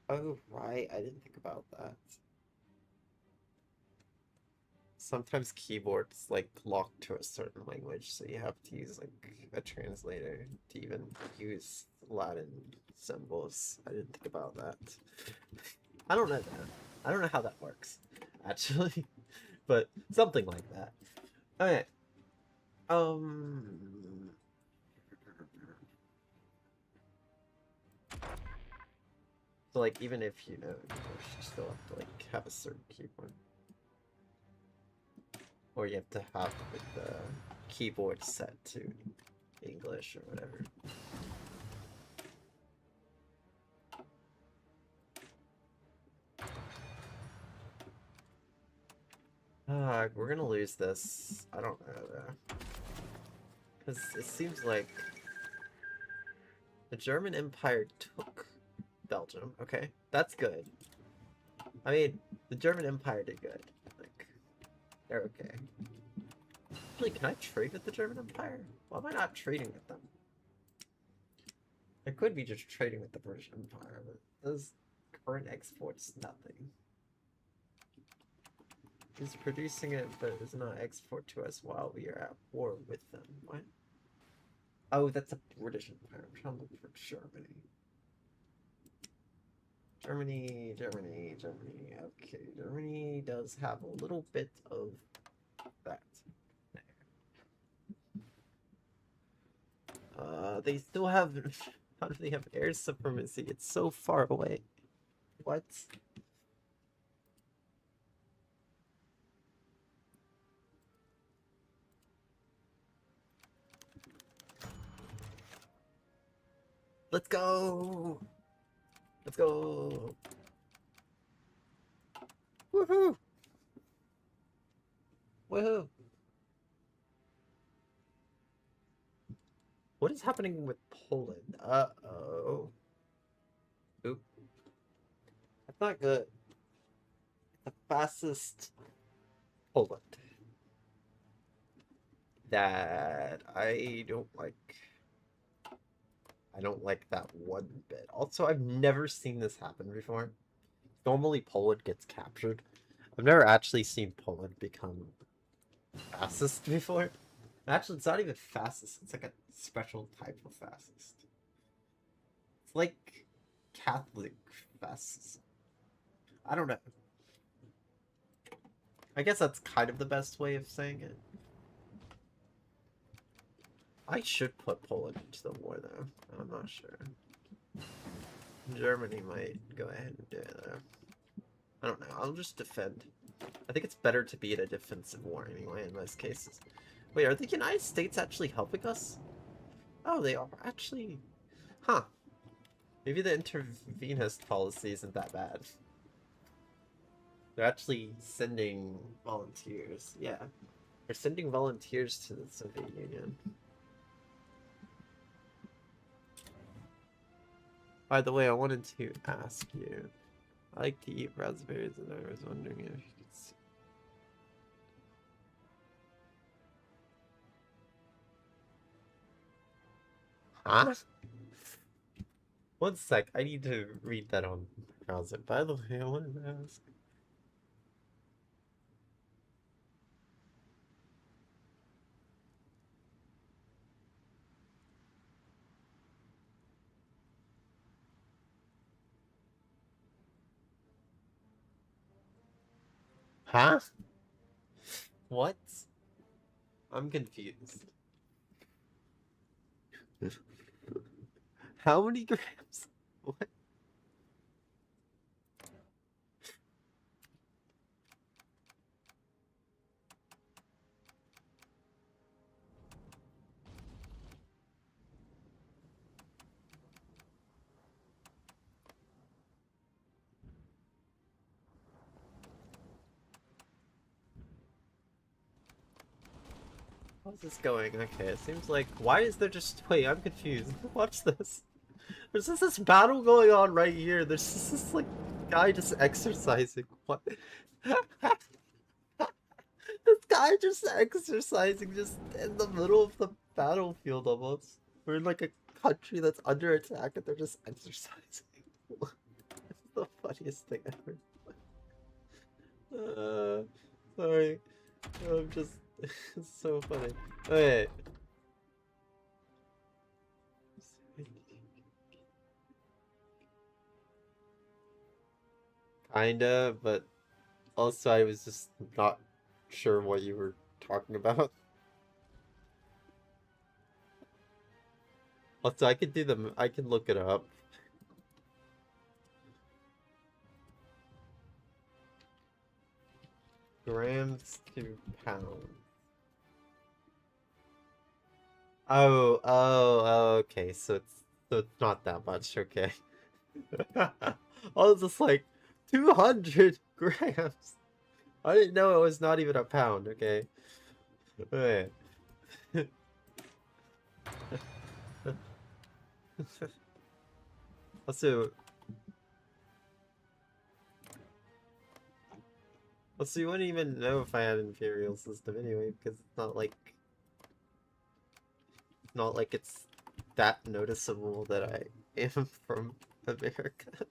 Oh, right. I didn't think about that. Sometimes keyboards like lock to a certain language, so you have to use like a translator to even use Latin symbols. I didn't think about that. I don't know that. I don't know how that works, actually, but something like that. Okay. So like even if you know English, you still have to like have a certain keyboard. Or you have to have the keyboard set to English or whatever. We're gonna lose this. I don't know though. Because it seems like the German Empire took Belgium. Okay, that's good. I mean, the German Empire did good. Like, they're okay. Actually, can I trade with the German Empire? Why am I not trading with them? I could be just trading with the British Empire, but those current exports nothing. He's producing it, but does not export to us while we are at war with them. What? Oh, that's a British Empire. I'm trying to look for Germany. Germany. Okay, Germany does have a little bit of that. They still have... How do they have air supremacy? It's so far away. What? Let's go! Let's go! Woohoo! Woohoo! What is happening with Poland? Uh-oh. Oop. That's not good. The fastest Poland. That I don't like. I don't like that one bit. Also, I've never seen this happen before. Normally, Poland gets captured. I've never actually seen Poland become fascist before. Actually, it's not even fascist. It's like a special type of fascist. It's like Catholic fascism. I don't know. I guess that's kind of the best way of saying it. I should put Poland into the war, though. I'm not sure. Germany might go ahead and do it, though. I don't know. I'll just defend. I think it's better to be in a defensive war anyway in most cases. Wait, are the United States actually helping us? Oh, they are actually... Huh. Maybe the intervenist policy isn't that bad. They're actually sending volunteers. Yeah. They're sending volunteers to the Soviet Union. By the way, I wanted to ask you. I like to eat raspberries, and I was wondering if you could see. Huh? One sec, I need to read that on browser. By the way, I wanted to ask. Huh? What? I'm confused. How many grams? What? How's this going? Okay, it seems like... Why is there just... Wait, I'm confused. Watch this. There's just this battle going on right here. There's just this, like, guy just exercising. What? This guy just exercising just in the middle of the battlefield almost. We're in, like, a country that's under attack and they're just exercising. It's the funniest thing ever. Sorry. I'm just... It's so funny. Okay. Kinda, but also I was just not sure what you were talking about. Also, I could do the... I can look it up. Grams to pound. Oh, okay. So it's not that much. Okay. I was just like 200 grams. I didn't know it was not even a pound. Okay. Okay. Also, you wouldn't even know if I had an imperial system anyway, because it's not like it's that noticeable that I am from America.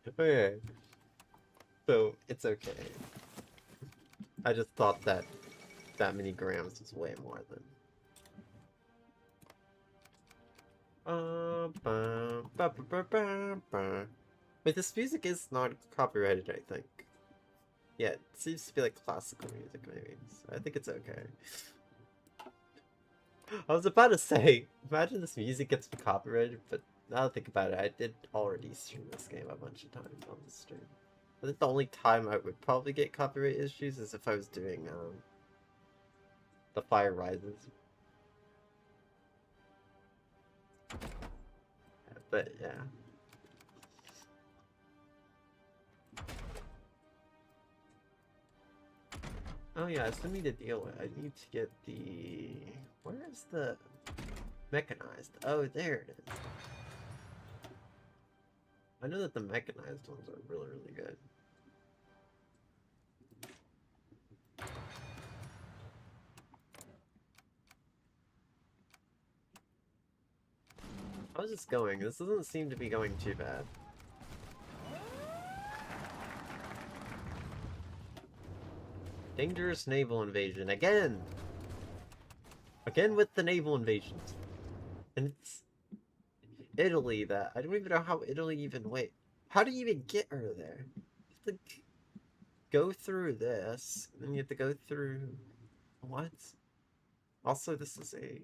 Okay. So, it's okay. I just thought that many grams was way more than... Wait, this music is not copyrighted, I think. Yeah, it seems to be like classical music, maybe. So I think it's okay. I was about to say, imagine this music gets copyrighted, but now that I think about it, I did already stream this game a bunch of times on the stream. I think the only time I would probably get copyright issues is if I was doing The Fire Rises. But yeah. Oh yeah, I still need to deal with. I need to get the... Where is the mechanized? Oh, there it is. I know that the mechanized ones are really, really good. How's this going? This doesn't seem to be going too bad. Dangerous naval invasion. Again! Again with the naval invasions. And it's... Italy that... I don't even know how Italy even... Wait. How do you even get her there? You have to go through this. And then you have to go through... What? Also, this is a...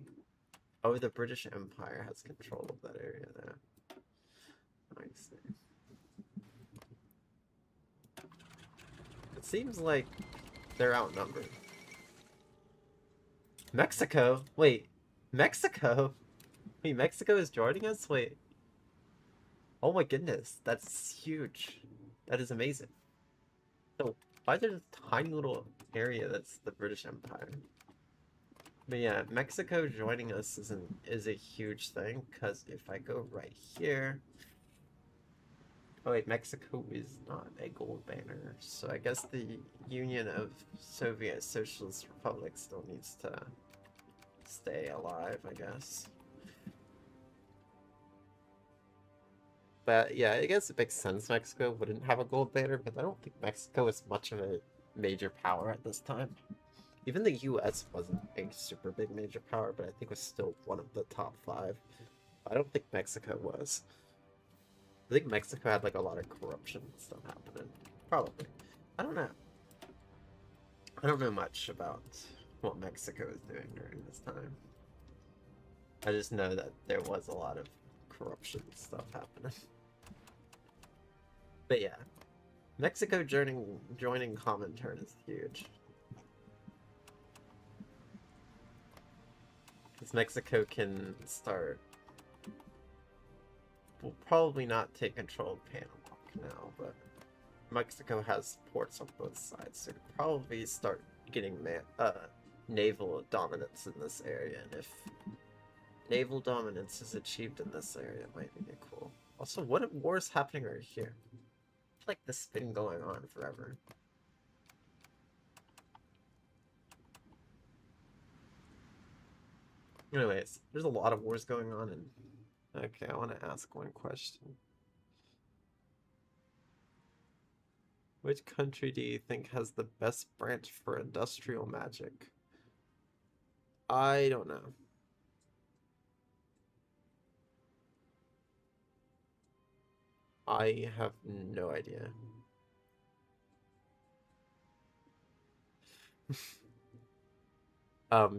Oh, the British Empire has control of that area there. I see. It seems like they're outnumbered. Mexico? Wait. Mexico? Wait, Mexico is joining us? Wait. Oh my goodness. That's huge. That is amazing. So, why is there a tiny little area that's the British Empire? But yeah, Mexico joining us is a huge thing, because if I go right here... Oh wait, Mexico is not a gold banner, so I guess the Union of Soviet Socialist Republics still needs to stay alive, I guess. But yeah, I guess it makes sense Mexico wouldn't have a gold banner, but I don't think Mexico is much of a major power at this time. Even the US wasn't a super big major power, but I think was still one of the top 5. I don't think Mexico was. think Mexico had like a lot of corruption and stuff happening. Probably. I don't know. I don't know much about what Mexico was doing during this time. I just know that there was a lot of corruption stuff happening. But yeah, Mexico joining Comintern is huge. Because Mexico can start... Will probably not take control of Panama Canal, but Mexico has ports on both sides, so probably start getting naval dominance in this area, and if naval dominance is achieved in this area, it might be cool. Also, what war is happening right here? I feel like this has been going on forever. Anyways, there's a lot of wars going on, and okay, I want to ask one question. Which country do you think has the best branch for industrial magic? I don't know. I have no idea.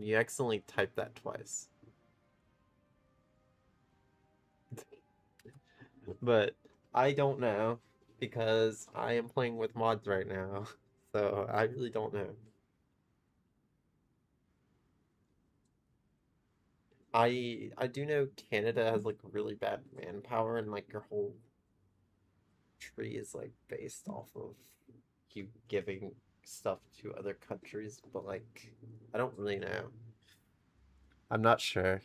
You accidentally typed that twice. But I don't know, because I am playing with mods right now, so I really don't know. I do know Canada has like really bad manpower, and like your whole tree is like based off of you giving stuff to other countries, but like I don't really know. I'm not sure.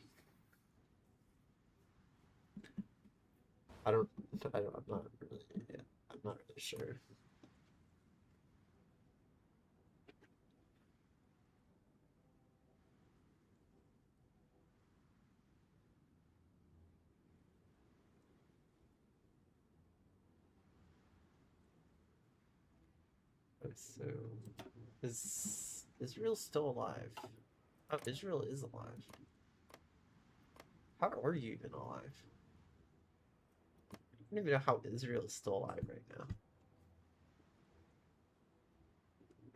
I'm not really, yeah, I'm not really sure. So, is Israel still alive? Oh, Israel is alive. How are you even alive? I don't even know how Israel is still alive right now.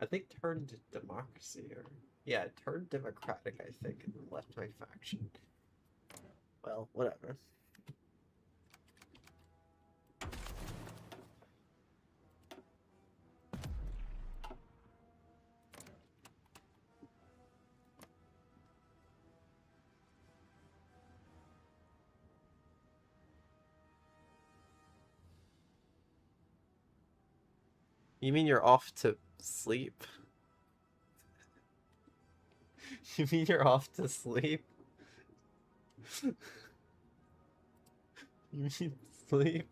I think turned democracy, or yeah, it turned democratic, I think, and left my faction. Well, whatever. You mean you're off to sleep? You mean you're off to sleep? You mean sleep?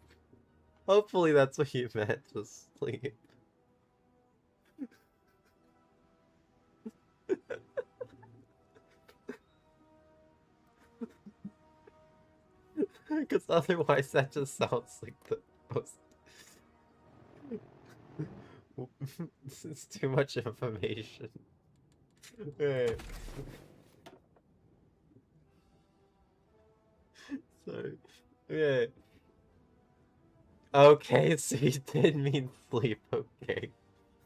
Hopefully that's what you meant, just sleep. Because otherwise that just sounds like the most... This is too much information. Okay. Sorry. Okay. Okay, so you did mean sleep, okay.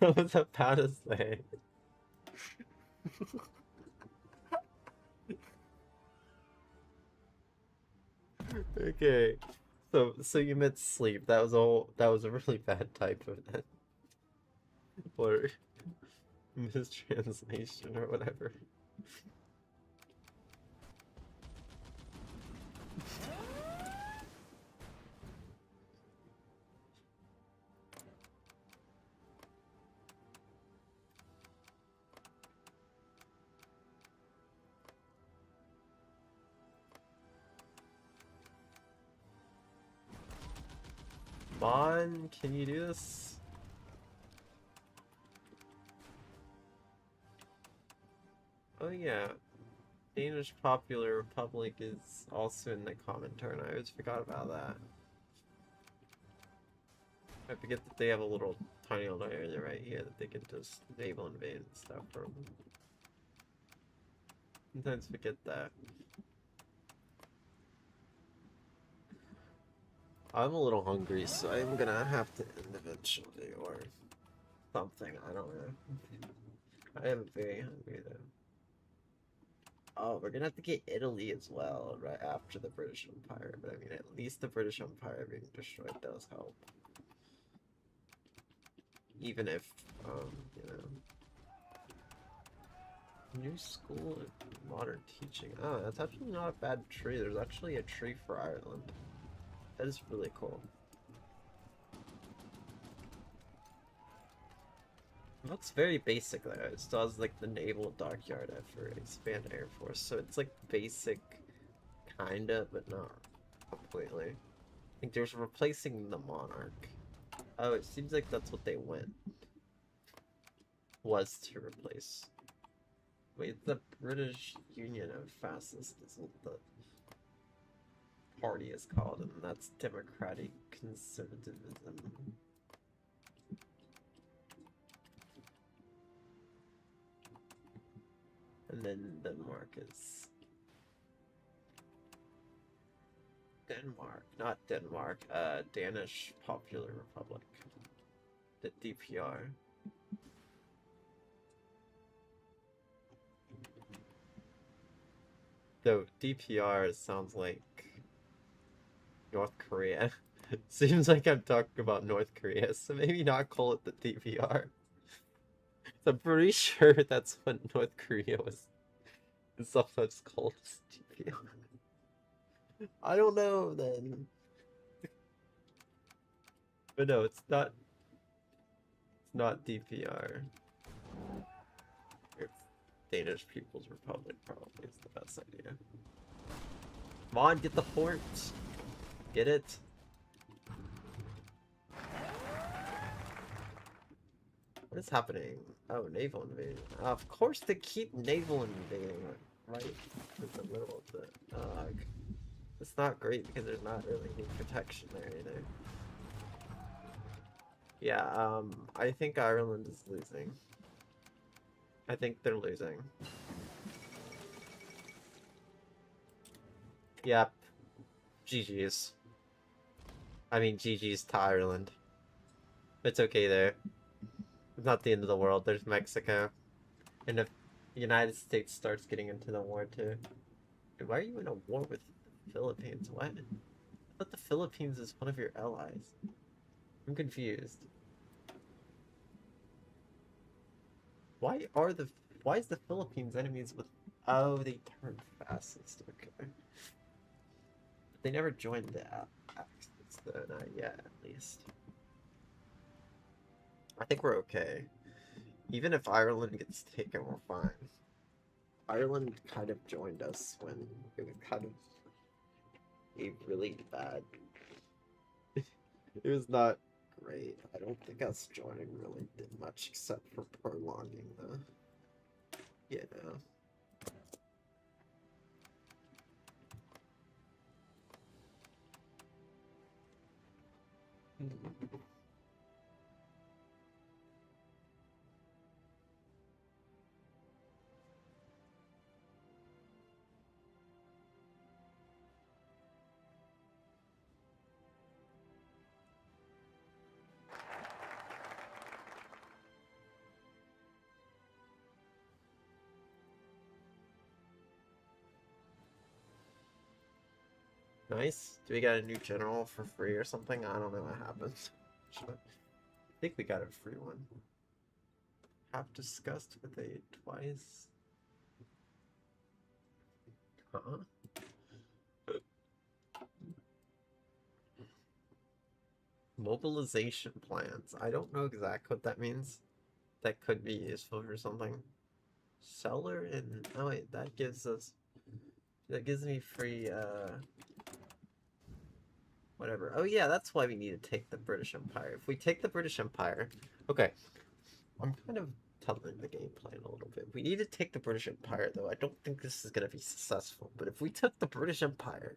I was about to say. Okay. So you meant sleep. That was a really bad type of that. Or mistranslation or whatever. Mon, can you do this? Oh yeah. Danish Popular Republic is also in the Comintern. I always forgot about that. I forget that they have a little tiny little area right here that they can just naval invade and stuff from. Sometimes forget that. I'm a little hungry, so I'm gonna have to end eventually, or something. I don't know. I am very hungry though. Oh, we're gonna have to get Italy as well, right after the British Empire. But I mean, at least the British Empire being destroyed does help. Even if, you know. New school of modern teaching. Oh, that's actually not a bad tree. There's actually a tree for Ireland. That is really cool. It looks very basic though. It still has like the naval dockyard effort, expand air force. So it's like basic, kinda, but not completely. I think there's replacing the monarch. Oh, it seems like that's what they went. Was to replace. Wait, the British Union of Fascists is what the party is called, and that's democratic conservatism. And then Denmark is Denmark, not Denmark, Danish Popular Republic, the DPR. Though DPR sounds like North Korea. Seems like I'm talking about North Korea, so maybe not call it the DPR. I'm pretty sure that's what North Korea was sometimes called as DPR. I don't know then. But no, it's not DPR. It's Danish People's Republic probably is the best idea. Come on, get the port. Get it. What is happening? Oh, naval invasion. Of course they keep naval invading right in the middle of the it's not great because there's not really any protection there either. Yeah, I think Ireland is losing. I think they're losing. Yep. GG's. I mean, GG's to Ireland. It's okay there. It's not the end of the world. There's Mexico. And if the United States starts getting into the war too. Dude, why are you in a war with the Philippines? What? I thought the Philippines is one of your allies. I'm confused. Why is the Philippines enemies with... Oh, they turned fascist. Okay. But they never joined the Axis though, not yet at least. I think we're okay. Even if Ireland gets taken, we're fine. Ireland kind of joined us when it was kind of a really bad... It was not great. I don't think us joining really did much except for prolonging the... You know. Nice. Do we got a new general for free or something? I don't know what happens. I think we got a free one. Have discussed with a twice. Huh? Mobilization plans. I don't know exactly what that means. That could be useful for something. Seller and... Oh wait, that gives us... That gives me free, whatever. Oh yeah, that's why we need to take the British Empire. If we take the British Empire... Okay. I'm kind of telling the game plan a little bit. We need to take the British Empire, though. I don't think this is going to be successful. But if we took the British Empire,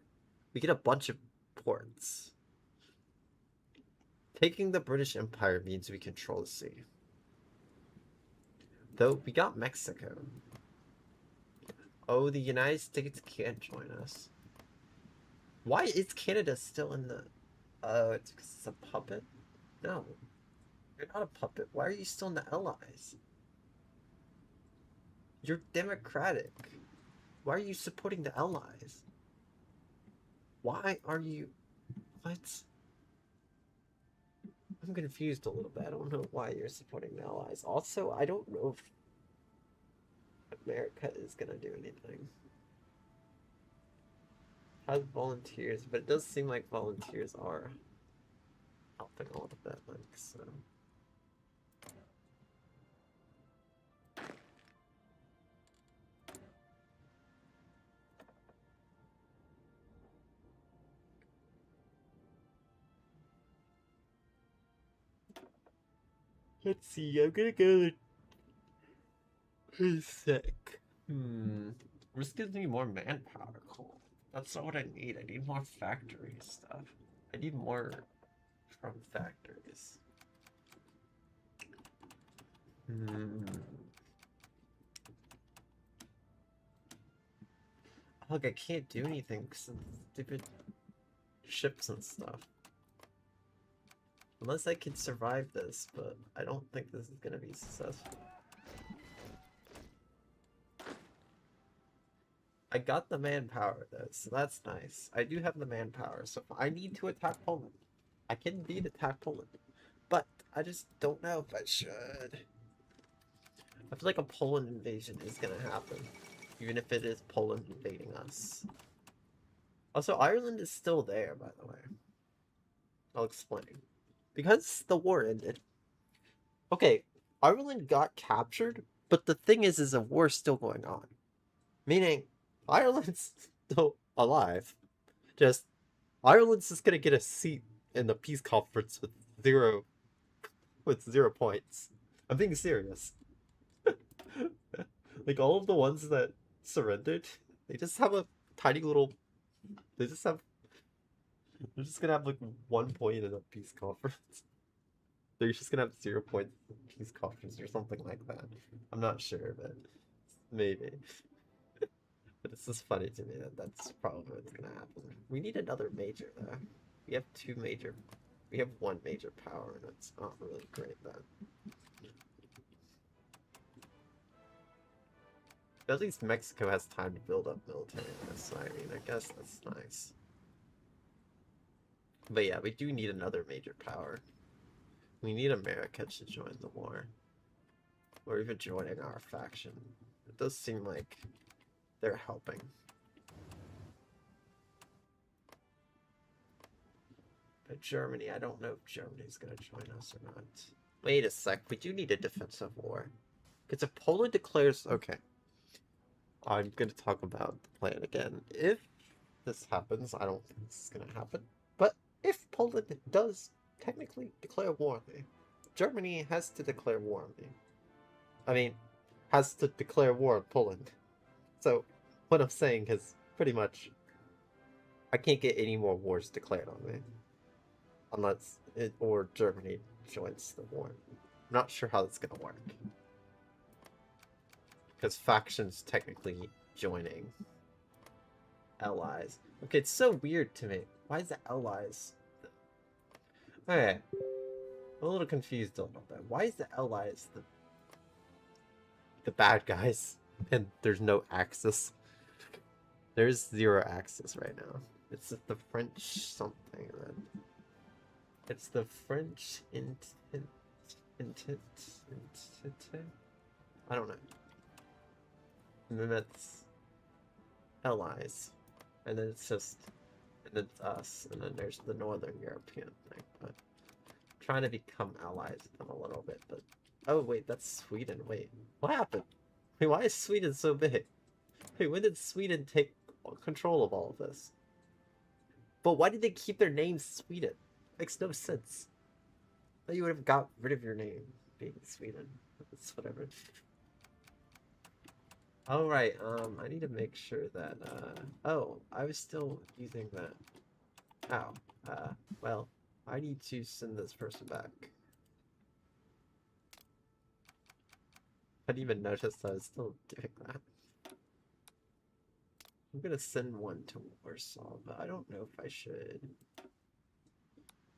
we get a bunch of ports. Taking the British Empire means we control the sea. Though, we got Mexico. Oh, the United States can't join us. Why is Canada still in the... Oh, it's because it's a puppet? No, you're not a puppet. Why are you still in the Allies? You're democratic. Why are you supporting the Allies? Why are you... What? I'm confused a little bit. I don't know why you're supporting the Allies. Also, I don't know if America is gonna do anything. Has volunteers, but it does seem like volunteers are helping a little bit, like, so... Let's see, I'm gonna go to sec. This gives me more manpower. Cool. That's not what I need. I need more factory stuff. I need more from factories. Look, I can't do anything because of stupid ships and stuff. Unless I can survive this, but I don't think this is gonna be successful. I got the manpower though, so that's nice. I do have the manpower, so if I need to attack Poland, I can indeed attack Poland. But I just don't know if I should. I feel like a Poland invasion is gonna happen, even if it is Poland invading us. Also, Ireland is still there, by the way. I'll explain. Because the war ended. Okay, Ireland got captured, but the thing is a war still going on. Meaning, Ireland's still alive. Just, Ireland's just gonna get a seat in the peace conference with zero points. I'm being serious. Like, all of the ones that surrendered, they just have a tiny little... They're just gonna have, like, 1 point in a peace conference. They're just gonna have 0 points in a peace conference or something like that. I'm not sure, but maybe. But it's just funny to me that that's probably what's gonna happen. We need another major, though. We have we have one major power, and it's not really great, then. But at least Mexico has time to build up military in this, so I mean, I guess that's nice. But yeah, we do need another major power. We need America to join the war. Or even joining our faction. It does seem like they're helping. But Germany, I don't know if Germany's gonna join us or not. Wait a sec, we do need a defensive war. Because if Poland declares... Okay. I'm gonna talk about the plan again. If this happens, I don't think this is gonna happen. But if Poland does technically declare war on me, Germany has to declare war on me. I mean, has to declare war on Poland. So, what I'm saying is pretty much I can't get any more wars declared on me. Unless it or Germany joins the war. I'm not sure how that's gonna work. Because factions technically joining allies. Okay, it's so weird to me. Why is the allies... Okay. I'm a little confused a little bit. Why is the allies the bad guys? And there's no Axis. There's 0 Axis right now. It's the French something then. It's the French intent. I don't know. And then that's allies. And then it's just... And then it's us. And then there's the Northern European thing. But I'm trying to become allies with them a little bit. But oh, wait, that's Sweden. Wait, what happened? Wait, why is Sweden so big? Wait, when did Sweden take control of all of this? But why did they keep their name Sweden? Makes no sense. I thought you would have got rid of your name being Sweden. It's whatever. All right, I need to make sure that, oh, I was still using that. Oh, well, I need to send this person back. I didn't even notice I was still doing that. I'm gonna send one to Warsaw, but I don't know if I should.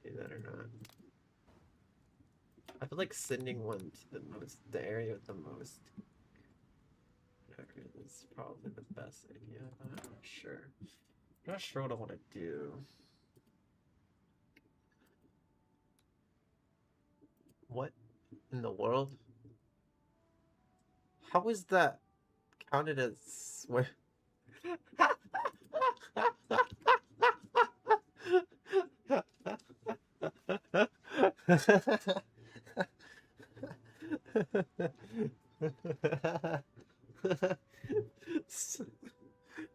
Do that or not. I feel like sending one to the area with the most is probably the best idea. I'm not sure. I'm not sure what I want to do. What in the world? How is that counted as where?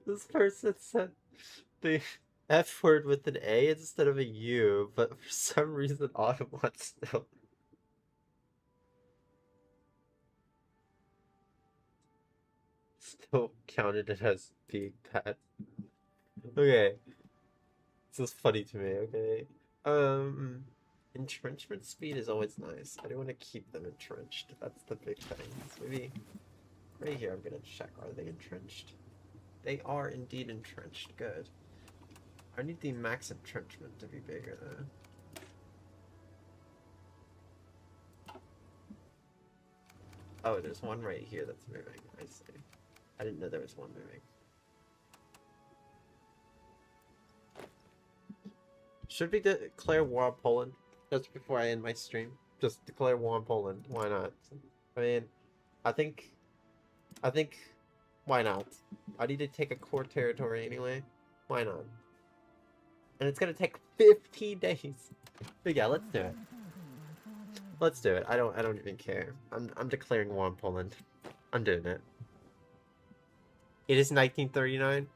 This person said the F word with an A instead of a U, but for some reason Autumn wants still counted it as being bad. Okay. This is funny to me, okay? Entrenchment speed is always nice. I do want to keep them entrenched. That's the big thing. So maybe right here I'm gonna check, are they entrenched? They are indeed entrenched. Good. I need the max entrenchment to be bigger though. Oh, there's one right here that's moving. I see. I didn't know there was one moving. Should we declare war on Poland just before I end my stream? Just declare war on Poland. Why not? I mean, I think, why not? I need to take a core territory anyway. Why not? And it's gonna take 15 days. But yeah, let's do it. Let's do it. I don't even care. I'm declaring war on Poland. I'm doing it. It is 1939.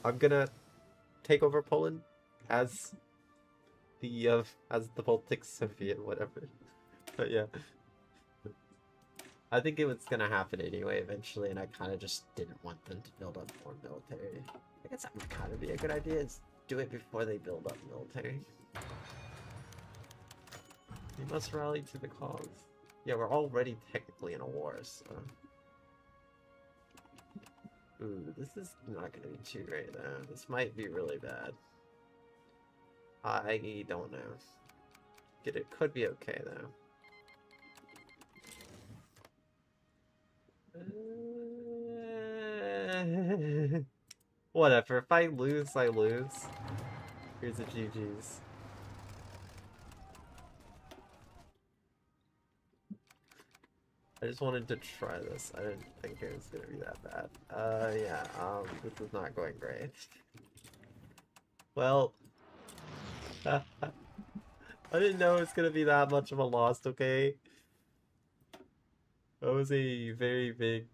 I'm gonna take over Poland as the Baltic Soviet, whatever. But yeah. I think it was gonna happen anyway eventually, and I kind of just didn't want them to build up more military. I guess that would kind of be a good idea, is do it before they build up military. We must rally to the cause. Yeah, we're already technically in a war, so... Ooh, this is not gonna be too great though. This might be really bad. I don't know. It could be okay though. Whatever, if I lose, I lose. Here's a GG's. I just wanted to try this. I didn't think it was gonna be that bad. Yeah, this is not going great. Well, I didn't know it was gonna be that much of a loss, okay? That was a very big...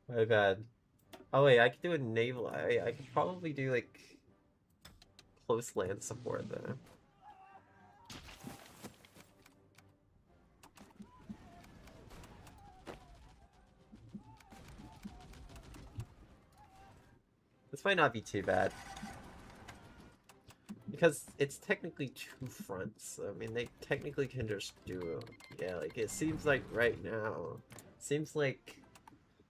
My bad. Oh wait, I could do a naval... I could probably do, like, close land support, though. This might not be too bad. Because it's technically two fronts. So, I mean, they technically can just do... Yeah, like, it seems like right now... Seems like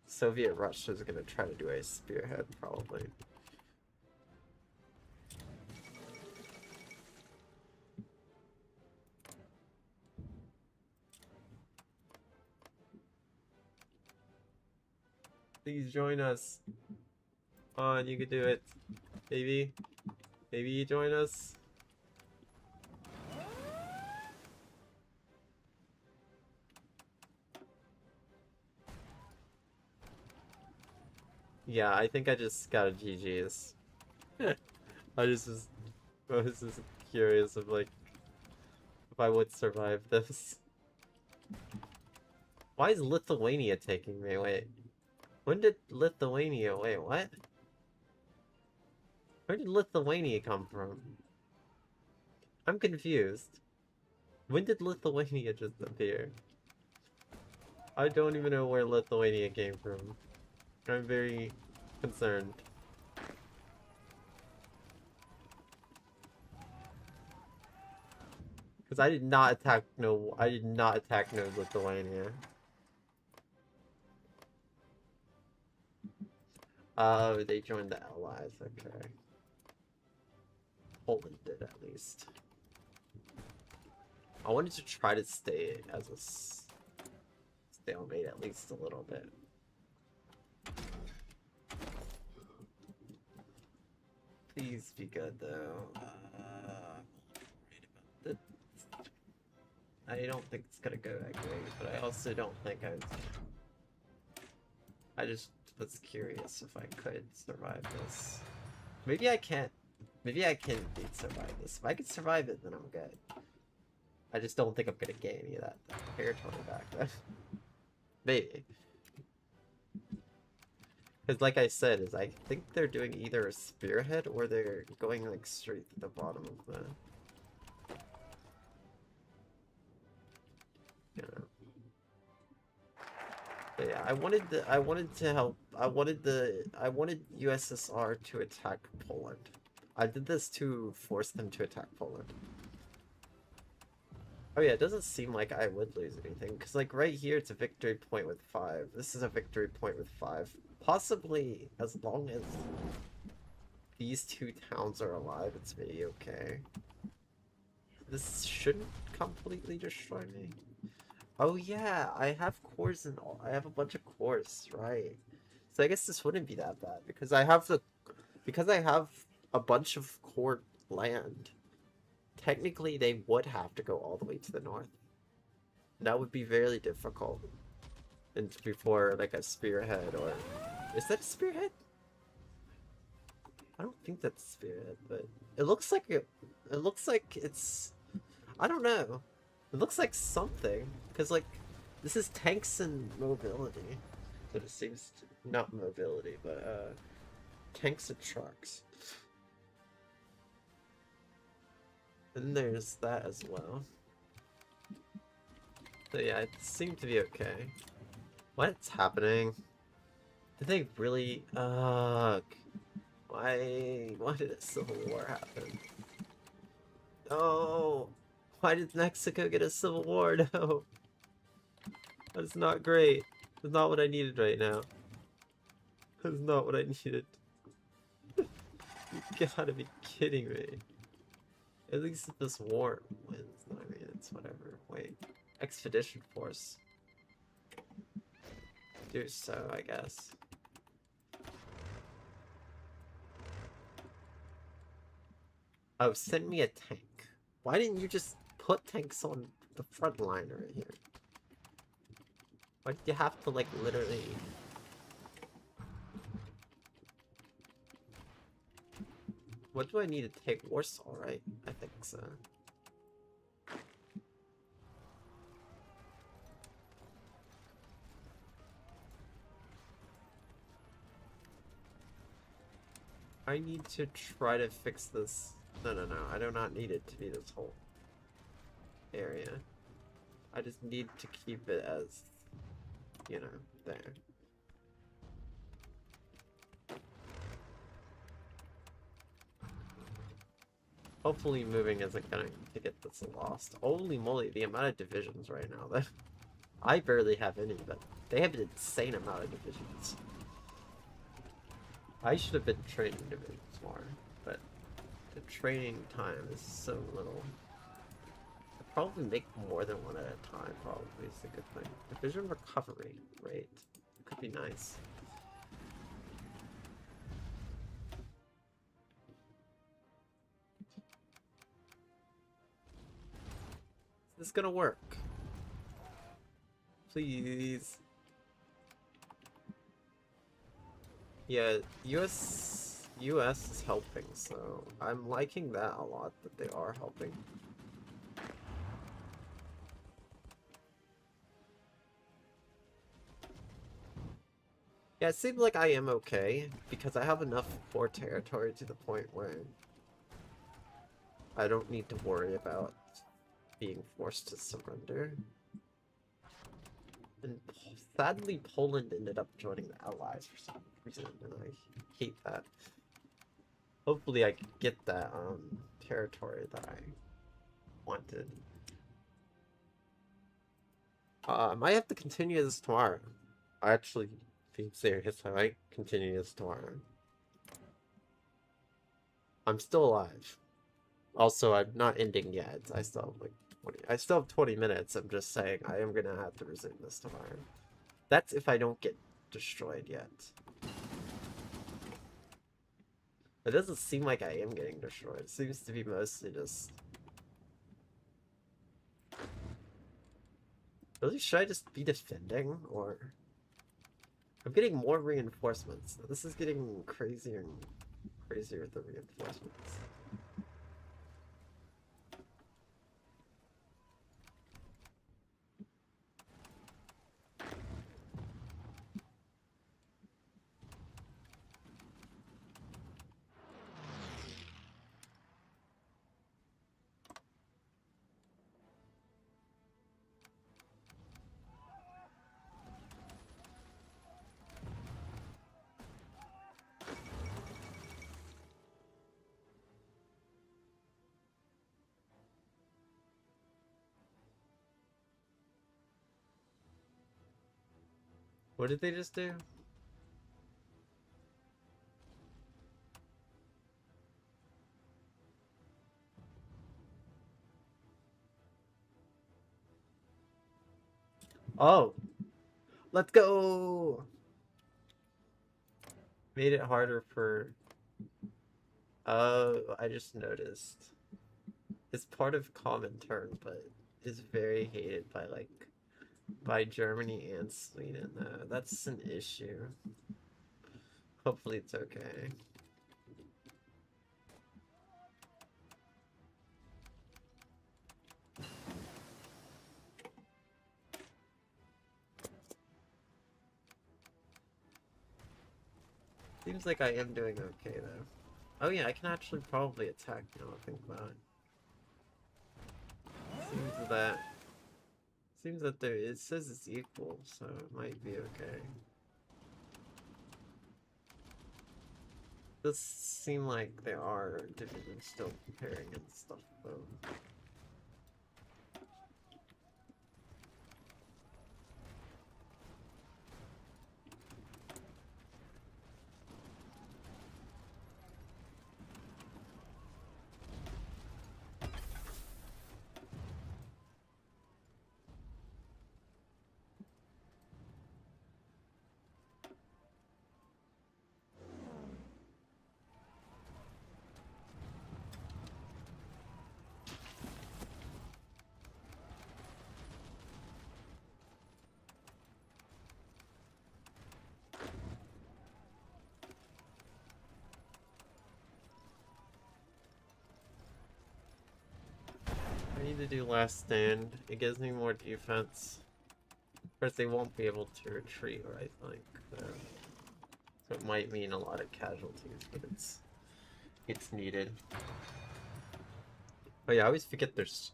Soviet Russia's gonna try to do a spearhead, probably. Please join us. Come on, you can do it. Maybe. Maybe you join us. Yeah, I think I just got a GG's. I was just curious of like if I would survive this. Why is Lithuania taking me? Wait. When did Lithuania... Wait, what? Where did Lithuania come from? I'm confused. When did Lithuania just appear? I don't even know where Lithuania came from. I'm very concerned. Because I did not attack no Lithuania. Oh, they joined the Allies, okay. Poland did, at least. I wanted to try to stay as a stalemate at least a little bit. Please be good, though. I don't think it's gonna go that great, but I also don't think I just was curious if I could survive this. Maybe I can't. Maybe I can indeed survive this. If I can survive it, then I'm good. I just don't think I'm gonna get any of that territory back then. Maybe. Because like I said, is I think they're doing either a spearhead or they're going like straight to the bottom of the... You know. But yeah, I wanted USSR to attack Poland. I did this to force them to attack Poland. Oh yeah, it doesn't seem like I would lose anything, because like right here it's a victory point with 5. This is a victory point with 5. Possibly, as long as these 2 towns are alive, it's maybe okay. This shouldn't completely destroy me. Oh yeah, I have cores and all. I have a bunch of cores, right? So I guess this wouldn't be that bad, because I have a bunch of core land. Technically, they would have to go all the way to the north. That would be very difficult. And before, like, a spearhead, or... Is that a spearhead? I don't think that's a spearhead, but... It looks like it's... I don't know. It looks like something. Because, like, this is tanks and mobility. But it seems to... Not mobility, but, tanks and trucks. And there's that as well. So yeah, it seemed to be okay. What's happening? Did they really... why did a civil war happen? Oh! Why did Mexico get a civil war? No! That's not great. That's not what I needed right now. That's not what I needed. You gotta be kidding me. At least if this war wins, I mean, it's whatever. Wait. Expedition force. Do so, I guess. Oh, send me a tank. Why didn't you just put tanks on the front line right here? Why did you have to, like, literally... What do I need to take? Warsaw, right? I think so. I need to try to fix this. No, I do not need it to be this whole area. I just need to keep it as, you know, there. Hopefully moving isn't going to get this lost. Holy moly, the amount of divisions right now. That I barely have any, but they have an insane amount of divisions. I should have been training divisions more, but the training time is so little. I probably make more than one at a time, probably is a good thing. Division recovery rate could be nice. Is this gonna work? Please. Yeah, US is helping, so I'm liking that a lot, that they are helping. Yeah, it seems like I am okay, because I have enough core territory to the point where I don't need to worry about being forced to surrender. And sadly, Poland ended up joining the Allies for some reason, and I hate that. Hopefully I can get that territory that I wanted. I might have to continue this tomorrow. I actually, being serious, I might continue this tomorrow. I'm still alive. Also, I'm not ending yet. I still have like 20. I still have 20 minutes. I'm just saying I am gonna have to resume this tomorrow. That's if I don't get destroyed yet. It doesn't seem like I am getting destroyed. It seems to be mostly just... Really, should I just be defending, or... I'm getting more reinforcements. This is getting crazier and crazier with the reinforcements. What did they just do? Oh! Let's go! Made it harder for... Oh, I just noticed. It's part of Comintern, but is very hated by, like, by Germany and Sweden, though. That's an issue. Hopefully it's okay. Seems like I am doing okay, though. Oh yeah, I can actually probably attack now, I think about it. Seems that there, it says it's equal, so it might be okay. Does seem like there are divisions still comparing and stuff, though. I need to do last stand. It gives me more defense. Of course, they won't be able to retreat, or I think. So it might mean a lot of casualties, but it's needed. Oh yeah, I always forget there's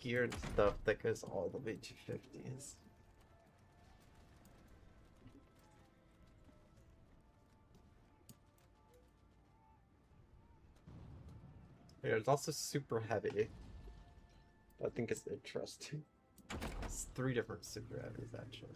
gear and stuff that goes all the way to 50s. Yeah, it's also super heavy. I think it's interesting. It's 3 different super heavies, actually.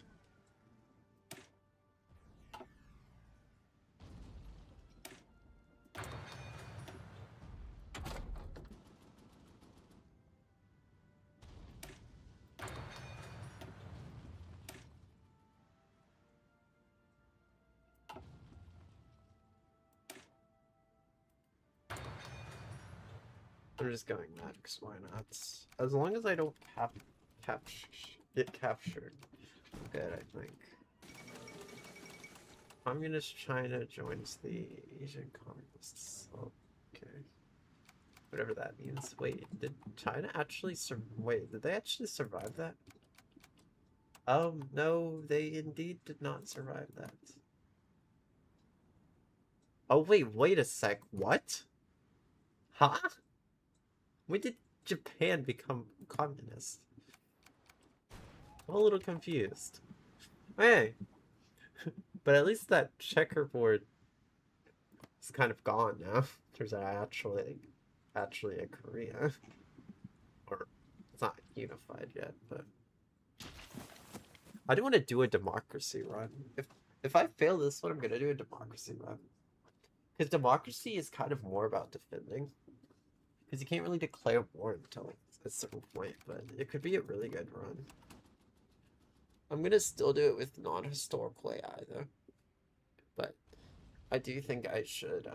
I'm just going mad because why not? As long as I don't get captured, I'm good, I think. Communist China joins the Asian Communists. Okay. Whatever that means. Wait, did China actually wait, did they actually survive that? No, they indeed did not survive that. Oh, wait a sec. What? Huh? When did Japan become communist? I'm a little confused. Hey! But at least that checkerboard is kind of gone now. There's actually a Korea. Or, it's not unified yet, but... I do want to do a democracy run. If I fail this one, I'm gonna do a democracy run. Because democracy is kind of more about defending. Because you can't really declare war until a certain point, but it could be a really good run. I'm gonna still do it with non-historical AI though. But I do think I should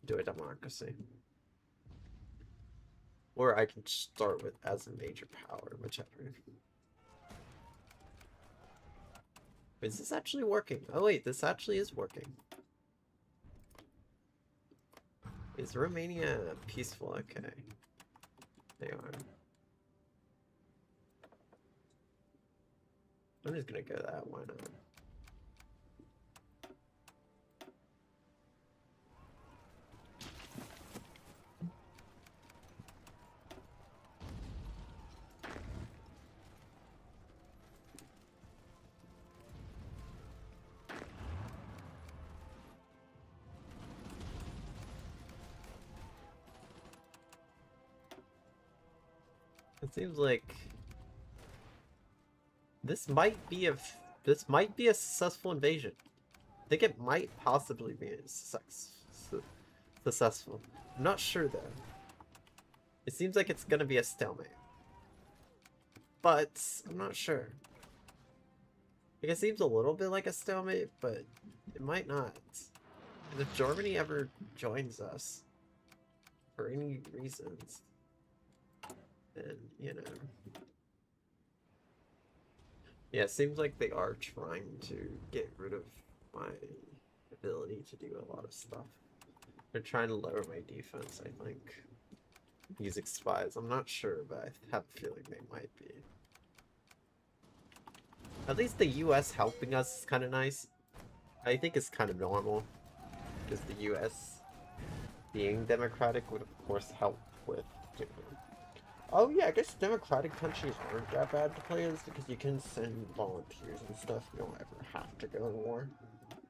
do a democracy. Or I can start with as a major power, whichever. Is this actually working? Oh wait, this actually is working. Is Romania peaceful? Okay. They are. I'm just gonna go that, why not? It seems like this might be a successful invasion. I think it might possibly be successful. I'm not sure though. It seems like it's gonna be a stalemate, but I'm not sure. Like, it seems a little bit like a stalemate, but it might not. And if Germany ever joins us for any reasons, then, you know. Yeah, it seems like they are trying to get rid of my ability to do a lot of stuff. They're trying to lower my defense, I think. Using spies. I'm not sure, but I have a feeling they might be. At least the US helping us is kind of nice. I think it's kind of normal. Because the US being democratic would of course help with, you know. Oh yeah, I guess democratic countries aren't that bad to play as because you can send volunteers and stuff. You don't ever have to go to war.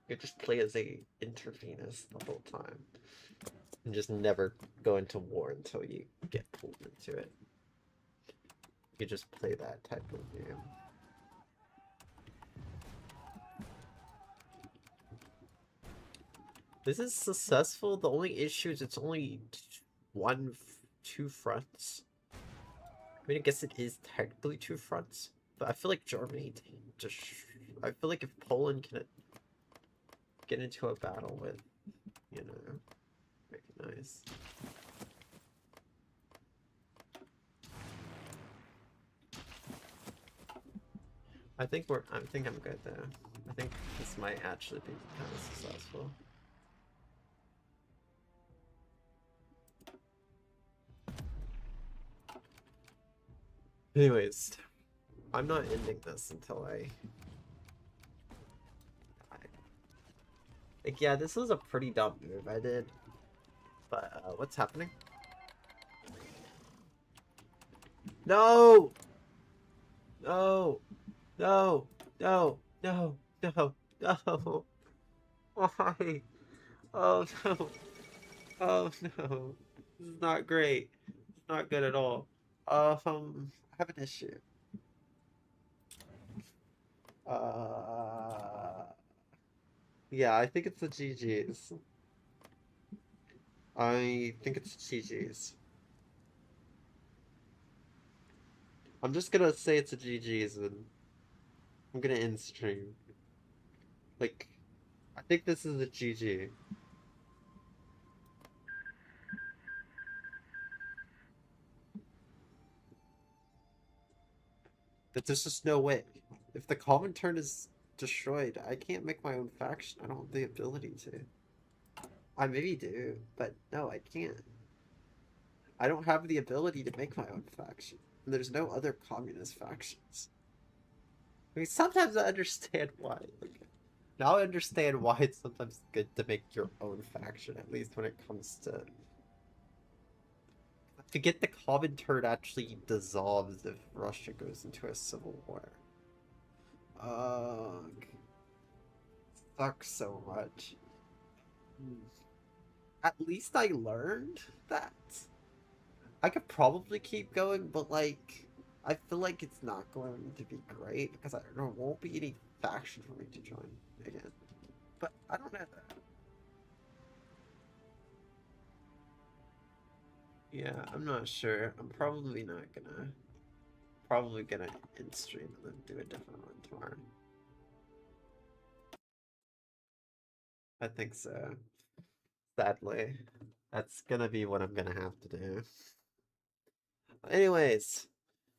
You just play as a intervenist the whole time. And just never go into war until you get pulled into it. You just play that type of game. This is successful. The only issue is it's only two fronts. I mean, I guess it is technically two fronts, but I feel like Germany just... I feel like if Poland can get into a battle with, you know, make it nice. I think I'm good there. I think this might actually be kind of successful. Anyways, I'm not ending this until I... Like, yeah, this was a pretty dumb move I did. But, what's happening? No! No! No! No! No! No! No! Why? Oh, no! Oh, no! This is not great. It's not good at all. I have an issue. Yeah, I think it's the GG's. I think it's GG's. I'm just gonna say it's a GG's and I'm gonna end stream. Like, I think this is a GG. But there's just no way. If the Comintern is destroyed, I can't make my own faction. I don't have the ability to. I maybe do, but no, I can't. I don't have the ability to make my own faction. And there's no other communist factions. I mean, sometimes I understand why. Like, now I understand why it's sometimes good to make your own faction, at least when it comes to... I forget the Comintern actually dissolves if Russia goes into a civil war. Ugh. Sucks so much. At least I learned that. I could probably keep going, but like, I feel like it's not going to be great because there won't be any faction for me to join again. But I don't know that. Yeah, I'm not sure. I'm probably not gonna. Probably gonna end stream and then do a different one tomorrow. I think so. Sadly. That's gonna be what I'm gonna have to do. Anyways,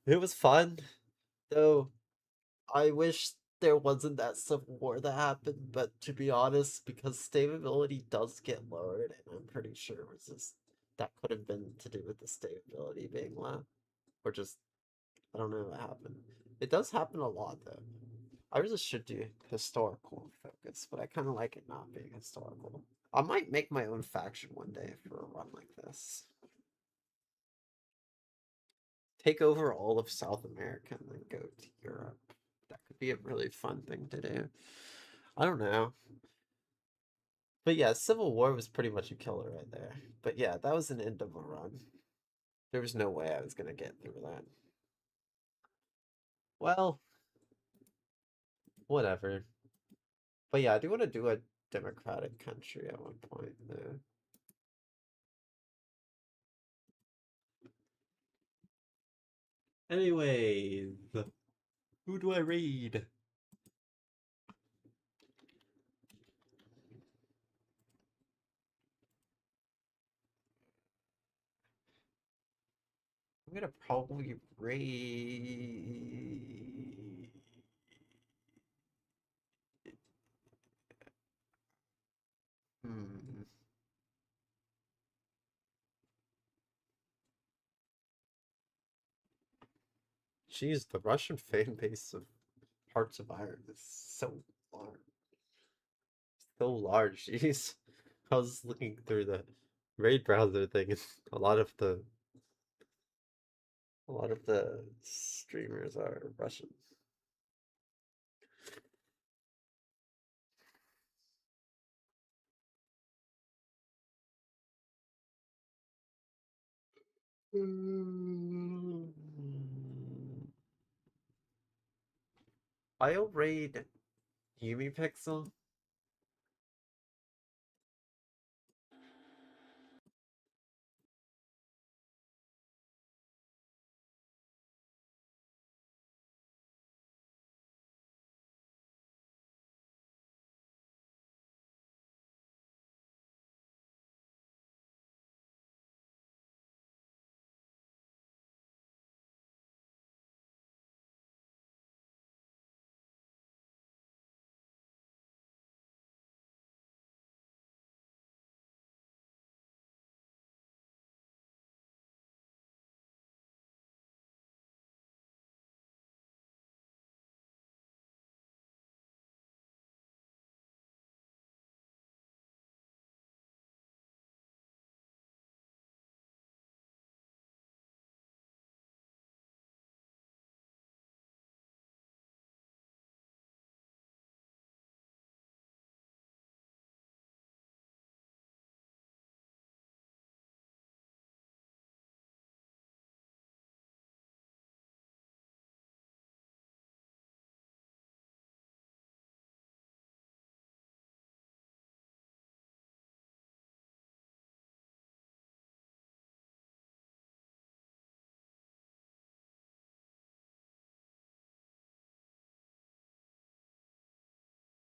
it was fun. Though I wish there wasn't that civil war that happened, but to be honest, because stability does get lowered, and I'm pretty sure it was just that could have been to do with the stability being low. Or just I don't know what happened. It does happen a lot though. I really should do historical focus, but I kinda like it not being historical. I might make my own faction one day for a run like this. Take over all of South America and then go to Europe. That could be a really fun thing to do. I don't know. But yeah, Civil War was pretty much a killer right there. But yeah, that was an end of a run. There was no way I was gonna get through that. Well, whatever. But yeah, I do want to do a democratic country at one point, though. Anyways, who do I read? I'm gonna probably raid. Hmm. Jeez, the Russian fan base of Hearts of Iron is so large. So large, jeez. I was looking through the raid browser thing and a lot of the streamers are Russian. I'll raid Yumi Pixel